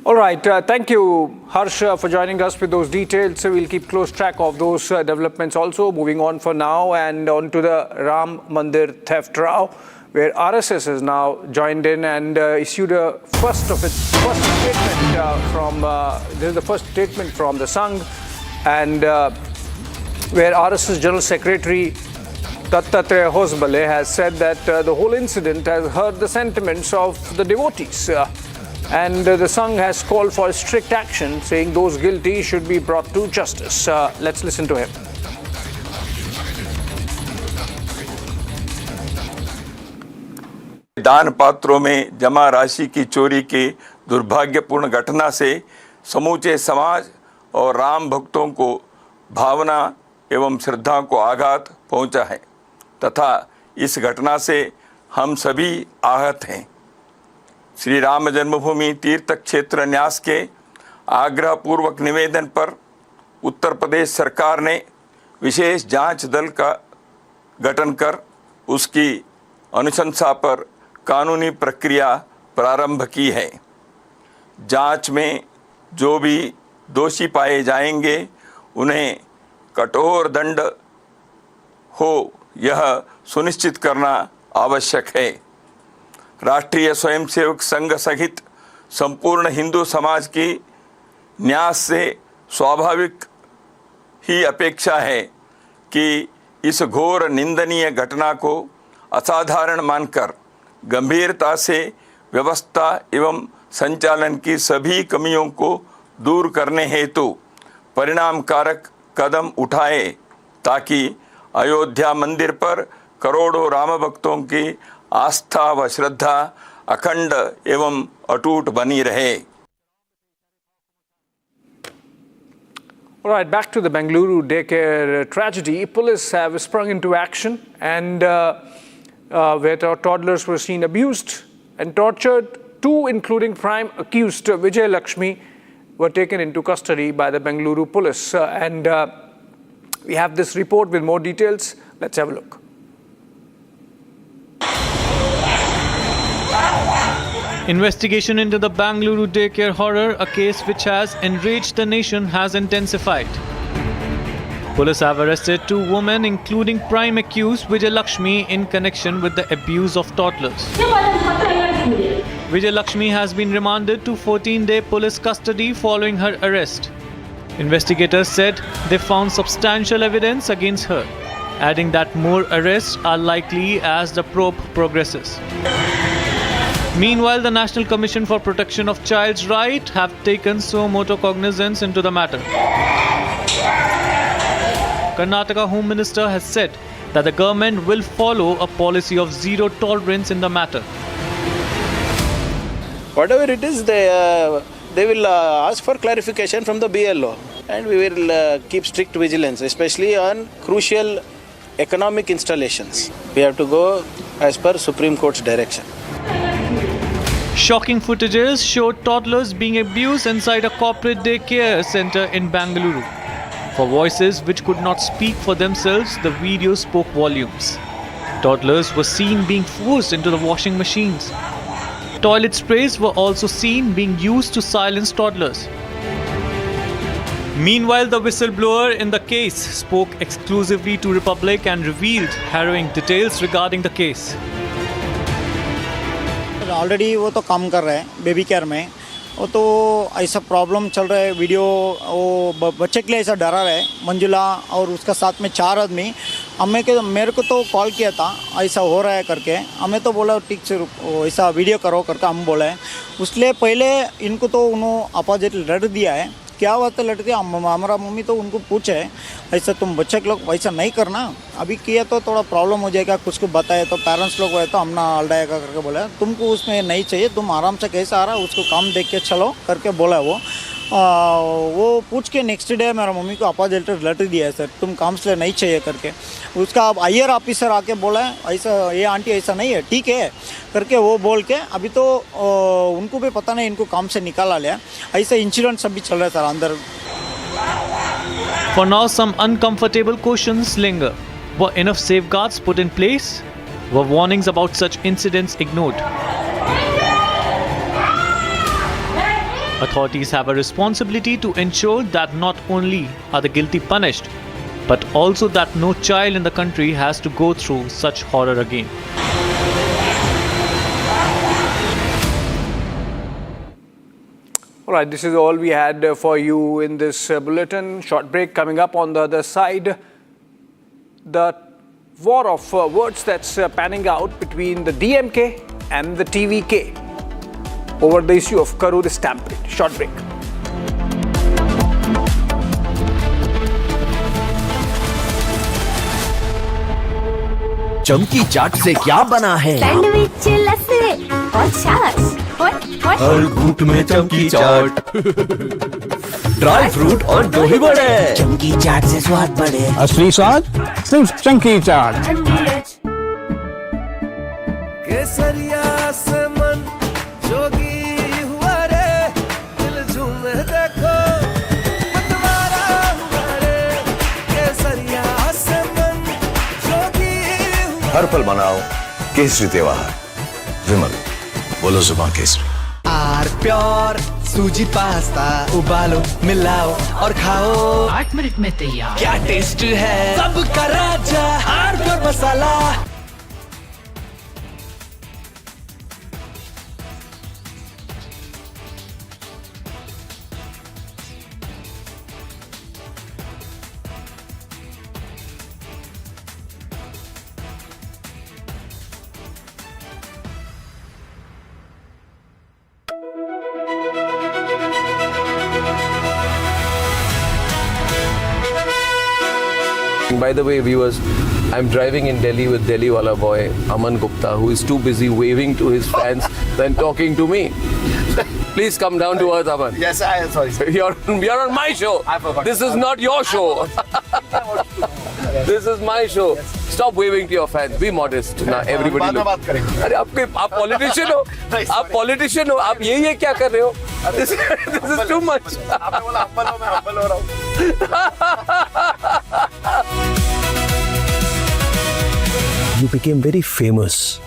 [SPEAKER 13] All right, thank you, Harsh, for joining us with those details. We'll keep close track of those developments also. Moving on for now, and on to the Ram Mandir theft row, where RSS has now joined in and issued a first statement this is the first statement from the Sangh, and where RSS General Secretary Dattatreya Hosabale has said that the whole incident has hurt the sentiments of the devotees. And the Sangh has called for strict action, saying those guilty should be brought to justice. Let's listen to him.
[SPEAKER 21] दान पात्रों में जमा राशि की चोरी के दुर्भाग्यपूर्ण घटना से समूचे समाज और राम भक्तों को भावना एवं श्रद्धा को आघात पहुंचा है तथा इस घटना से हम सभी आहत हैं। श्री राम जन्मभूमि तीर्थ क्षेत्र न्यास के आग्रहपूर्वक निवेदन पर उत्तर प्रदेश सरकार ने विशेष जांच दल का गठन कर उसकी अनुशंसा पर कानूनी प्रक्रिया प्रारंभ की है। जांच में जो भी दोषी पाए जाएंगे उन्हें कठोर दंड हो यह सुनिश्चित करना आवश्यक है। राष्ट्रीय स्वयंसेवक संघ सहित संपूर्ण हिंदू समाज की न्यास से स्वाभाविक ही अपेक्षा है कि इस घोर निंदनीय घटना को असाधारण मानकर गंभीरता से व्यवस्था एवं संचालन की सभी कमियों को दूर करने हेतु परिणामकारक कदम उठाए ताकि अयोध्या मंदिर पर करोड़ों राम भक्तों की आस्था व श्रद्धा अखंड एवं अटूट बनी रहे।
[SPEAKER 13] All right, back to the Bengaluru daycare tragedy. Police have sprung into action and where toddlers were seen abused and tortured. Two, including prime accused Vijay Lakshmi, were taken into custody by the Bengaluru police. And we have this report with more details. Let's have a look.
[SPEAKER 8] Investigation into the Bengaluru daycare horror, a case which has enraged the nation, has intensified. Police have arrested two women, including prime accused Vijay Lakshmi, in connection with the abuse of toddlers. Vijay Lakshmi has been remanded to 14-day police custody following her arrest. Investigators said they found substantial evidence against her, adding that more arrests are likely as the probe progresses. Meanwhile, the National Commission for Protection of Child's Rights have taken suo motu cognizance into the matter. Karnataka Home Minister has said that the government will follow a policy of zero tolerance in the matter.
[SPEAKER 11] Whatever it is, they will ask for clarification from the BLO, and we will keep strict vigilance, especially on crucial economic installations. We have to go as per Supreme Court's direction.
[SPEAKER 8] Shocking footages showed toddlers being abused inside a corporate daycare center in Bengaluru. For voices which could not speak for themselves, the video spoke volumes. Toddlers were seen being forced into the washing machines. Toilet sprays were also seen being used to silence toddlers. Meanwhile, the whistleblower in the case spoke exclusively to Republic and revealed harrowing details regarding the case.
[SPEAKER 7] Already वो तो काम कर रहे हैं baby care में, वो तो ऐसा प्रॉब्लम चल रहा है। वीडियो वो बच्चे के लिए ऐसा डरा रहा है, मंजुला और उसका साथ में 4 आदमी। मेरे को तो कॉल किया था ऐसा हो रहा है करके, हमें तो बोला ठीक से ऐसा वीडियो करो करके हम बोले हैं। उसलिए पहले इनको तो उन्होंने अपोजिट लड़ दिया है। क्या बात है लड़ दिया, हमारा मम्मी तो उनको पूछे ऐसा तुम बच्चे के लोग वैसा नहीं करना, अभी किया तो थोड़ा प्रॉब्लम हो जाएगा, कुछ को बताए तो पेरेंट्स लोग हुए तो हमने हल्डाएगा करके बोला तुमको उसमें नहीं चाहिए, तुम आराम से कैसा आ रहा उसको काम देख के चलो करके बोला। वो पूछ के नेक्स्ट डे मेरा मम्मी को अपोजिट लेटर दिया है, सर तुम काम से नहीं चाहिए करके। उसका अब हायर ऑफिसर आके बोला है ऐसा ये आंटी ऐसा नहीं है ठीक है करके, वो बोल के अभी तो उनको भी पता नहीं इनको काम से निकाला लिया। ऐसा इंसिडेंट सब भी चल रहा है सर अंदर।
[SPEAKER 8] For now, some uncomfortable questions linger. Were enough safeguards put in place? Were warnings about such incidents ignored? Authorities have a responsibility to ensure that not only are the guilty punished, but also that no child in the country has to go through such horror again.
[SPEAKER 13] All right, this is all we had for you in this bulletin. Short break coming up. On the other side. The war of words that's panning out between the DMK and the TVK over the issue of Karur stampede. Short break.
[SPEAKER 19] चमकी चाट से क्या बना है?
[SPEAKER 3] Sandwich लस्सी और छाछ
[SPEAKER 19] हर घूंट में चमकी चाट, ड्राई फ्रूट और दही बड़े।
[SPEAKER 4] चमकी चाट से स्वाद बढ़े, असली स्वाद सिर्फ चमकी चाट।
[SPEAKER 16] केसरिया से मन जोगी हुआ रे, दिल झूमे देखो मतवारा हुआ रे। केसरिया से मन जोगी हुआ।
[SPEAKER 18] हर पल मनाओ केसरी त्योहार। विमल बोलो जुबान केसरी।
[SPEAKER 16] आर प्योर सूजी पास्ता उबालो मिलाओ और खाओ
[SPEAKER 6] 8 मिनट में तैयार।
[SPEAKER 16] क्या टेस्ट है सबका राजा hardcore masala.
[SPEAKER 5] By the way, viewers, I'm driving in Delhi with Delhi wala boy Aman Gupta, who is too busy waving to his fans than talking to me. Please come down to earth, Aman.
[SPEAKER 1] Yes, I am sorry.
[SPEAKER 5] You're on my show.
[SPEAKER 1] I forgot.
[SPEAKER 5] This is not your show. This is my show. Stop waving to your fans. Be modest. Now everybody look. अरे आप politician हो. आप politician हो. आप ये क्या कर रहे हो? This is too much.
[SPEAKER 1] आपने बोला humble हो, मैं humble हो रहा हूँ.
[SPEAKER 10] You became very famous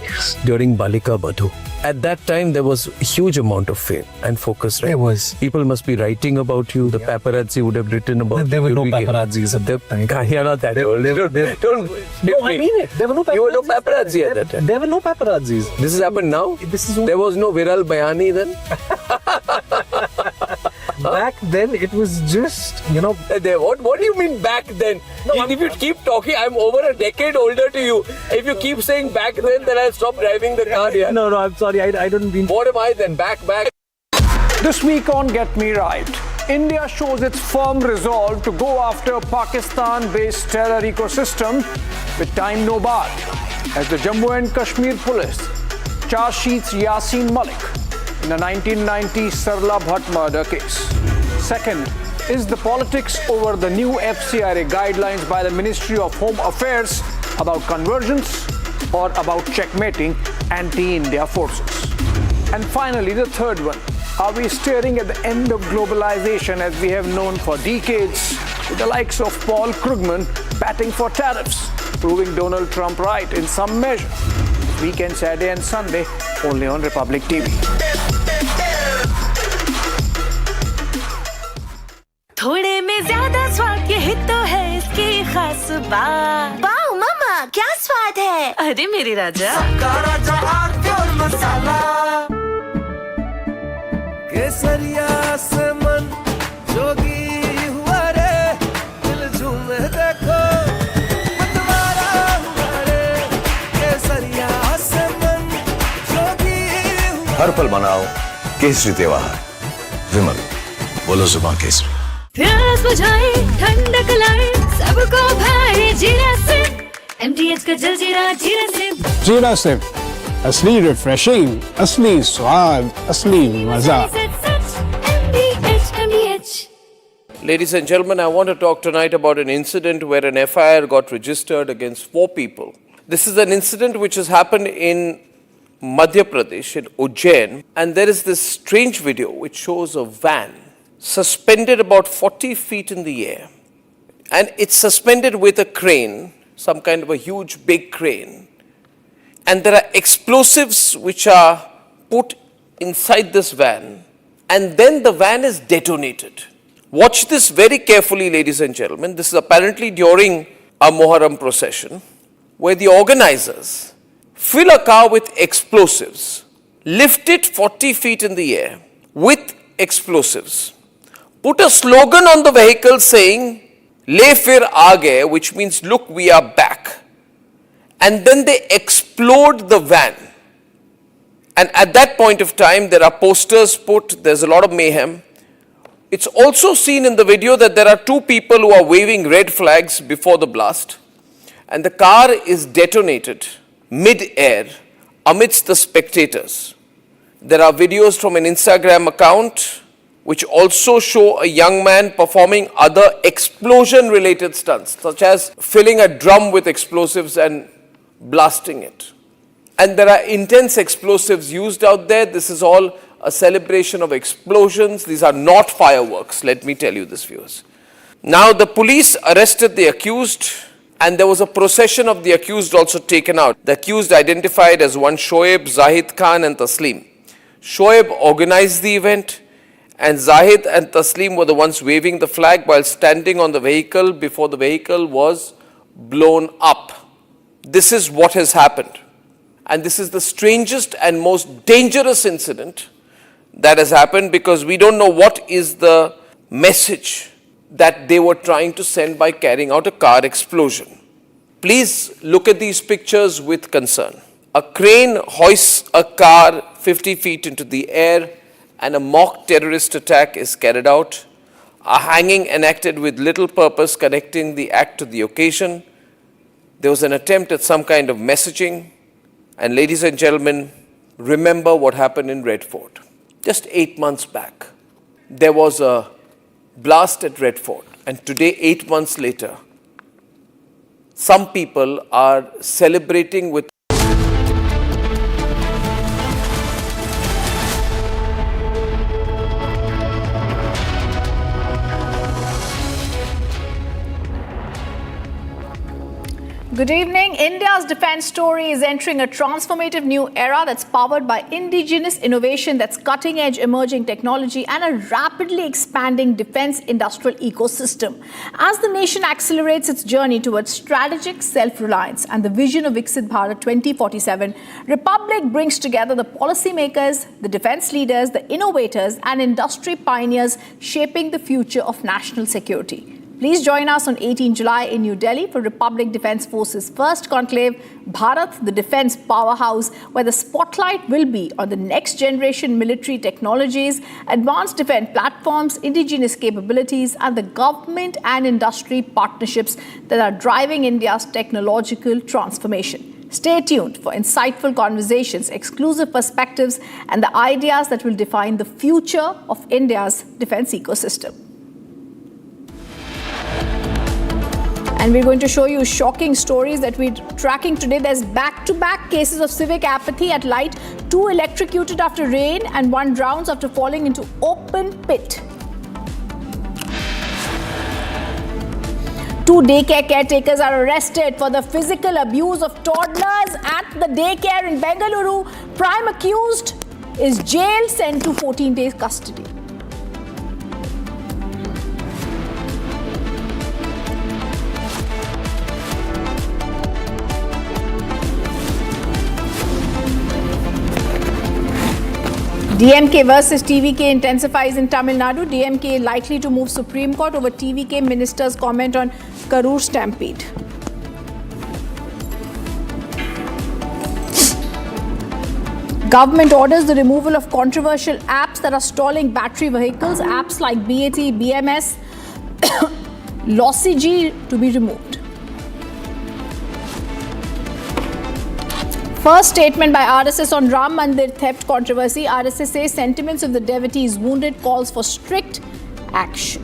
[SPEAKER 10] during Balika Badhu. At that time, there was a huge amount of fame and focus. Right?
[SPEAKER 23] There was.
[SPEAKER 10] People must be writing about you. The paparazzi would have written about you.
[SPEAKER 23] There were no paparazzis at that time.
[SPEAKER 10] You're not that old. Don't
[SPEAKER 23] No, I mean it. There were no paparazzi.
[SPEAKER 10] You were no paparazzi at that time.
[SPEAKER 23] There were no paparazzis.
[SPEAKER 10] This has happened now?
[SPEAKER 23] This is
[SPEAKER 10] There was no Viral Bayani then?
[SPEAKER 23] Back then, it was just,
[SPEAKER 10] What do you mean back then?
[SPEAKER 23] No,
[SPEAKER 10] if you keep talking, I'm over a decade older to you. If you keep saying back then I'll stop driving the car here.
[SPEAKER 23] No, I'm sorry. I don't mean.
[SPEAKER 10] What am I then? Back.
[SPEAKER 13] This week on Get Me Right, India shows its firm resolve to go after Pakistan-based terror ecosystem with time no bar, as the Jammu and Kashmir police charge sheets Yasin Malik in a 1990 Sarla Bhatt murder case. Second is the politics over the new FCRA guidelines by the Ministry of Home Affairs about convergence or about checkmating anti-India forces. And finally, the third one. Are we staring at the end of globalization as we have known for decades, with the likes of Paul Krugman batting for tariffs, proving Donald Trump right in some measure? Weekend, Saturday and Sunday, only on Republic TV.
[SPEAKER 14] थोड़े में ज्यादा स्वाद ये ही तो है इसकी खास बात। वाओ मामा क्या स्वाद है। अरे मेरे राजा
[SPEAKER 16] राजा हार्डकोर मसाला। केसरिया से मन जोगी हुआ रे, दिल झूमे देखो मतवारा हुआ रे। केसरिया से मन जोगी हुआ।
[SPEAKER 18] हर पल मनाओ केसरी त्योहार। विमल बोलो जुबान केसरी।
[SPEAKER 3] प्यास बुझाए ठंडक लाए सबको भाए जीरा से MTH का जलजीरा जीरा से।
[SPEAKER 4] जीरा से असली रिफ्रेशिंग, असली स्वाद, असली मजा।
[SPEAKER 5] Ladies and gentlemen, I want to talk tonight about an incident where an FIR got registered against 4 people. This is an incident which has happened in Madhya Pradesh, in Ujjain, and there is this strange video which shows a van suspended about 40 feet in the air. And it's suspended with a crane, some kind of a huge big crane. And there are explosives which are put inside this van. And then the van is detonated. Watch this very carefully, ladies and gentlemen. This is apparently during a Muharram procession, where the organizers fill a car with explosives, lift it 40 feet in the air with explosives, put a slogan on the vehicle saying, Le fir aage, which means, look, we are back. And then they explode the van. And at that point of time, there are posters put, there's a lot of mayhem. It's also seen in the video that there are 2 people who are waving red flags before the blast. And the car is detonated mid-air amidst the spectators. There are videos from an Instagram account which also show a young man performing other explosion-related stunts, such as filling a drum with explosives and blasting it. And there are intense explosives used out there. This is all a celebration of explosions. These are not fireworks, let me tell you this, viewers. Now, the police arrested the accused, and there was a procession of the accused also taken out. The accused identified as one Shoaib, Zahid Khan and Taslim. Shoaib organized the event, and Zahid and Taslim were the ones waving the flag while standing on the vehicle before the vehicle was blown up. This is what has happened. And this is the strangest and most dangerous incident that has happened, because we don't know what is the message that they were trying to send by carrying out a car explosion. Please look at these pictures with concern. A crane hoists a car 50 feet into the air and a mock terrorist attack is carried out. A hanging enacted with little purpose connecting the act to the occasion. There was an attempt at some kind of messaging. And ladies and gentlemen, remember what happened in Red Fort. Just 8 months back, there was a blast at Red Fort. And today, 8 months later, some people are celebrating with
[SPEAKER 6] Good evening. India's defense story is entering a transformative new era that's powered by indigenous innovation, that's cutting-edge emerging technology and a rapidly expanding defense industrial ecosystem. As the nation accelerates its journey towards strategic self-reliance and the vision of Viksit Bharat 2047, Republic brings together the policymakers, the defense leaders, the innovators and industry pioneers shaping the future of national security. Please join us on 18 July in New Delhi for Republic Defence Forces' first conclave, Bharat, the Defence Powerhouse, where the spotlight will be on the next generation military technologies, advanced defence platforms, indigenous capabilities, and the government and industry partnerships that are driving India's technological transformation. Stay tuned for insightful conversations, exclusive perspectives, and the ideas that will define the future of India's defence ecosystem. And we're going to show you shocking stories that we're tracking today. There's back-to-back cases of civic apathy at Light. 2 electrocuted after rain and 1 drowns after falling into open pit. 2 daycare caretakers are arrested for the physical abuse of toddlers at the daycare in Bengaluru. Prime accused is jail, sent to 14 days custody. DMK versus TVK intensifies in Tamil Nadu. DMK likely to move Supreme Court over TVK minister's comment on Karur stampede. Government orders the removal of controversial apps that are stalling battery vehicles. Apps like BAT, BMS, Lossy to be removed. First statement by RSS on Ram Mandir theft controversy. RSS says sentiments of the devotees wounded, calls for strict action.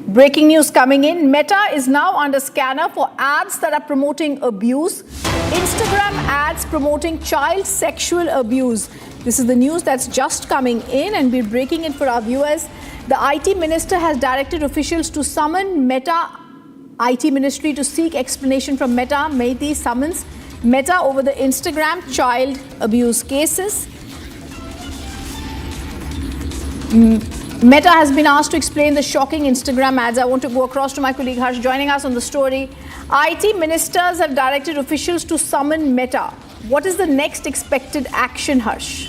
[SPEAKER 6] Breaking news coming in. Meta is now under scanner for ads that are promoting abuse. Instagram ads promoting child sexual abuse. This is the news that's just coming in and we're breaking it for our viewers. The IT minister has directed officials to summon Meta IT ministry to seek explanation from Meta. Mehdi summons Meta over the Instagram child abuse cases. Meta has been asked to explain the shocking Instagram ads. I want to go across to my colleague Harsh joining us on the story. IT ministers have directed officials to summon Meta. What is the next expected action, Harsh?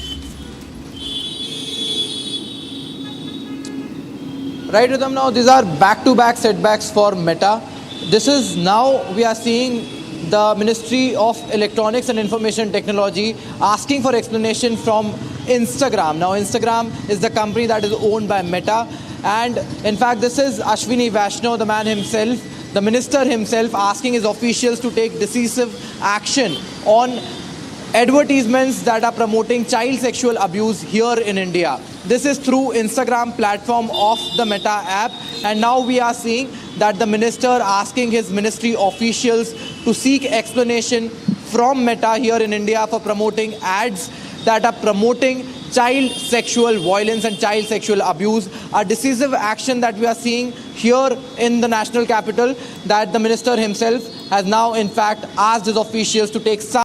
[SPEAKER 12] Right, Rhythm, now these are back-to-back setbacks for Meta. This is now we are seeing the Ministry of Electronics and Information Technology asking for explanation from Instagram. Now Instagram is the company that is owned by Meta, and in fact this is Ashwini Vaishnaw, the man himself, the minister himself, asking his officials to take decisive action on advertisements that are promoting child sexual abuse here in India. This is through Instagram platform of the Meta app, and now we are seeing that the minister asking his ministry officials to seek explanation from Meta here in India for promoting ads that are promoting child sexual violence and child sexual abuse. A decisive action that we are seeing here in the national capital, that the minister himself has now in fact asked his officials to take some